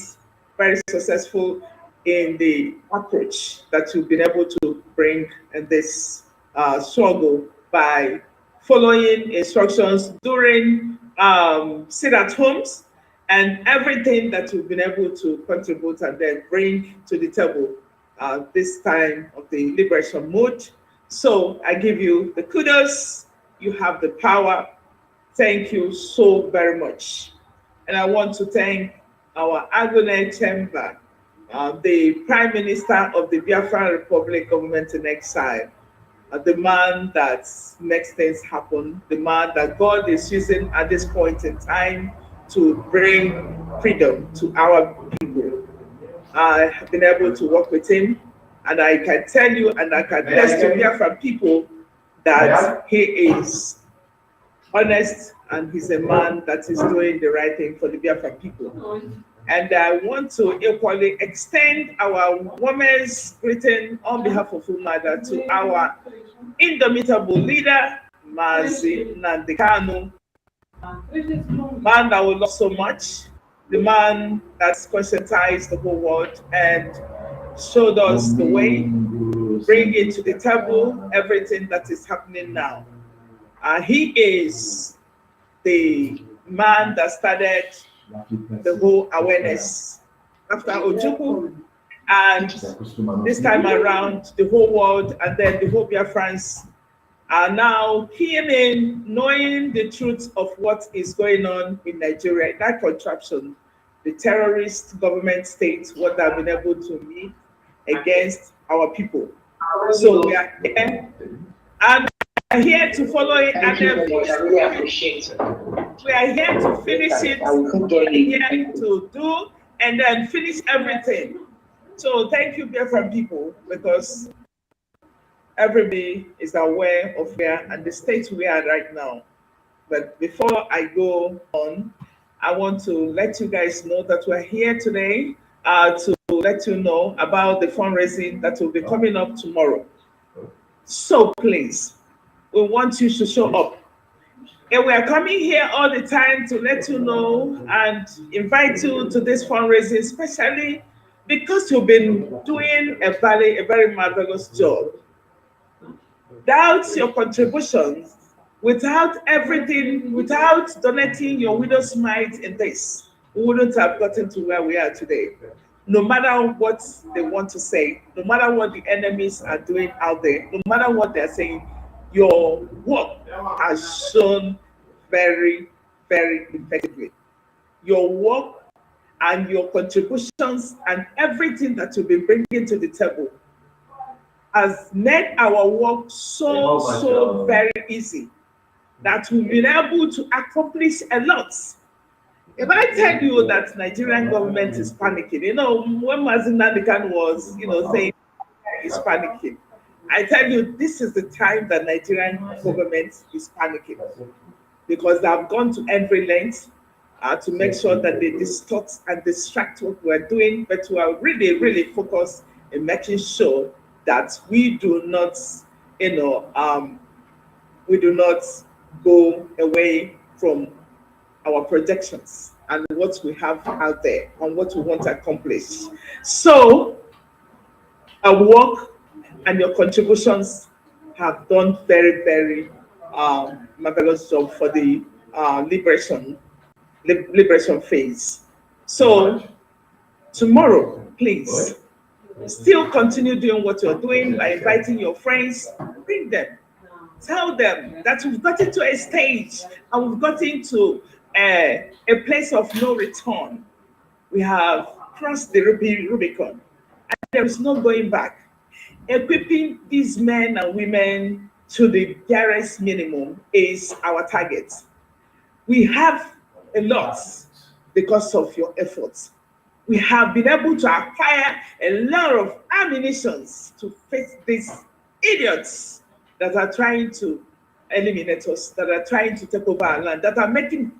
very successful in the approach that you've been able to bring in this struggle by following instructions during sit-at homes and everything that you've been able to contribute and then bring to the table this time of the liberation mood. So I give you the kudos. You have the power. Thank you so very much. And I want to thank our Agone Chamber, the Prime Minister of the Biafra Republic Government in Exile, the man that makes things happen, the man that God is using at this point in time to bring freedom to our people. I have been able to work with him, and I can tell you and I can test to hear from people that he is honest and he's a man that is doing the right thing for the Biafra people. And I want to equally extend our women's greeting on behalf of Umada to our indomitable leader, Mazi Nandekanu, man that we love so much, the man that's conscientized the whole world and showed us the way, bring it to the table, everything that is happening now. He is the man that started the whole awareness after Ojukwu, and this time around the whole world and then the whole Biafrans are now keying in, knowing the truth of what is going on in Nigeria, that contraption, the terrorist government state, what they've been able to meet against our people. So we are here, and we are here to follow it, and then really appreciate it. We are here to finish it, we are here to do, and then finish everything. So thank you, Biafran people, because everybody is aware of where and the state we are right now. But before I go on, I want to let you guys know that we're here today to let you know about the fundraising that will be coming up tomorrow. So please, we want you to show up. And we are coming here all the time to let you know and invite you to this fundraising, especially because you've been doing a very marvelous job. Without your contributions, without everything, without donating your widow's mite in this, we wouldn't have gotten to where we are today. No matter what they want to say, no matter what the enemies are doing out there, no matter what they're saying, your work has shown very, very effectively. Your work and your contributions and everything that you've been bringing to the table has made our work so very easy that we've been able to accomplish a lot. If I tell you that Nigerian government is panicking, you know, when Mazi Nandekanu was, saying he's panicking, I tell you, this is the time that Nigerian government is panicking, because they have gone to every length to make sure that they distort and distract what we're doing, but we are really, really focused in making sure that we do not, we do not go away from our projections and what we have out there and what we want to accomplish. So our work and your contributions have done very, very marvelous job for the liberation phase. So tomorrow, please, still continue doing what you're doing by inviting your friends, bring them. Tell them that we've gotten to a stage and we've gotten to a place of no return. We have crossed the Rubicon and there is no going back. Equipping these men and women to the barest minimum is our target. We have a lot because of your efforts. We have been able to acquire a lot of ammunition to face these idiots that are trying to eliminate us, that are trying to take over our land, that are making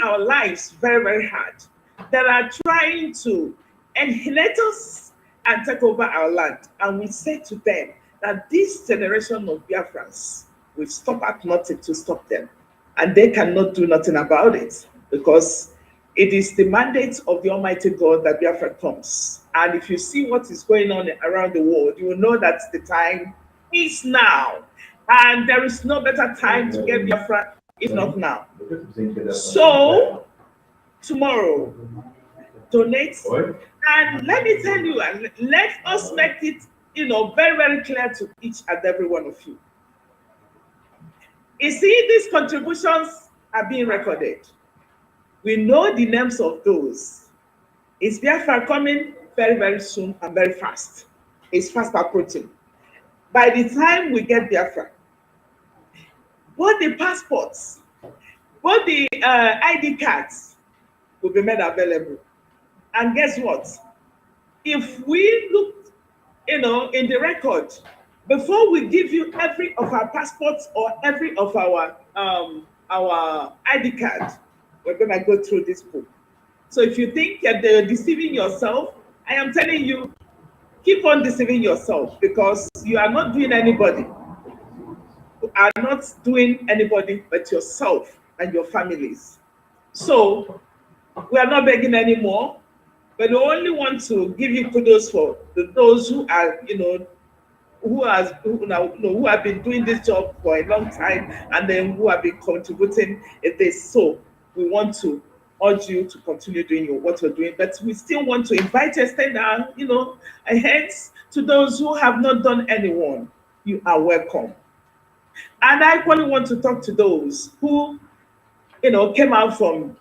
our lives very, very hard. that are trying to annihilate us and take over our land. And we say to them that this generation of Biafrans will stop at nothing to stop them. And they cannot do nothing about it because it is the mandate of the Almighty God that Biafra comes. And if you see what is going on around the world, you will know that the time is now. And there is no better time to get Biafra if not now. So, tomorrow, donate. And let me tell you, and let us make it, very, very clear to each and every one of you. You see, these contributions are being recorded. We know the names of those. Is Biafra coming very, very soon and very fast? It's fast approaching. By the time we get Biafra, both the passports, both the ID cards will be made available. And guess what? If we look, in the record, before we give you every of our passports or every of our ID card, we're gonna go through this book. So if you think that they're deceiving yourself, I am telling you, keep on deceiving yourself because you are not doing anybody. You are not doing anybody but yourself and your families. So we are not begging anymore, but we only want to give you kudos for those who are, who have been doing this job for a long time and then who have been contributing this. So we want to urge you to continue doing what you're doing, but we still want to invite you, extend our, hands to those who have not done anyone. You are welcome. And I equally want to talk to those who, came out from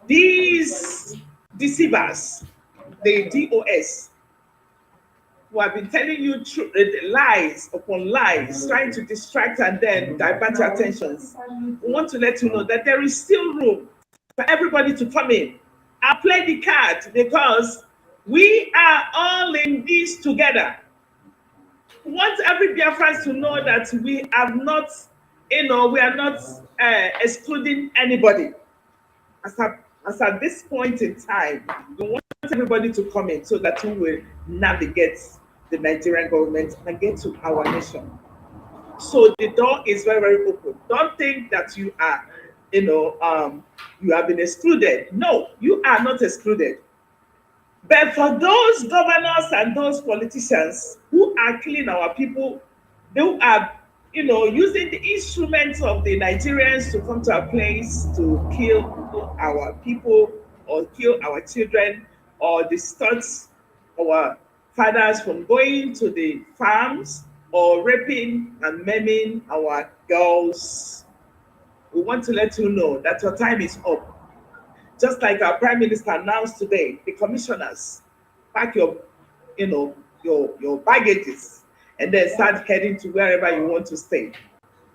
these deceivers, the DOS, who have been telling you lies upon lies, trying to distract and then divert your attentions. We want to let you know that there is still room for everybody to come in and play the card because we are all in this together. We want every Biafran to know that we are not, we are not excluding anybody. As at this point in time, we want everybody to come in so that we will navigate the Nigerian government and get to our nation. So the door is very, very open. Don't think that you are, you have been excluded. No, you are not excluded. But for those governors and those politicians who are killing our people, who are, using the instruments of the Nigerians to come to our place to kill our people or kill our children or distort our fathers from going to the farms or raping and maiming our girls. We want to let you know that your time is up. Just like our Prime Minister announced today, the commissioners pack your baggages and then start heading to wherever you want to stay.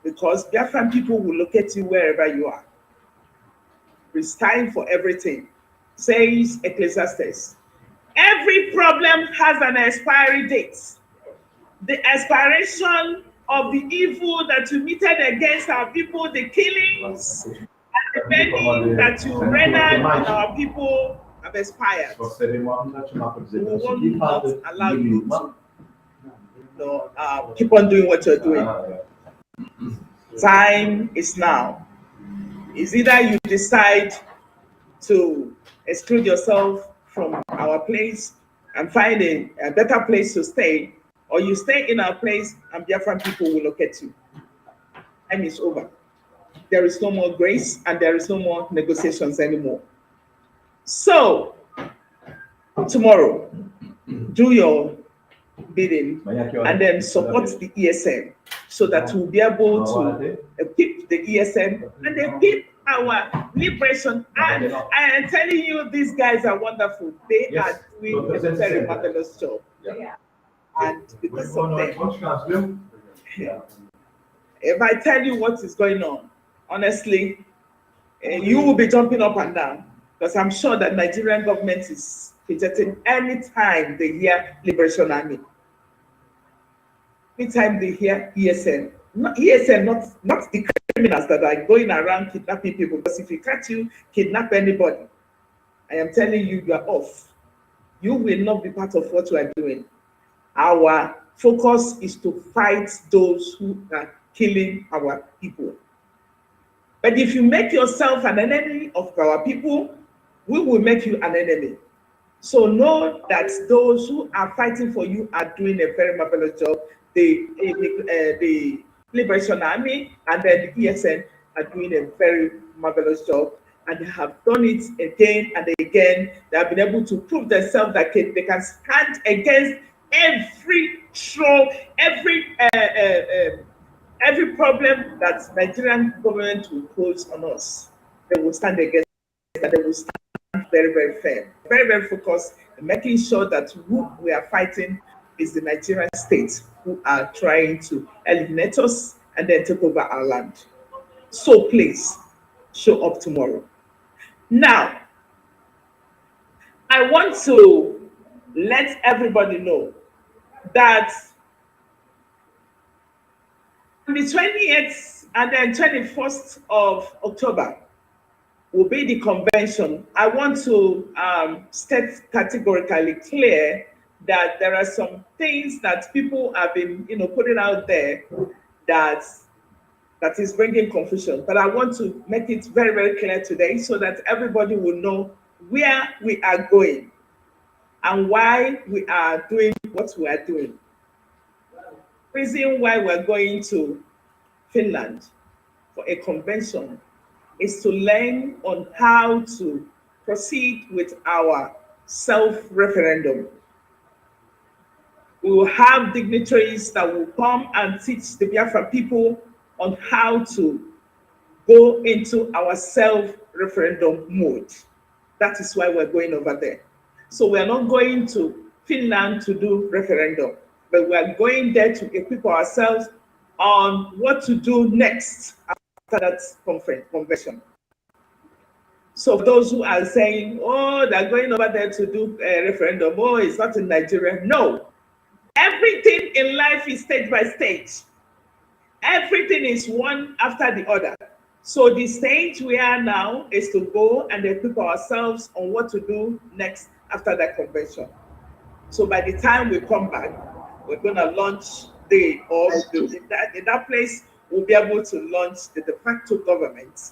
Because Biafran people will locate you wherever you are. It's time for everything, says Ecclesiastes. Every problem has an expiry date. The expiration of the evil that you meted against our people, the killings, the many that you rendered on our people have expired. We will not allow you to keep on doing what you're doing. Time is now. It's either you decide to exclude yourself from our place and find a better place to stay, or you stay in our place and Biafran people will locate you. Time is over. There is no more grace and there is no more negotiations anymore. So, tomorrow, do your bidding and then support the ESN so that we'll be able to equip the ESN and equip our liberation. And I am telling you, these guys are wonderful. They are doing a very marvelous job. And because of them, if I tell you what is going on, honestly, you will be jumping up and down because I'm sure that Nigerian government is fidgeting anytime they hear Liberation Army. Anytime they hear ESN, not the criminals that are going around kidnapping people, because if you catch you, kidnap anybody, I am telling you, you are off. You will not be part of what we are doing. Our focus is to fight those who are killing our people. But if you make yourself an enemy of our people, we will make you an enemy. So know that those who are fighting for you are doing a very marvelous job. The Liberation Army and then the ESN are doing a very marvelous job, and they have done it again and again. They have been able to prove themselves that they can stand against every troll, every problem that Nigerian government will pose on us. They will stand against that. They will stand very, very firm, very, very focused, making sure that who we are fighting is the Nigerian state who are trying to eliminate us and then take over our land. So please show up tomorrow. Now, I want to let everybody know that on the 28th and then 21st of October will be the convention. I want to state categorically clear that there are some things that people have been, putting out there that is bringing confusion. But I want to make it very, very clear today so that everybody will know where we are going and why we are doing what we are doing. Reason why we're going to Finland for a convention is to learn on how to proceed with our self-referendum. We will have dignitaries that will come and teach the Biafra people on how to go into our self-referendum mode. That is why we're going over there. So we're not going to Finland to do referendum, but we're going there to equip ourselves on what to do next after that convention. So those who are saying, oh, they're going over there to do a referendum, oh, it's not in Nigeria. No, everything in life is stage by stage. Everything is one after the other. So the stage we are now is to go and equip ourselves on what to do next after that convention. So by the time we come back, we're going to launch in that place, we'll be able to launch the de facto government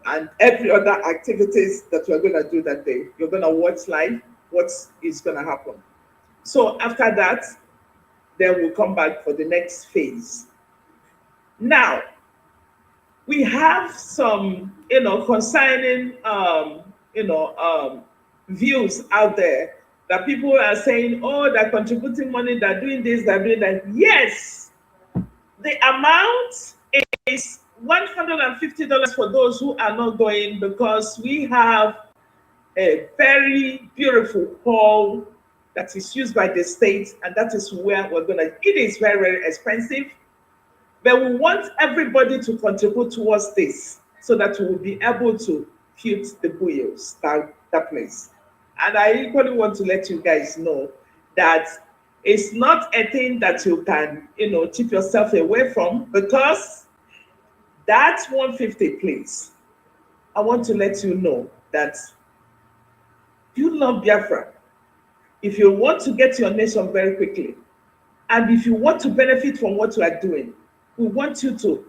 and every other activities that we're going to do that day. You're going to watch live what is going to happen. So after that, then we'll come back for the next phase. Now, we have some, concerning, views out there that people are saying, oh, they're contributing money, they're doing this, they're doing that. Yes, the amount is $150 for those who are not going, because we have a very beautiful hall that is used by the state, and that is where we're going to. It is very, very expensive, but we want everybody to contribute towards this so that we will be able to fit the buyos, that place. And I equally want to let you guys know that it's not a thing that you can, keep yourself away from, because that 150, please, I want to let you know that you love Biafra. If you want to get your nation very quickly, and if you want to benefit from what you are doing, we want you to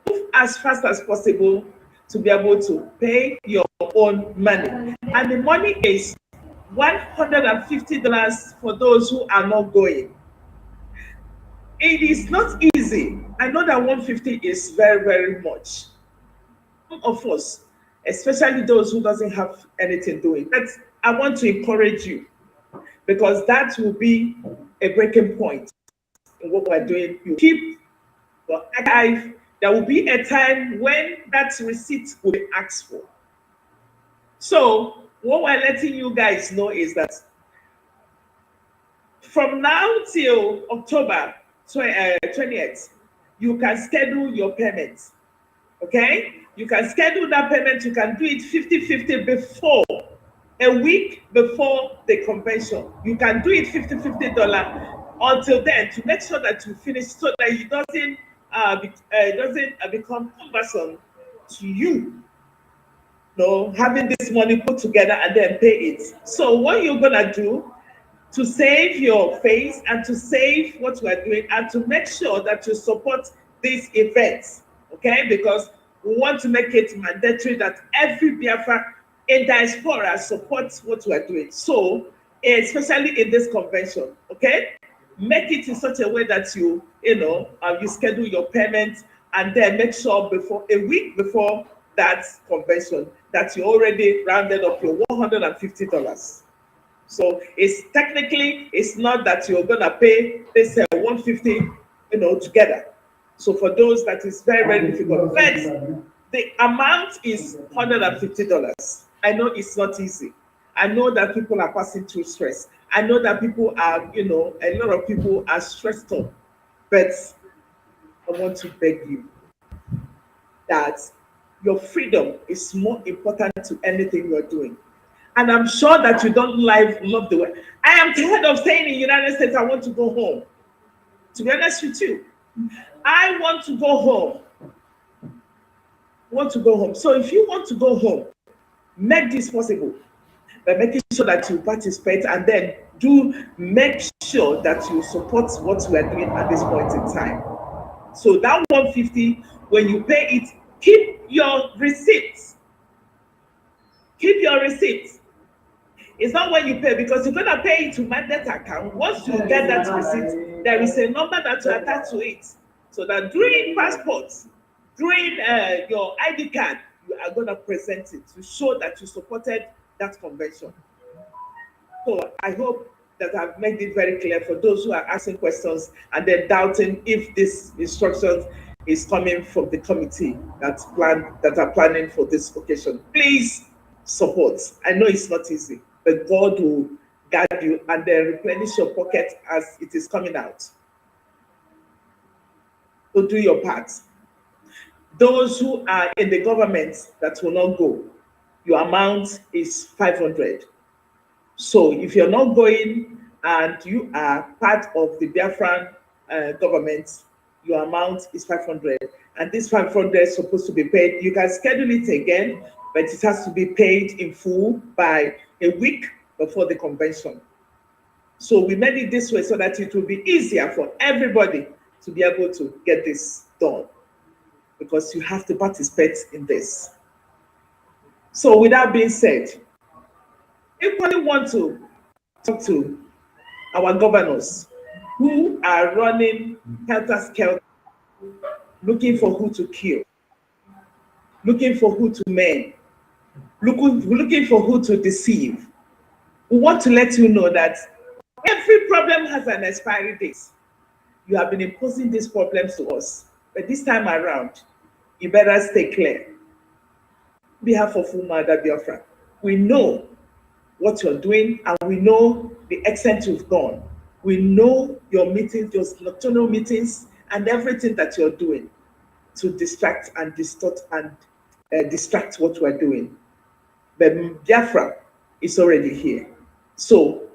move as fast as possible to be able to pay your own money. And the money is $150 for those who are not going. It is not easy. I know that 150 is very, very much. Some of us, especially those who doesn't have anything doing, but I want to encourage you, because that will be a breaking point in what we're doing. You keep your archive. There will be a time when that receipt will be asked for. So what we're letting you guys know is that from now till October 20th, you can schedule your payments. Okay? You can schedule that payment. You can do it 50-50 before, a week before the convention. You can do it $50 until then, to make sure that you finish, so that it doesn't become cumbersome to you. having this money put together and then pay it. So what you're gonna do to save your face and to save what we are doing and to make sure that you support these events, okay? Because we want to make it mandatory that every Biafra in diaspora supports what we are doing. So, especially in this convention, okay? Make it in such a way that you schedule your payments and then make sure before a week before that convention that you already rounded up your $150. So it's not that you're gonna pay this 150, together. So for those that is very, very difficult. But the amount is $150. I know it's not easy. I know that people are passing through stress. I know that people are, a lot of people are stressed up. But I want to beg you that your freedom is more important to anything you're doing. And I'm sure that you don't love the way. I am tired of saying in the United States, I want to go home. To be honest with you, I want to go home. So if you want to go home, make this possible by making sure that you participate and then make sure that you support what we are doing at this point in time. So that 150, when you pay it, keep your receipts. Keep your receipts. It's not when you pay, because you're gonna pay it to mandate account. Once you get that receipt, there is a number that you attach to it, so that during passports, during your ID card, you are gonna present it to show that you supported that convention. So I hope that I've made it very clear for those who are asking questions and then doubting if this instruction is coming from the committee that are planning for this occasion. Please support. I know it's not easy, but God will guide you and then replenish your pocket as it is coming out. So do your part. Those who are in the government that will not go, your amount is 500. So if you're not going and you are part of the Biafran government, your amount is 500. And this 500 is supposed to be paid. You can schedule it again, but it has to be paid in full by a week before the convention. So we made it this way so that it will be easier for everybody to be able to get this done, because you have to participate in this. So with that being said, equally want to talk to our governors who are running helter-skelter, looking for who to kill, looking for who to maim, looking for who to deceive. We want to let you know that every problem has an expiry date. You have been imposing these problems to us, but this time around, you better stay clear. On behalf of Umada Biafra, we know what you're doing, and we know the extent you've gone. We know your meetings, your nocturnal meetings, and everything that you're doing to distract and distort and distract what we're doing. But Biafra is already here. So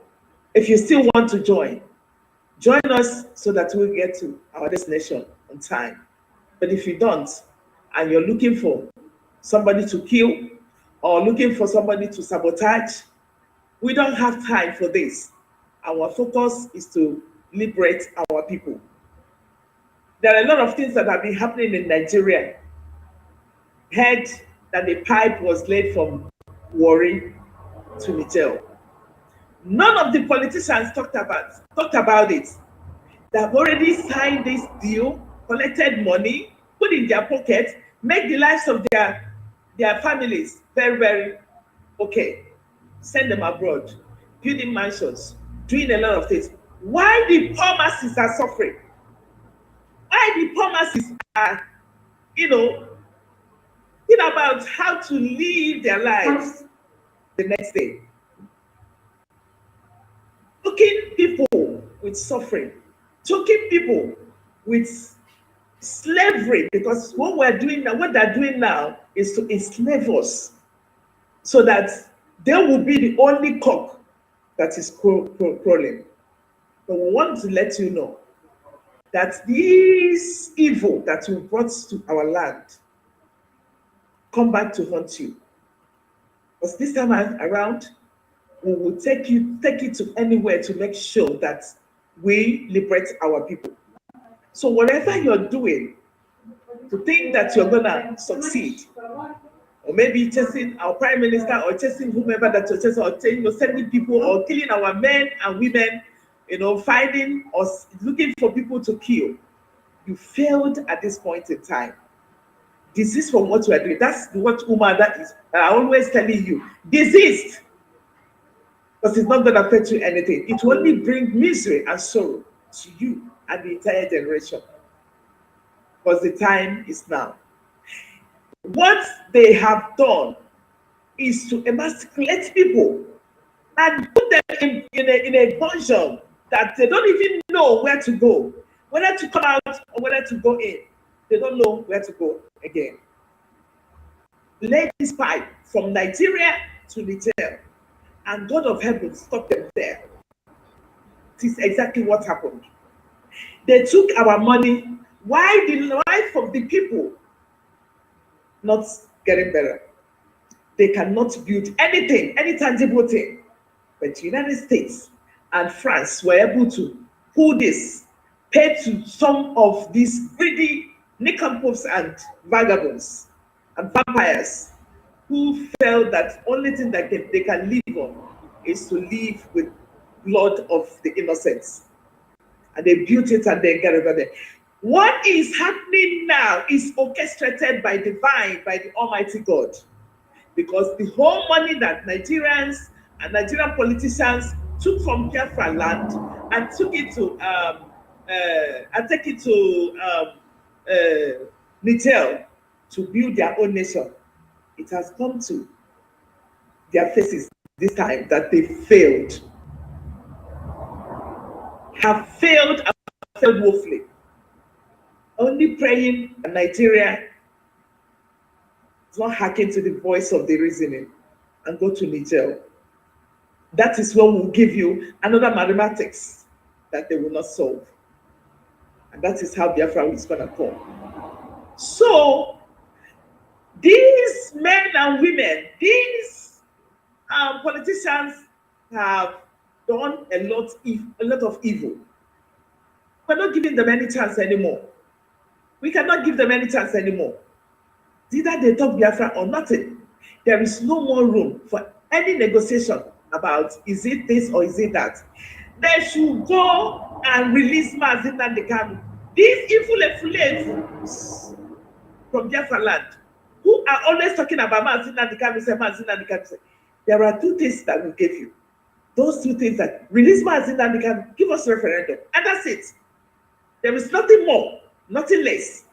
if you still want to join us so that we'll get to our destination on time. But if you don't, and you're looking for somebody to kill or looking for somebody to sabotage, we don't have time for this. Our focus is to liberate our people. There are a lot of things that have been happening in Nigeria. Heard that the pipe was laid from Warri to Niger. None of the politicians talked about it. They have already signed this deal, collected money, put in their pocket, make the lives of their families very, very okay. Send them abroad, building mansions, doing a lot of things. Why the poor masses are suffering? Why the poor masses are, thinking about how to live their lives the next day? Taking people with suffering, taking people with slavery, because what we're doing now, what they're doing now is to enslave us so that they will be the only cock that is crawling. But we want to let you know that this evil that you brought to our land come back to haunt you. Because this time around, we will take it to anywhere to make sure that we liberate our people. So whatever you're doing, to think that you're gonna succeed, or maybe chasing our prime minister, or chasing whomever that you're chasing, or sending people, or killing our men and women, finding or looking for people to kill, you failed at this point in time. Desist from what you are doing. That's what that is. I always telling you, desist. Because it's not going to affect you anything. It will only bring misery and sorrow to you and the entire generation. Because the time is now. What they have done is to emasculate people and put them in a dungeon that they don't even know where to go, whether to come out or whether to go in. They don't know where to go again. Led this pipe from Nigeria to Niger, and God of heaven stopped them there. This is exactly what happened. They took our money. Why the life of the people not getting better? They cannot build anything, any tangible thing. But the United States and France were able to pull this, pay to some of these greedy nincompoops and vagabonds and vampires who felt that only thing that they can live on is to live with blood of the innocents. And they built it and they get over there. What is happening now is orchestrated by the Almighty God. Because the whole money that Nigerians and Nigerian politicians took from Biafra land and took it to Niger to build their own nation, it has come to their faces this time that they failed. Have failed and failed woefully. Only praying that Nigeria is not hacking to the voice of the reasoning and go to Niger. That is when we'll give you another mathematics that they will not solve. And that is how Biafra is going to come. So, these men and women, these politicians have done a lot of evil. We're not giving them any chance anymore. We cannot give them any chance anymore. Either they talk Biafra or nothing. There is no more room for any negotiation about is it this or is it that. They should go and release Mazin and the Kanu. These influencers from Biafra land, who are always talking about Mazin and the Kanu, there are two things that will give you. Those two things that release Mazin and the Kanu, give us a referendum, and that's it. There is nothing more, nothing less.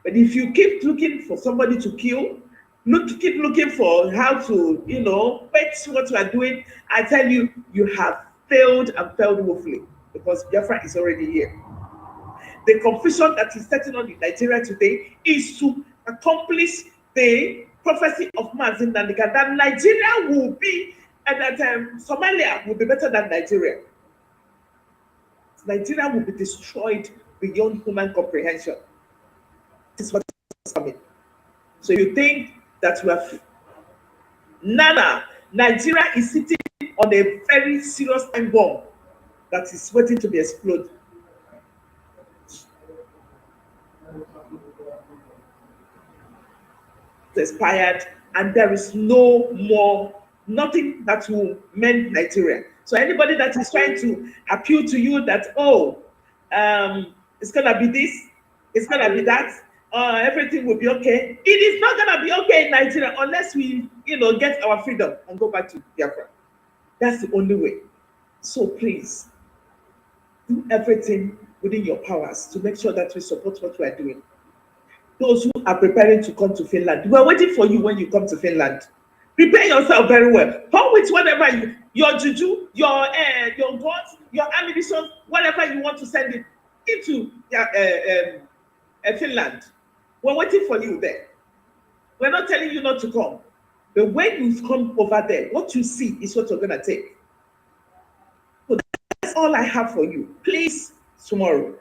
But if you keep looking for somebody to kill, keep looking for how to, bet what you are doing, I tell you, you have failed and failed woefully because Biafra is already here. The confusion that is setting on in Nigeria today is to accomplish the prophecy of Mazin Nandika that Nigeria will be, and that Somalia will be better than Nigeria. Nigeria will be destroyed beyond human comprehension. This is what is coming. So you think that we have Nigeria is sitting on a very serious time bomb that is waiting to be exploded. It's expired, and there is nothing that will mend Nigeria. So anybody that is trying to appeal to you that it's gonna be this, it's gonna be that, everything will be okay. It is not gonna be okay in Nigeria unless we, get our freedom and go back to Biafra. That's the only way. So please, do everything within your powers to make sure that we support what we are doing. Those who are preparing to come to Finland, we are waiting for you when you come to Finland. Prepare yourself very well. Come with whatever your juju, your guns, your ammunition, whatever you want to send it into Finland. We're waiting for you there. We're not telling you not to come. But when you come over there, what you see is what you're going to take. So that's all I have for you. Please, tomorrow,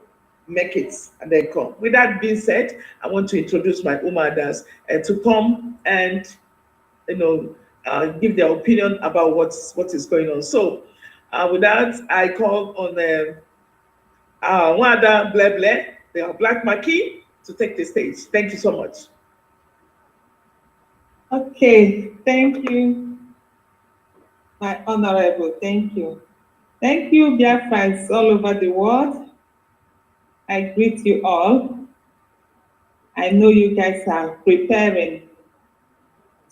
make it and then come. With that being said, I want to introduce my Umadas to come and give their opinion about what is going on. So with that, I call on Wanda Bleble, the Black Marquis, to take the stage. Thank you so much.
Okay, thank you, my honorable. Thank you. Thank you, Biafrans all over the world. I greet you all. I know you guys are preparing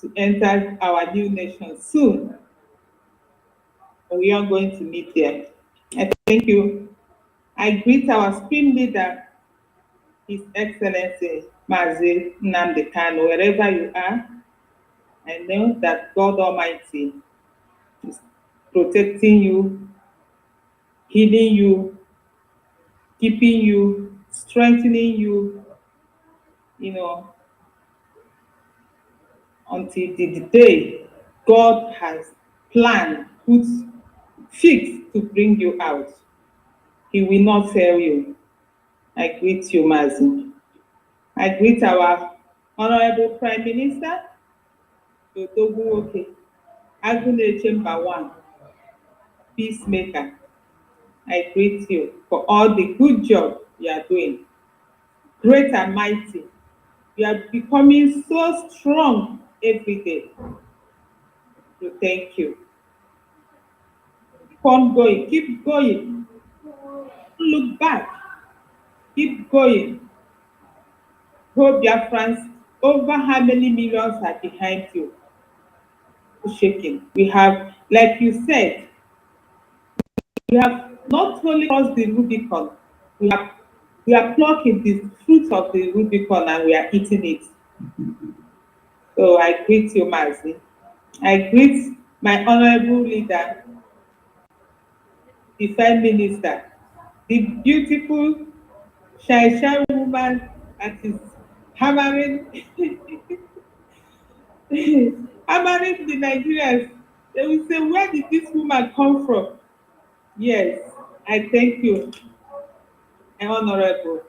to enter our new nation soon. We are going to meet there. I thank you. I greet our Supreme Leader, His Excellency Mazi Nnamdi Kanu, wherever you are. I know that God Almighty is protecting you, healing you, keeping you, strengthening you, until the day God has planned, put, fixed to bring you out. He will not fail you. I greet you, Mazi. I greet our Honorable Prime Minister, Dr. Agunle Chamber 1, Peacemaker. I greet you for all the good job you are doing. Great and mighty. You are becoming so strong every day. So thank you. Keep on going, keep going. Don't look back. Keep going. Hope your friends, over how many millions are behind you? Shaking. We have, like you said, we have not only crossed the Rubicon, we are plucking the fruit of the Rubicon and we are eating it. So I greet you, Mazi. I greet my honorable leader, the Prime Minister, the beautiful, shy woman that is hammering, hammering the Nigerians. They will say, where did this woman come from? Yes, I thank you, my honorable.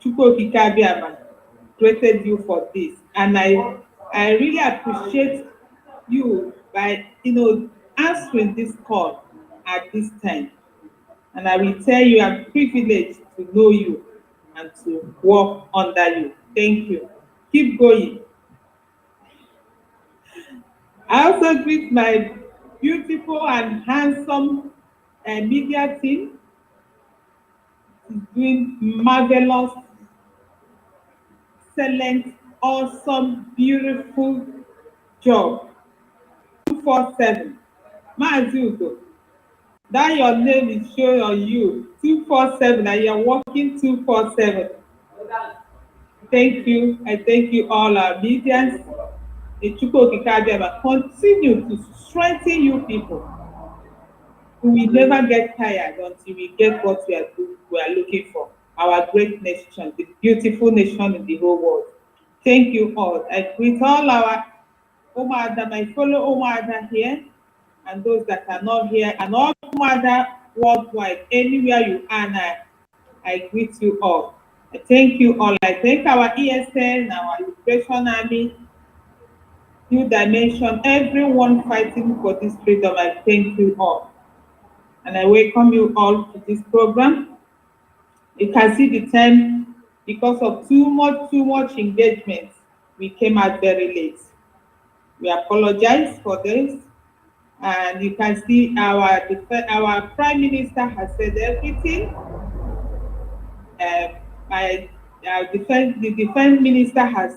Chukwu Abiyama created you for this, and I really appreciate you by answering this call at this time. And I will tell you, I'm privileged to know you and to work under you. Thank you. Keep going. I also greet my beautiful and handsome media team. Is doing marvelous, excellent, awesome, beautiful job. 247. Maazi Udo, that your name is showing on you. 247, and you're working 247. Thank you. I thank you all our medians. Continue to strengthen you people. We will never get tired until we get what we are looking for. Our great nation, the beautiful nation in the whole world. Thank you all. I greet all our Omada, my fellow Omada here, and those that are not here, and all Omada worldwide, anywhere you are now, I greet you all. I thank you all. I thank our ESN, our Liberation Army, New Dimension, everyone fighting for this freedom. I thank you all. And I welcome you all to this program. You can see the time, because of too much engagement, we came out very late. We apologize for this. And you can see our Prime Minister has said everything. The Defense Minister has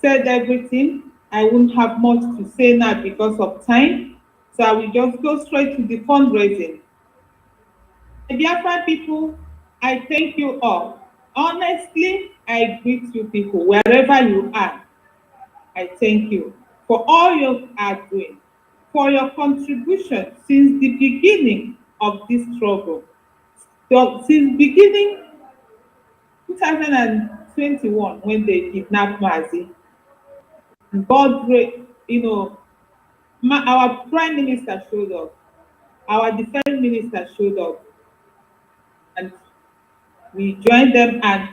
said everything. I won't have much to say now because of time. So I will just go straight to the fundraising. The Biafra people, I thank you all. Honestly, I greet you people, wherever you are. I thank you for all you are doing, for your contribution since the beginning of this struggle. So, since beginning 2021, when they kidnapped Mazi, God, our Prime Minister showed up, our Defense Minister showed up, and we joined them, and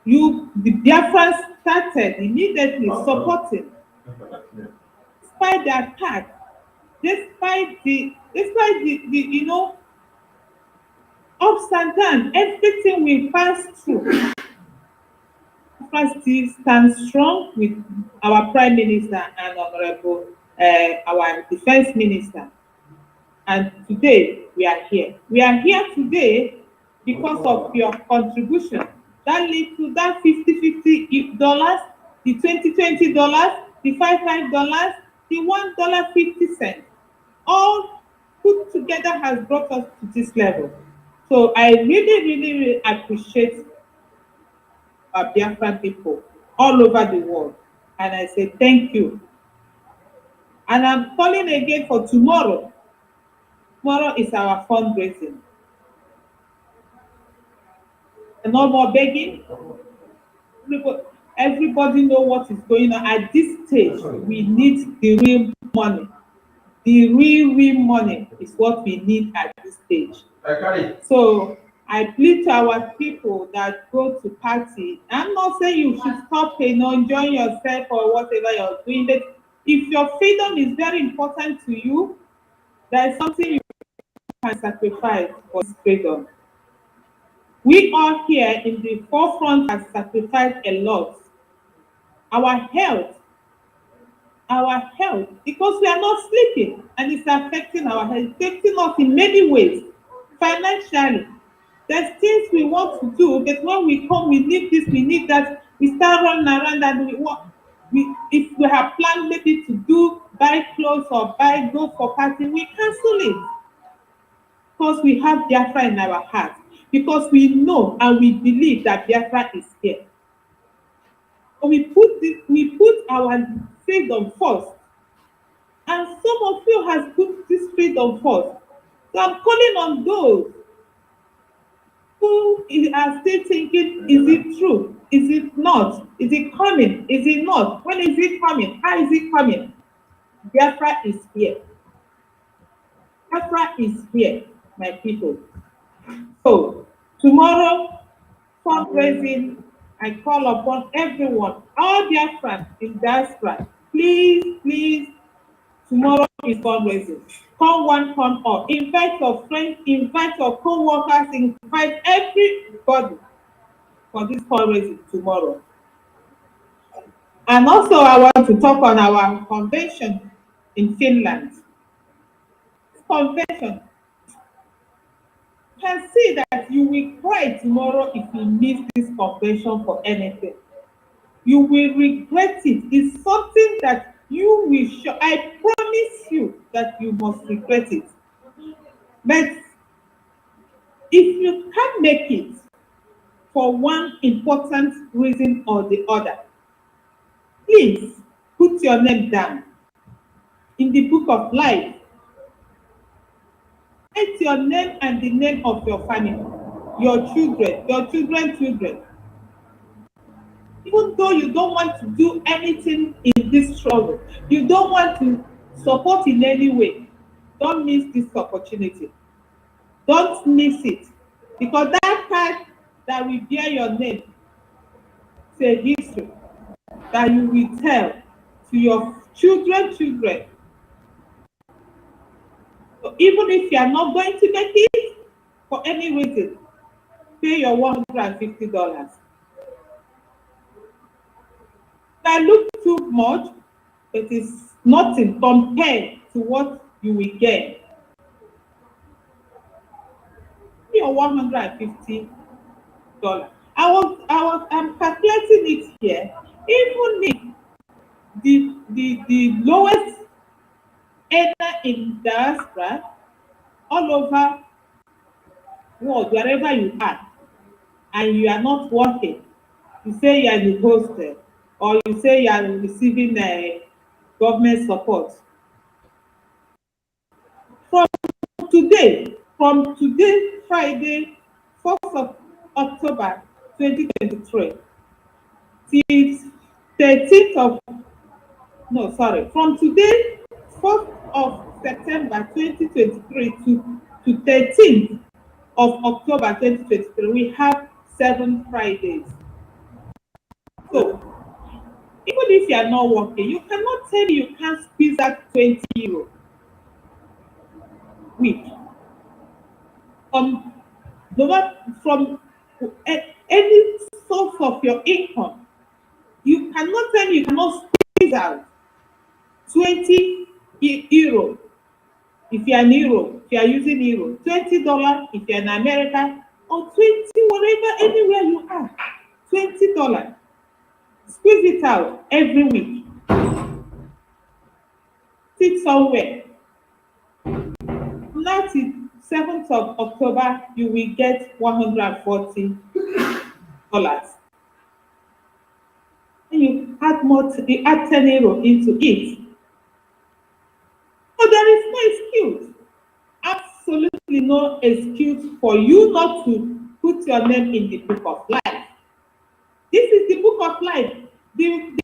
the Biafrans started immediately supporting. despite the attack, despite the you know, ups and downs, everything we pass through, still stand strong with our Prime Minister and Honorable our Defense Minister. And today we are here. We are here today because of your contribution. That lead to that $50 the $20 the $55, the $1.50. All put together has brought us to this level. So I really appreciate our Biafran people all over the world. And I say thank you. And I'm calling again for tomorrow. Tomorrow is our fundraising. And no more begging. Everybody know what is going on. At this stage, we need the real money. The real money is what we need at this stage. So I plead to our people that go to party. I'm not saying you should stop, you know, enjoying yourself or whatever you're doing. But if your freedom is very important to you, there is something you can sacrifice for freedom. We all here in the forefront have sacrificed a lot. Our health, because we are not sleeping, and it's affecting our health, affecting us in many ways. Financially, there's things we want to do, but when we come, we need this, we need that. We start running around and if we have planned maybe to buy clothes or go for party, we cancel it. Because we have Biafra in our heart. Because we know and we believe that Biafra is here. So we put our freedom first. And some of you has put this freedom first. So I'm calling on those who are still thinking, is it true? Is it not? Is it coming? Is it not? When is it coming? How is it coming? Biafra is here. Biafra is here, my people. So tomorrow, fundraising, I call upon everyone, all Biafrans in diaspora, please, tomorrow is fundraising. Come one, come all. Invite your friends, invite your co-workers, invite everybody for this fundraising tomorrow. And also I want to talk on our convention in Finland. This convention, you can see that you will cry tomorrow if you miss this convention for anything. You will regret it. It's something that you will show. I promise you that you must regret it. But if you can't make it for one important reason or the other, please put your name down in the book of life. Write your name and the name of your family, your children's children. Even though you don't want to do anything in this struggle, you don't want to support in any way, don't miss this opportunity. Don't miss it. Because that part that will bear your name is a history that you will tell to your children. So even if you are not going to make it for any reason, pay your $150. That looks too much, but it's nothing compared to what you will get. Pay your $150. I'm calculating it here. Even if the lowest earner in diaspora all over world, wherever you are, and you are not working, you say you are the hostel, or you say you are receiving government support. From today, Friday, 4th of October 2023, till 13th of, no, sorry, from today, 4th of September 2023 to 13th of October 2023, we have 7 Fridays. So, Even if you are not working, you cannot tell me you can't squeeze out 20 euro week from any source of your income. You cannot tell me you cannot squeeze out 20 euro if you are in Europe, if you are using euro, $20 if you are in America, or 20 wherever, anywhere you are, $20. Squeeze it out every week. Sit somewhere. Last 7th of October, you will get $140. And you add you add 10 euro into it. So there is no excuse. Absolutely no excuse for you not to put your name in the book of life. This is the book of life. The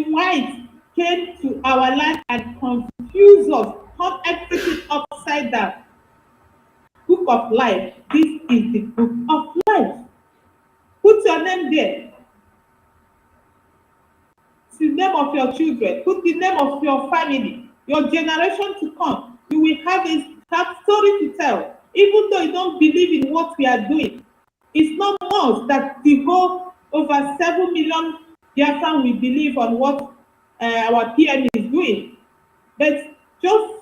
whites came to our land and confused us, turn everything upside down. Book of life. This is the book of life. Put your name there. The name of your children. Put the name of your family, your generation to come. You will have a story to tell. Even though you don't believe in what we are doing, it's not us that the whole over 7 million Biafran will believe on what our PM is doing. But just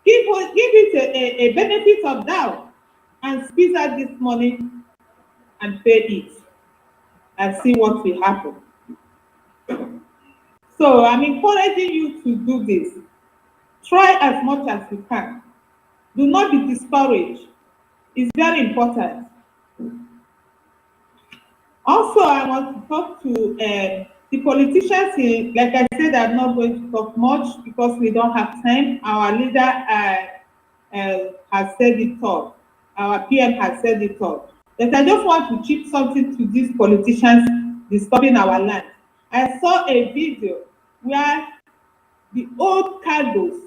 give it a benefit of doubt and squeeze out this money and pay it and see what will happen. So I'm encouraging you to do this. Try as much as you can. Do not be discouraged. It's very important. Also, I want to talk to the politicians here. Like I said, I'm not going to talk much because we don't have time. Our leader has said it all. Our PM has said it all. But I just want to chip something to these politicians disturbing our land. I saw a video where the old cargoes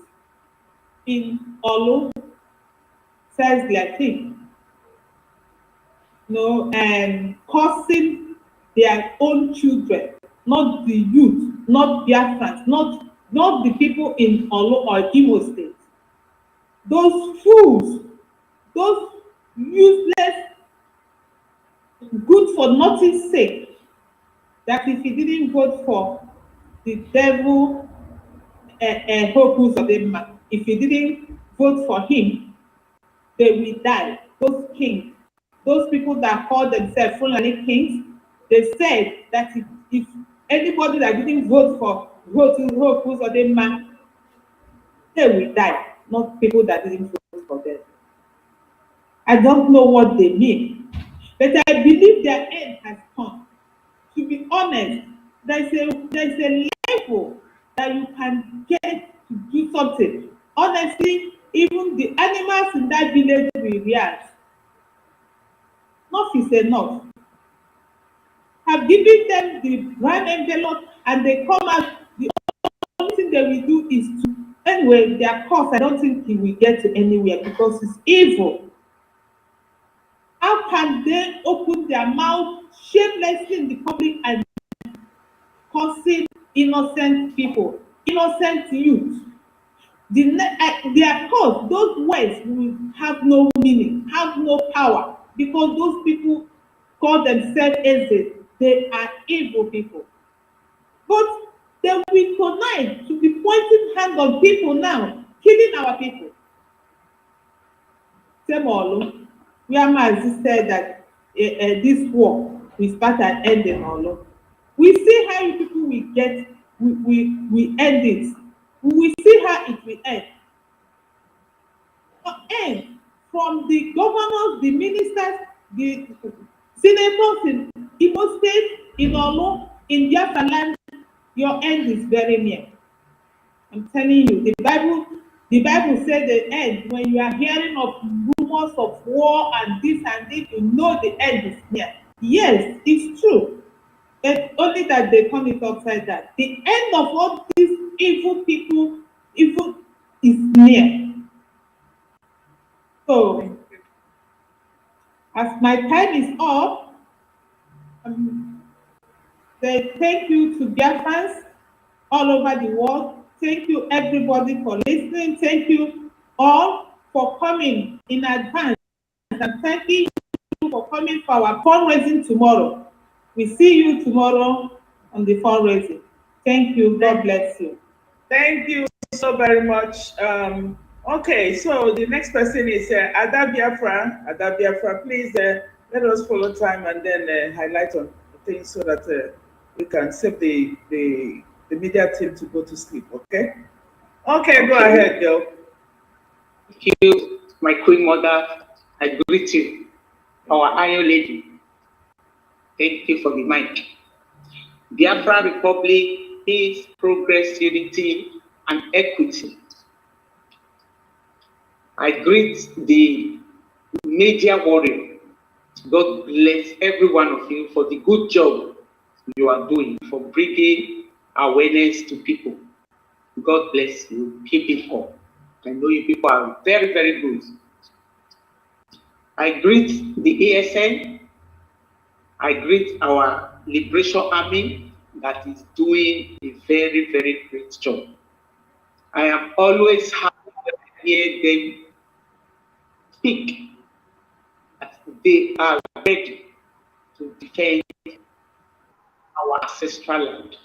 in Olu says their thing, causing their own children, not the youth, not Biafrans, not the people in Olu or Imo State. Those fools, those useless, good for nothing sake, that if he didn't vote for the devil, if he didn't vote for him, they will die. Those kings, those people that call themselves Fulani kings, they said that if anybody that didn't vote for Hokus, they will die, not people that didn't vote for them. I don't know what they mean, but I believe their end has come. To be honest, there's a level that you can get to do something. Honestly, even the animals in that village will react. Enough is enough. Have given them the brand envelope and they come out, the only thing they will do is to, anyway, their cause, I don't think he will get to anywhere because it's evil. How can they open their mouth shamelessly in the public and causing innocent people, innocent youth? Their cause, those words will have no meaning, have no power, because those people call themselves Eze. They are evil people. But they will connive to be pointing hand on people now, killing our people. Semolo, Yamazi said that this war will start and end in Olo. We see how you people will get, we end it. We will see how it will end. End from the governors, the ministers, the senators in Imo State, in Olo, in Biafra land. Your end is very near. I'm telling you, the Bible said the end, when you are hearing of rumors of war and this, you know the end is near. Yes, it's true. But only that they turn it upside down. The end of all these evil people, evil is near. So, as my time is up, say thank you to Biafrans. all over the world. Thank you, everybody, for listening. Thank you all for coming in advance. And thank you for coming for our fundraising tomorrow. We see you tomorrow on the fundraising. Thank you. God bless you.
Thank you so very much. Okay, so the next person is Ada Biafra. Ada Biafra, please let us follow time and then highlight on things so that we can save the media team to go to sleep, okay? Okay, go ahead, girl.
Thank you, my queen mother. I greet you, our Iron Lady. Thank you for the mic. Biafra Republic, peace, progress, unity, and equity. I greet the media warrior. God bless every one of you for the good job you are doing for bringing awareness to people. God bless you. Keep it up. I know you people are very, very good. I greet the ASN. I greet our Liberation Army that is doing a very, very great job. I am always happy to hear them speak. They are ready to defend our ancestral land.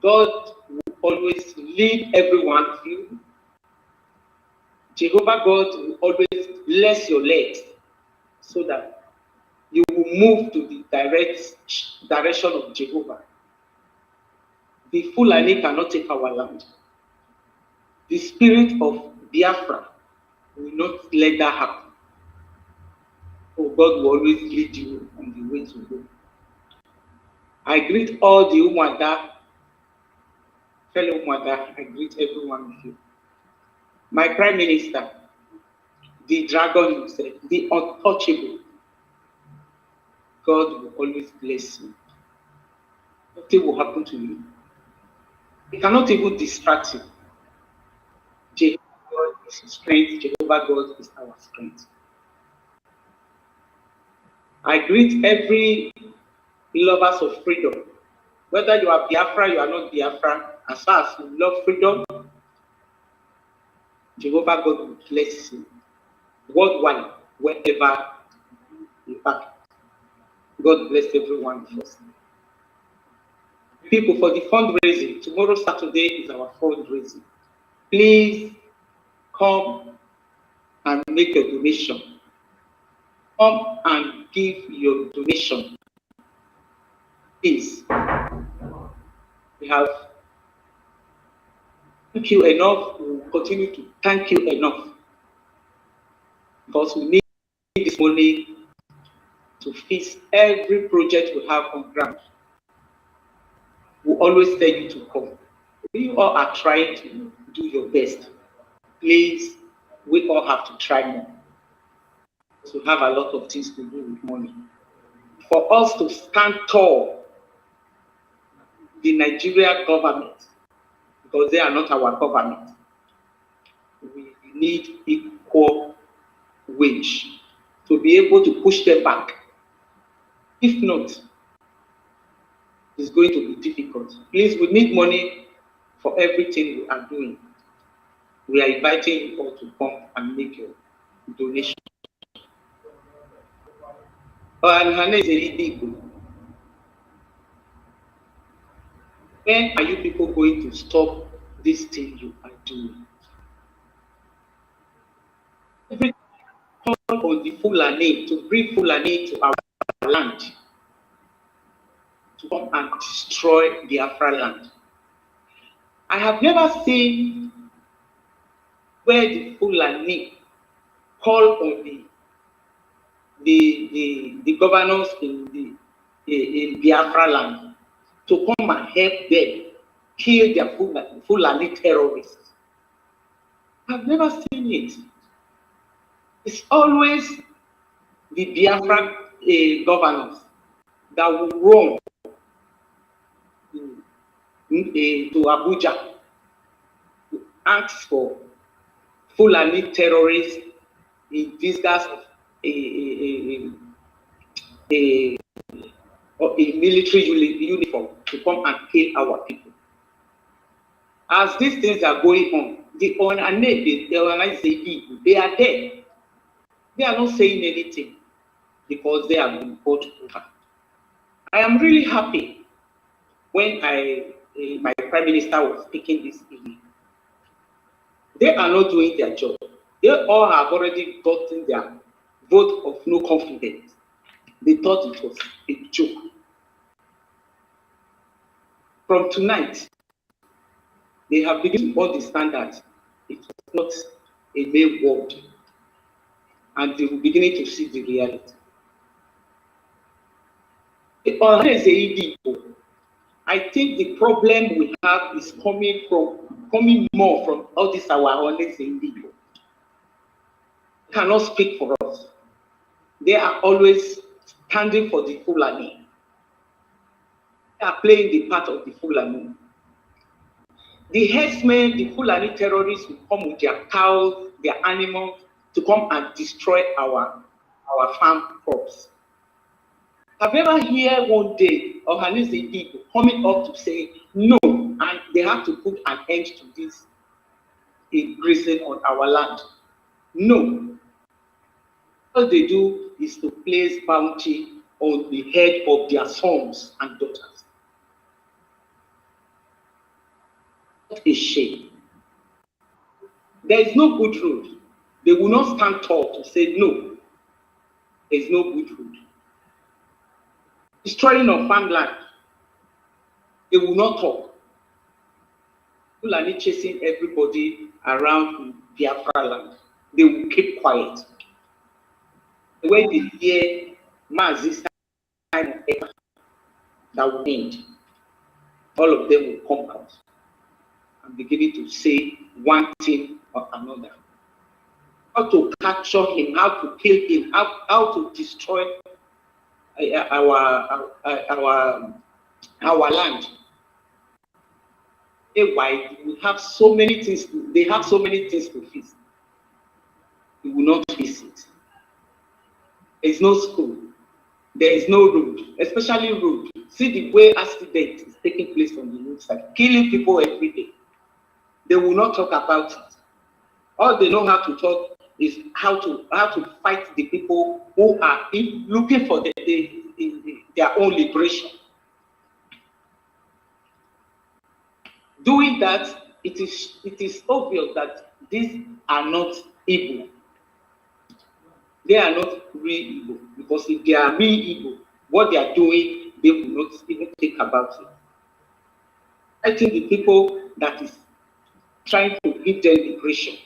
God will always lead every one of you. Jehovah God will always bless your legs so that you will move to the direction of Jehovah. The Fulani cannot take our land. The spirit of Biafra will not let that happen. Oh, God will always lead you on the way to go. I greet all the Umwada, fellow Umwada, I greet every one of you. My Prime Minister, the dragon himself, the untouchable, God will always bless you. Nothing will happen to you. He cannot even distract you. Jehovah God is strength, Jehovah God is our strength. I greet every lovers of freedom. Whether you are Biafra, you are not Biafra, as far as you love freedom, Jehovah God will bless you worldwide, wherever you are. God bless every one of us. People, for the fundraising, tomorrow Saturday is our fundraising. Please come and make a donation. Come and give your donation. Please. We have thank you enough. We will continue to thank you enough. Because we need this money to fix every project we have on ground. We always tell you to come. We all are trying to do your best. Please, we all have to try more. So we have a lot of things to do with money. For us to stand tall, the Nigerian government, because they are not our government, we need equal wage to be able to push them back. If not, it's going to be difficult. Please, we need money for everything we are doing. We are inviting you all to come and make your donation. When are you people going to stop this thing you are doing? Every call on the Fulani to bring Fulani to our land, to come and destroy the Biafra land. I have never seen where the Fulani call on the governors in Biafra land to come and help them kill their Fulani terrorists. I've never seen it. It's always the Biafra governors that will run to Abuja to ask for Fulani terrorists in disguise of a military uniform to come and kill our people. As these things are going on, the organized people, they are there. They are not saying anything because they have been bought over. I am really happy when my Prime Minister was speaking this evening. They are not doing their job. They all have already gotten their vote of no confidence. They thought it was a joke. From tonight, they have begun to understand that it was not a mere word, and they were beginning to see the reality. I think the problem we have is coming more from all this our honest people. Cannot speak for us. They are always standing for the Fulani. They are playing the part of the Fulani. The herdsmen, the Fulani terrorists will come with their cows, their animals to come and destroy our farm crops. Have you ever heard one day Ohanese people coming up to say no, and they have to put an end to this grazing on our land? No. All they do is to place bounty on the head of their sons and daughters. What a shame. There is no good road. They will not stand tall to say no. There is no good road. Destroying of farmland, they will not talk. People are not chasing everybody around Biafra land. They will keep quiet. When they hear Mazi that will end, all of them will come out and beginning to say one thing or another. How to capture him, how to kill him, how to destroy our land. Why we have so many things? They have so many things to fix. We will not fix it. There is no school. There is no road, especially road. See the way accident is taking place on the roadside, killing people every day. They will not talk about it. All they know how to talk is how to fight the people who are looking for their own liberation. Doing that, it is obvious that these are not evil. They are not real evil, because if they are real evil, what they are doing, they will not even think about it. I think the people that is trying to give them liberation,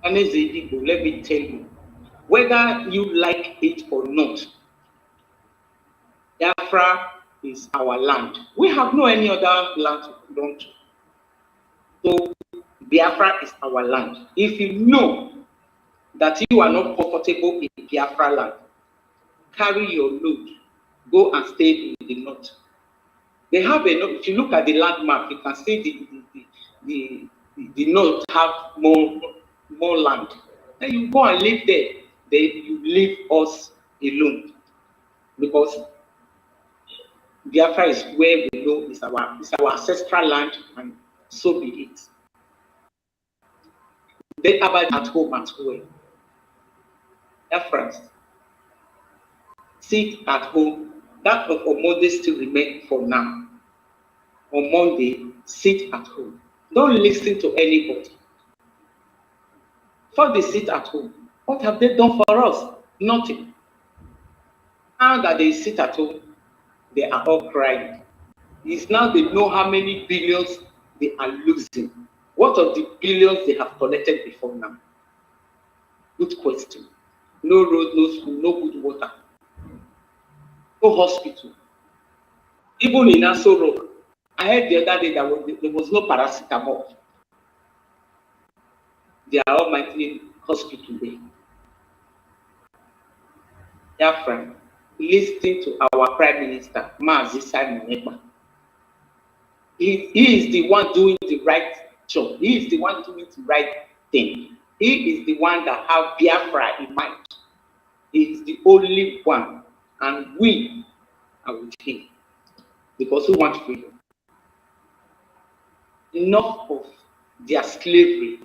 and as a people, let me tell you, whether you like it or not, Biafra is our land. We have no any other land to belong to. So Biafra is our land. If you know that you are not comfortable in Biafra land, carry your load, go and stay in the north. They have enough. If you look at the landmark, you can see the north have more land. Then you go and live there. Then you leave us alone, because Biafra is where we know is our ancestral land, and so be it. They are at home at home. Biafrans, sit at home. That of Omonde still remains for now. On Monday, sit at home. Don't listen to anybody. Before they sit at home, what have they done for us? Nothing. Now that they sit at home, they are all crying. It's now they know how many billions they are losing. What of the billions they have collected before now? Good question. No road, no school, no good water, no hospital. Even in Aso Rock, I heard the other day that there was no paracetamol. They are all mighty hospital there. Dear friend, listening to our Prime Minister, Mazi Simon Ekpa. He is the one doing the right job. He is the one doing the right thing. He is the one that has Biafra in mind. He is the only one, and we are with him, because we want freedom. enough of their slavery.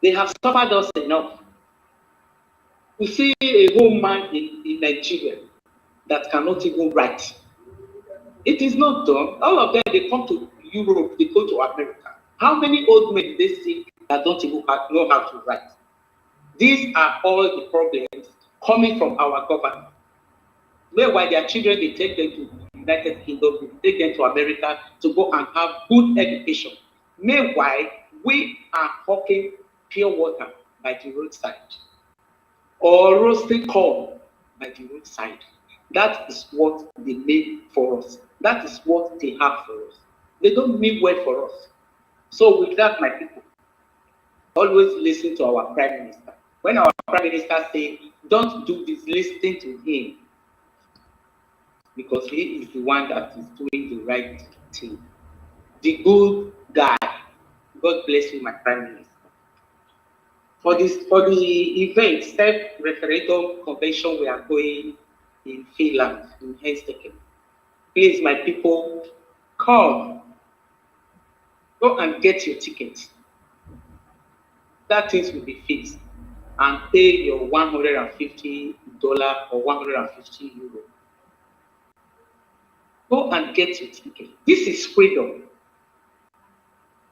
They have suffered us enough. We see a whole man in Nigeria that cannot even write. It is not done. All of them, they come to Europe, they go to America. How many old men they see that don't even know how to write? These are all the problems coming from our government. Meanwhile, their children, they take them to the United Kingdom, they take them to America to go and have good education. Meanwhile, we are hawking pure water by the roadside or roasted corn by the roadside. That is what they make for us. That is what they have for us. They don't mean well for us. So with that, my people, always listen to our Prime Minister. When our Prime Minister says, don't do this, listen to him. Because he is the one that is doing the right thing. The good guy. God bless you, my Prime Minister. For the event, self-referendum convention, we are going in Finland, in Helsinki. Please, my people, come. Go and get your ticket. That things will be fixed. And pay your $150 or 150 euro. Go and get your ticket. This is freedom.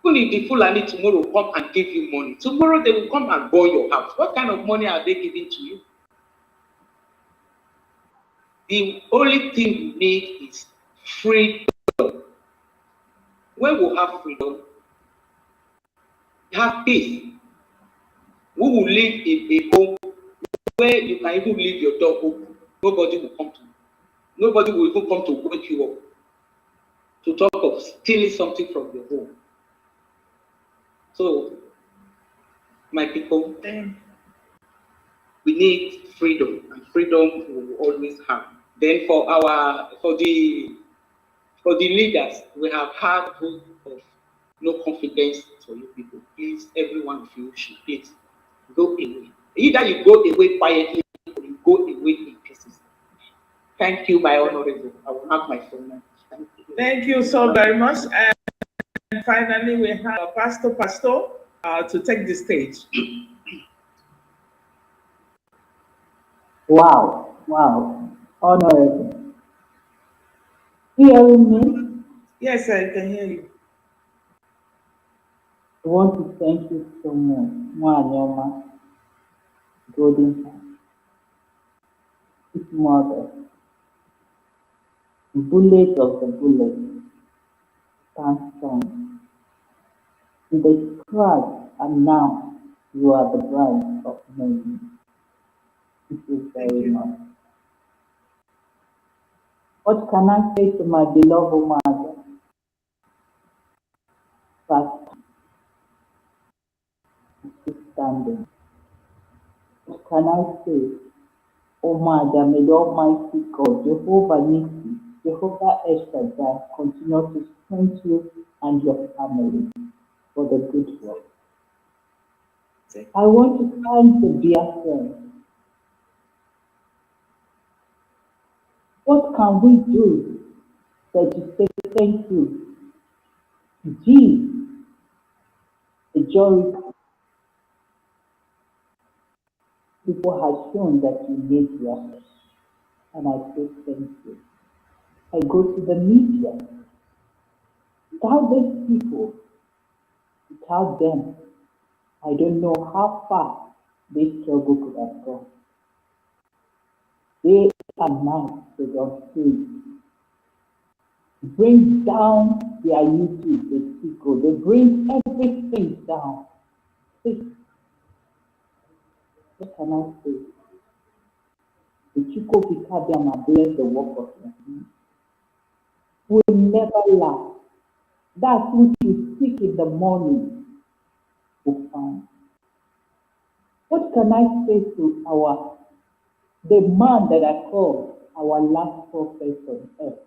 Even if the Fulani tomorrow come and give you money, tomorrow they will come and burn your house. What kind of money are they giving to you? The only thing we need is freedom. When we have freedom, we have peace. We will live in a home where you can even leave your door open. Nobody will come to you. Nobody will even come to wake you up to talk of stealing something from your home. So, my people, we need freedom, and freedom we will always have. Then for the leaders, we have had vote of no confidence for you people. Please, every one of you should please go away. Either you go away quietly or you go away in pieces. Thank you, my honorable. I will have my phone now.
Thank you so very much. And finally, we have Pastor to take the stage.
Wow, honorable. Hearing me?
Yes, I can hear you.
I want to thank you so much, Mwanyoma, Golden, his mother, bullet of the bullet, stand strong. In the scratch, and now you are the bride of many. Thank you very much. What can I say to my beloved mother? First, standing. What can I say? Oh mother, may the Almighty God, Jehovah Nissi, Jehovah Eshadai, continue to strengthen you and your family for the good work. I want to thank the Biafra. What can we do but to say thank you? G, majority people have shown that you need Biafra, and I say thank you. I go to the media. Without these people, without them, I don't know how far this struggle could have gone. Day and night, they don't sleep. Bring down their YouTube, the people. They bring everything down. See, what can I say? The Chico Picadian bless the work of your hands. Will never lack. That which you seek in the morning will find. What can I say to the man that I call our last prophet on earth,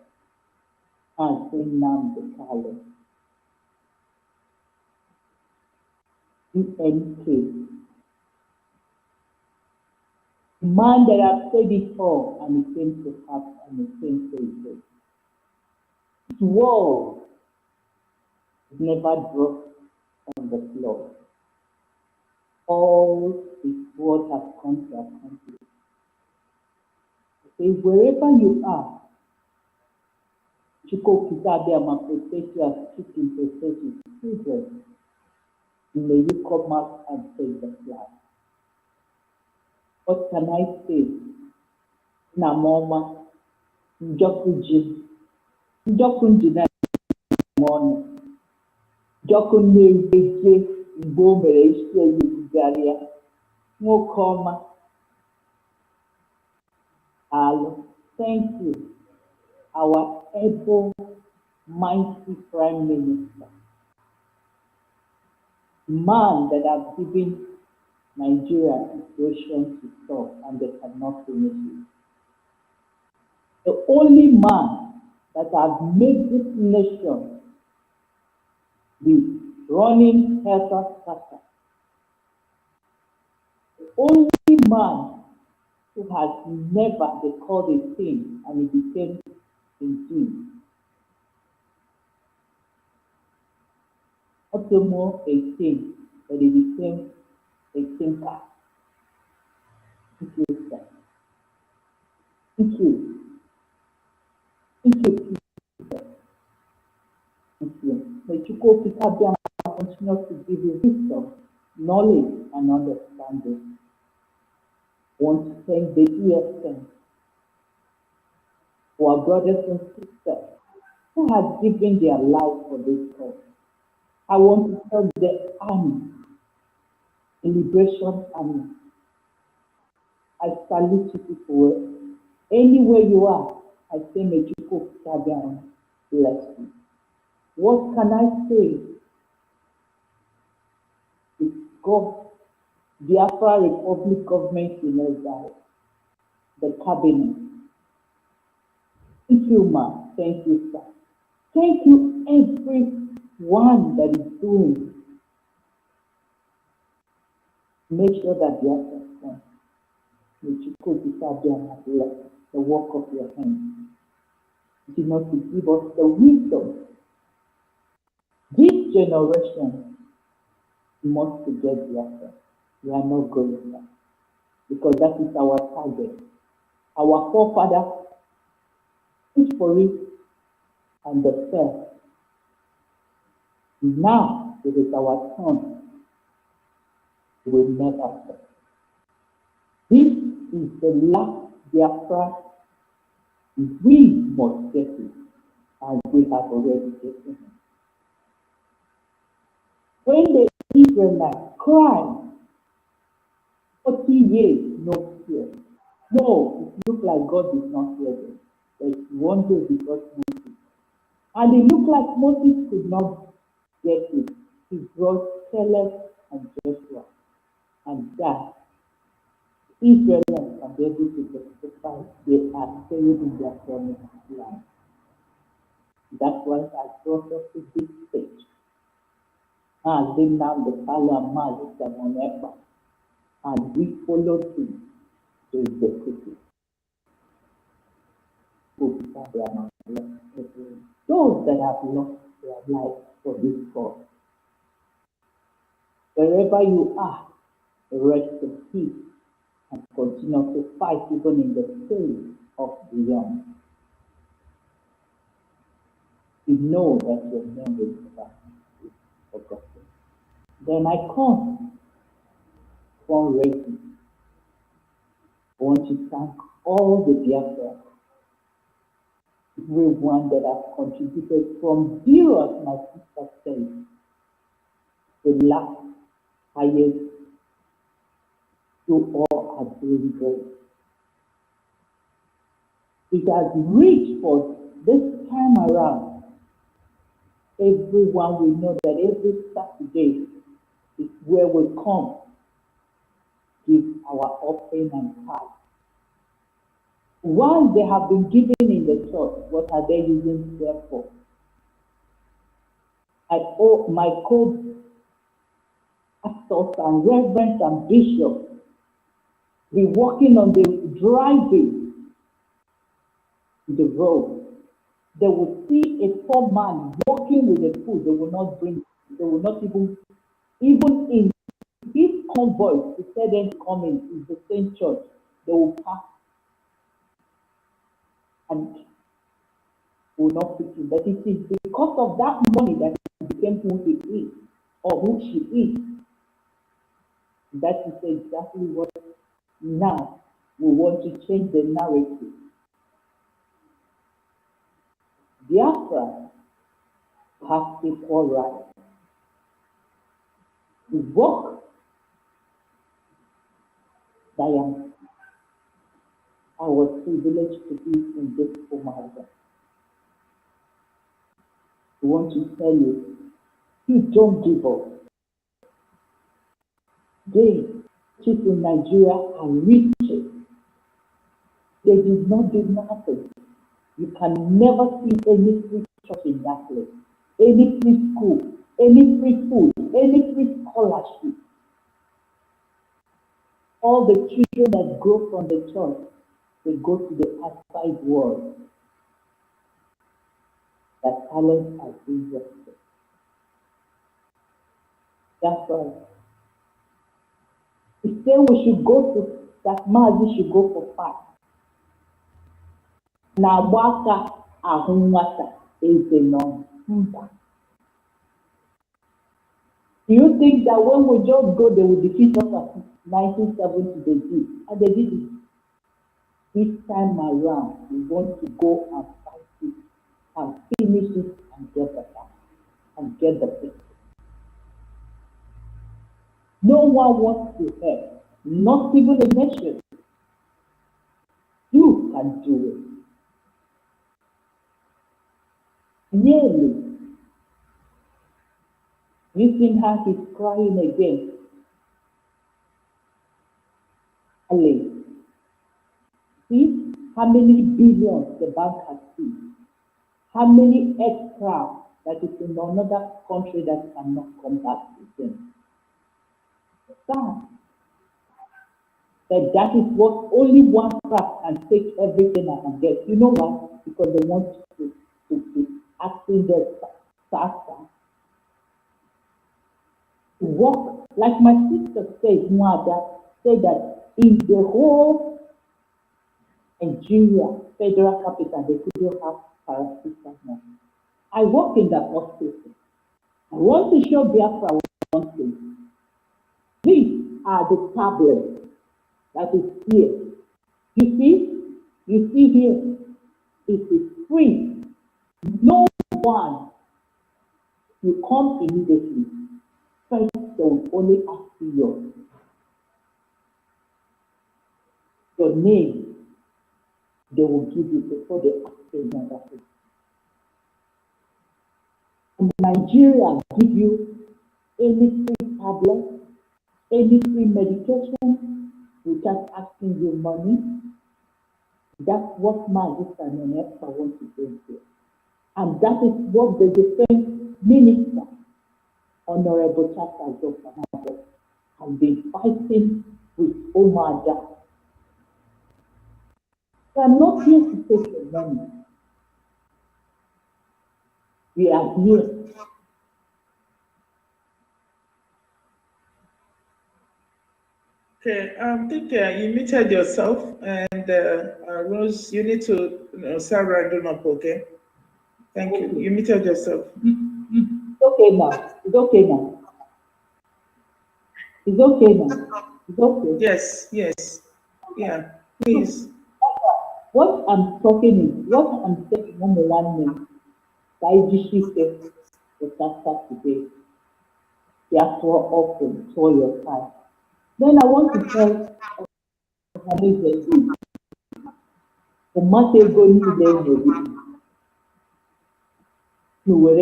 and say Nnamdi Kanu, UNK, the man that I've said it all, and it came to pass, and it came to it. This world It never drops on the floor. All is what has come to accomplish. Okay, wherever you are, Chukwu Kitabiama protect you as chicken protect his children. May you come out and take the flag. What can I say? Namoma, Njokuji, Njokunji na mono, Jokun Neveje, Mbomere Ishia Yugaria, Mokoma. Alo, thank you, our able, mighty Prime Minister, man that have given Nigeria situation to solve and they cannot finish it. The only man that has made this nation be running helter-skelter. The only man who has never, they called a thing and it became a thing. Not more a thing, but it became a thinker. Thank you, sir. Thank you. Thank you, Peter. Thank you. May Chukwu Kitabiama continue to give you wisdom, knowledge, and understanding. I want to thank the ESN, our brothers and sisters who have given their life for this cause. I want to thank the army, the Liberation Army. I salute you people. Anywhere you are, I say may Chukwu Kitabiama bless you. What can I say? It's God, Biafra Republic government in exile, the cabinet. Thank you, ma. Thank you, sir. Thank you, everyone that is doing. Make sure that Biafra is done. May Chukwu Kitabiama bless the work of your hands. Do not to give us the wisdom. This generation must get Biafra. We are not going back because that is our target. Our forefathers pushed for it and they fell. Now it is our turn. We will never fail. This is the last Biafra. We must get it, and we have already taken it. When the Israelites cried, 40 years, no fear. No, it looked like God did not hear them. But one day because Moses. And it looked like Moses could not get it. He brought Caleb and Joshua. And that Israelites can be able to testify they are staying in their promised land. That's why I brought us to this stage. And then now the Parliament is and we follow him to execute it. Those that have lost their lives for this cause. Wherever you are, rest in peace and continue to fight even in the face of the young. You know that your name will never be forgotten. Then I come fundraising. I want to thank all the Biafra, everyone that has contributed from zero, as my sister said, the last highest. You all are doing great. It has reached for this time around. Everyone will know that every Saturday is where we come, give our offering and tithe. While they have been given in the church, what are they using there for? I owe my co-pastors and reverends and bishops be walking on the driving the road They will see a poor man walking with the food, they will not bring it. They will not even in this convoy, to say them coming is the same church, they will pass and will not fit in. But it is because of that money that he became who he is or who she is. That is exactly what now we want to change the narrative. Biafra has equal rights to work. Diane, I was privileged to be in this format. I want to tell you, don't give up. They, chiefs in Nigeria, are rich. They did not do nothing. You can never see any free church in that place, any free school, any free food, any free scholarship. All the children that grow from the church, they go to the outside world. That talents are being wasted. That's why. He said we should go to, that Mazi should go for fast. Na waka ahunwata is the norm. Do you think that when we just go, they will defeat us at 1970 they did? And they did it. This time around, we want to go and fight it and finish it and get the back and get the victory. No one wants to help, not even the nation. You can do it. Nearly. You see how he's crying again. Ali. See how many billions the bank has seen. How many aircraft that is in another country that cannot come back to them. That is what only one craft can take everything I can get. You know why? Because they want to acting their faster. To work, like my sister said, Mwada, said that in the whole Nigeria federal capital, they couldn't have paracetamol. I work in that hospital. I want to show Biafra one thing. These are the tablets that is here. You see here, it is free. No one, you come immediately. First, they will only ask you your name. They will give you before they ask you another thing. In Nigeria, give you any free tablet, any free medication without asking you money. That's what my sister and Esther want to do here. And that is what the defense minister, Honorable Chaka Jofanabo, has been fighting with Omada. We are not here to take the money. We are here.
Okay, I think you muted yourself, and Rose, you need to start rounding up, okay? Thank you. You muted yourself.
It's okay now. It's okay now. It's okay now. It's okay.
Yes. Yeah, please.
What I'm talking is, what I'm saying, number one name, Daiji said, the start today. Therefore, often, for your time. Then I want to tell Hamid Umate go ni ile were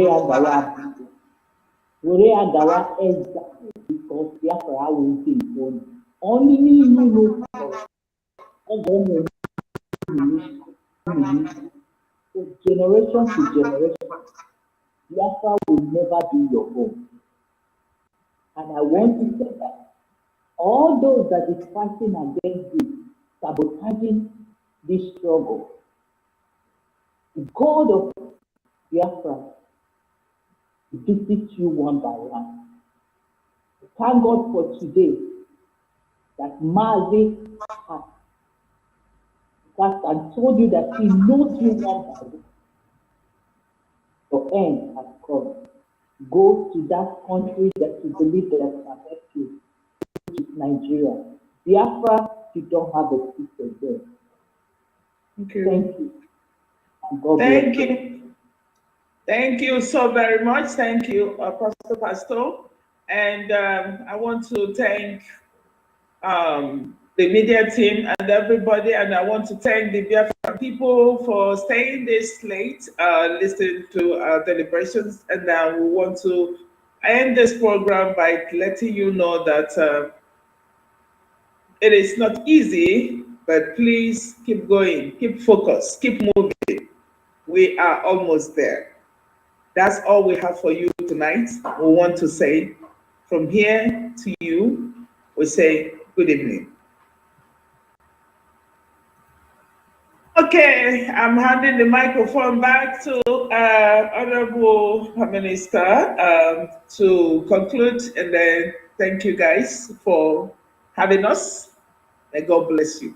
agawa exactly because Biafra will be born. Only you know generation to generation, Biafra will never be your home. And I want to say that all those that is fighting against this, sabotaging this struggle, The God of Biafra visit you one by one. Thank God for today that Mazi has told you that he knows you one by one. Your end has come. Go to that country that you believe that can help you, which is Nigeria. Biafra, you don't have a sister there.
Okay.
Thank you. And God
Thank
bless
you. Thank you so very much. Thank you, Pastor. And I want to thank the media team and everybody, and I want to thank the Biafra people for staying this late, listening to our deliberations. And we want to end this program by letting you know that it is not easy, but please keep going, keep focused, keep moving. We are almost there. That's all we have for you tonight. We want to say from here to you, we say good evening. Okay, I'm handing the microphone back to Honorable Minister to conclude, and then thank you guys for having us. May God bless you.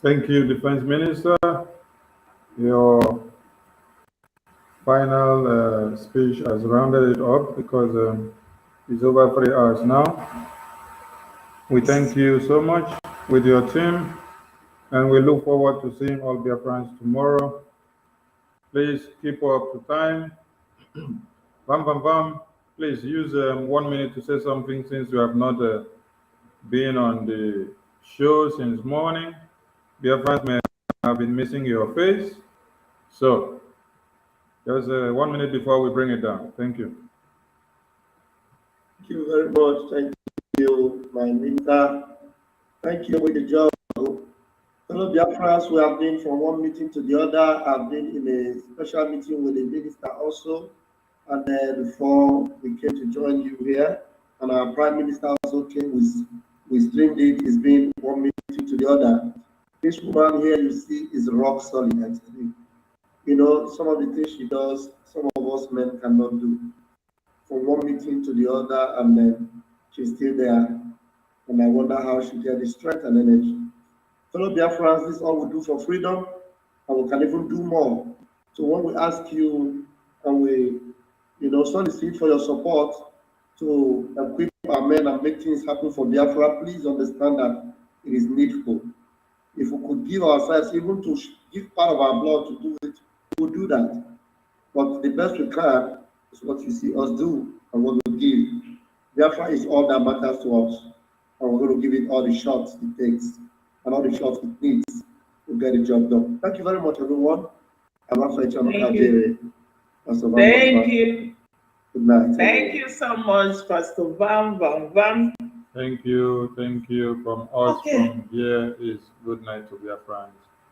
Thank you, Defense Minister. Your final speech has rounded it up because it's over 3 hours now. We thank you so much with your team, and we look forward to seeing all Biafrans tomorrow. Please keep up to time. Bam, bam, bam. Please use 1 minute to say something since you have not been on the show since morning. Biafrans may have been missing your face. So, just 1 minute before we bring it down. Thank you.
Thank you very much. Thank you, my minister. Thank you for the job. Fellow Biafrans, we have been from one meeting to the other. I've been in a special meeting with the minister also. And then before we came to join you here, and our prime minister also came, we streamed it. It's been one meeting to the other. This woman here you see is rock solid, actually. You know, some of the things she does, some of us men cannot do. From one meeting to the other, and then she's still there. And I wonder how she gets the strength and energy. Fellow Biafrans, this is all we do for freedom, and we can even do more. So when we ask you, and we, solicit for your support to equip our men and make things happen for Biafra, please understand that it is needful. If we could give ourselves, even to give part of our blood to do it, we'll do that. But the best we can is what you see us do and what we give. Biafra is all that matters to us, and we're going to give it all the shots it takes and all the shots it needs to get the job done. Thank you very much, everyone.
Thank you. Thank you.
Good night.
Thank you so much, Pastor Vam.
Thank you. Thank you. From us from here is good night to Biafrans.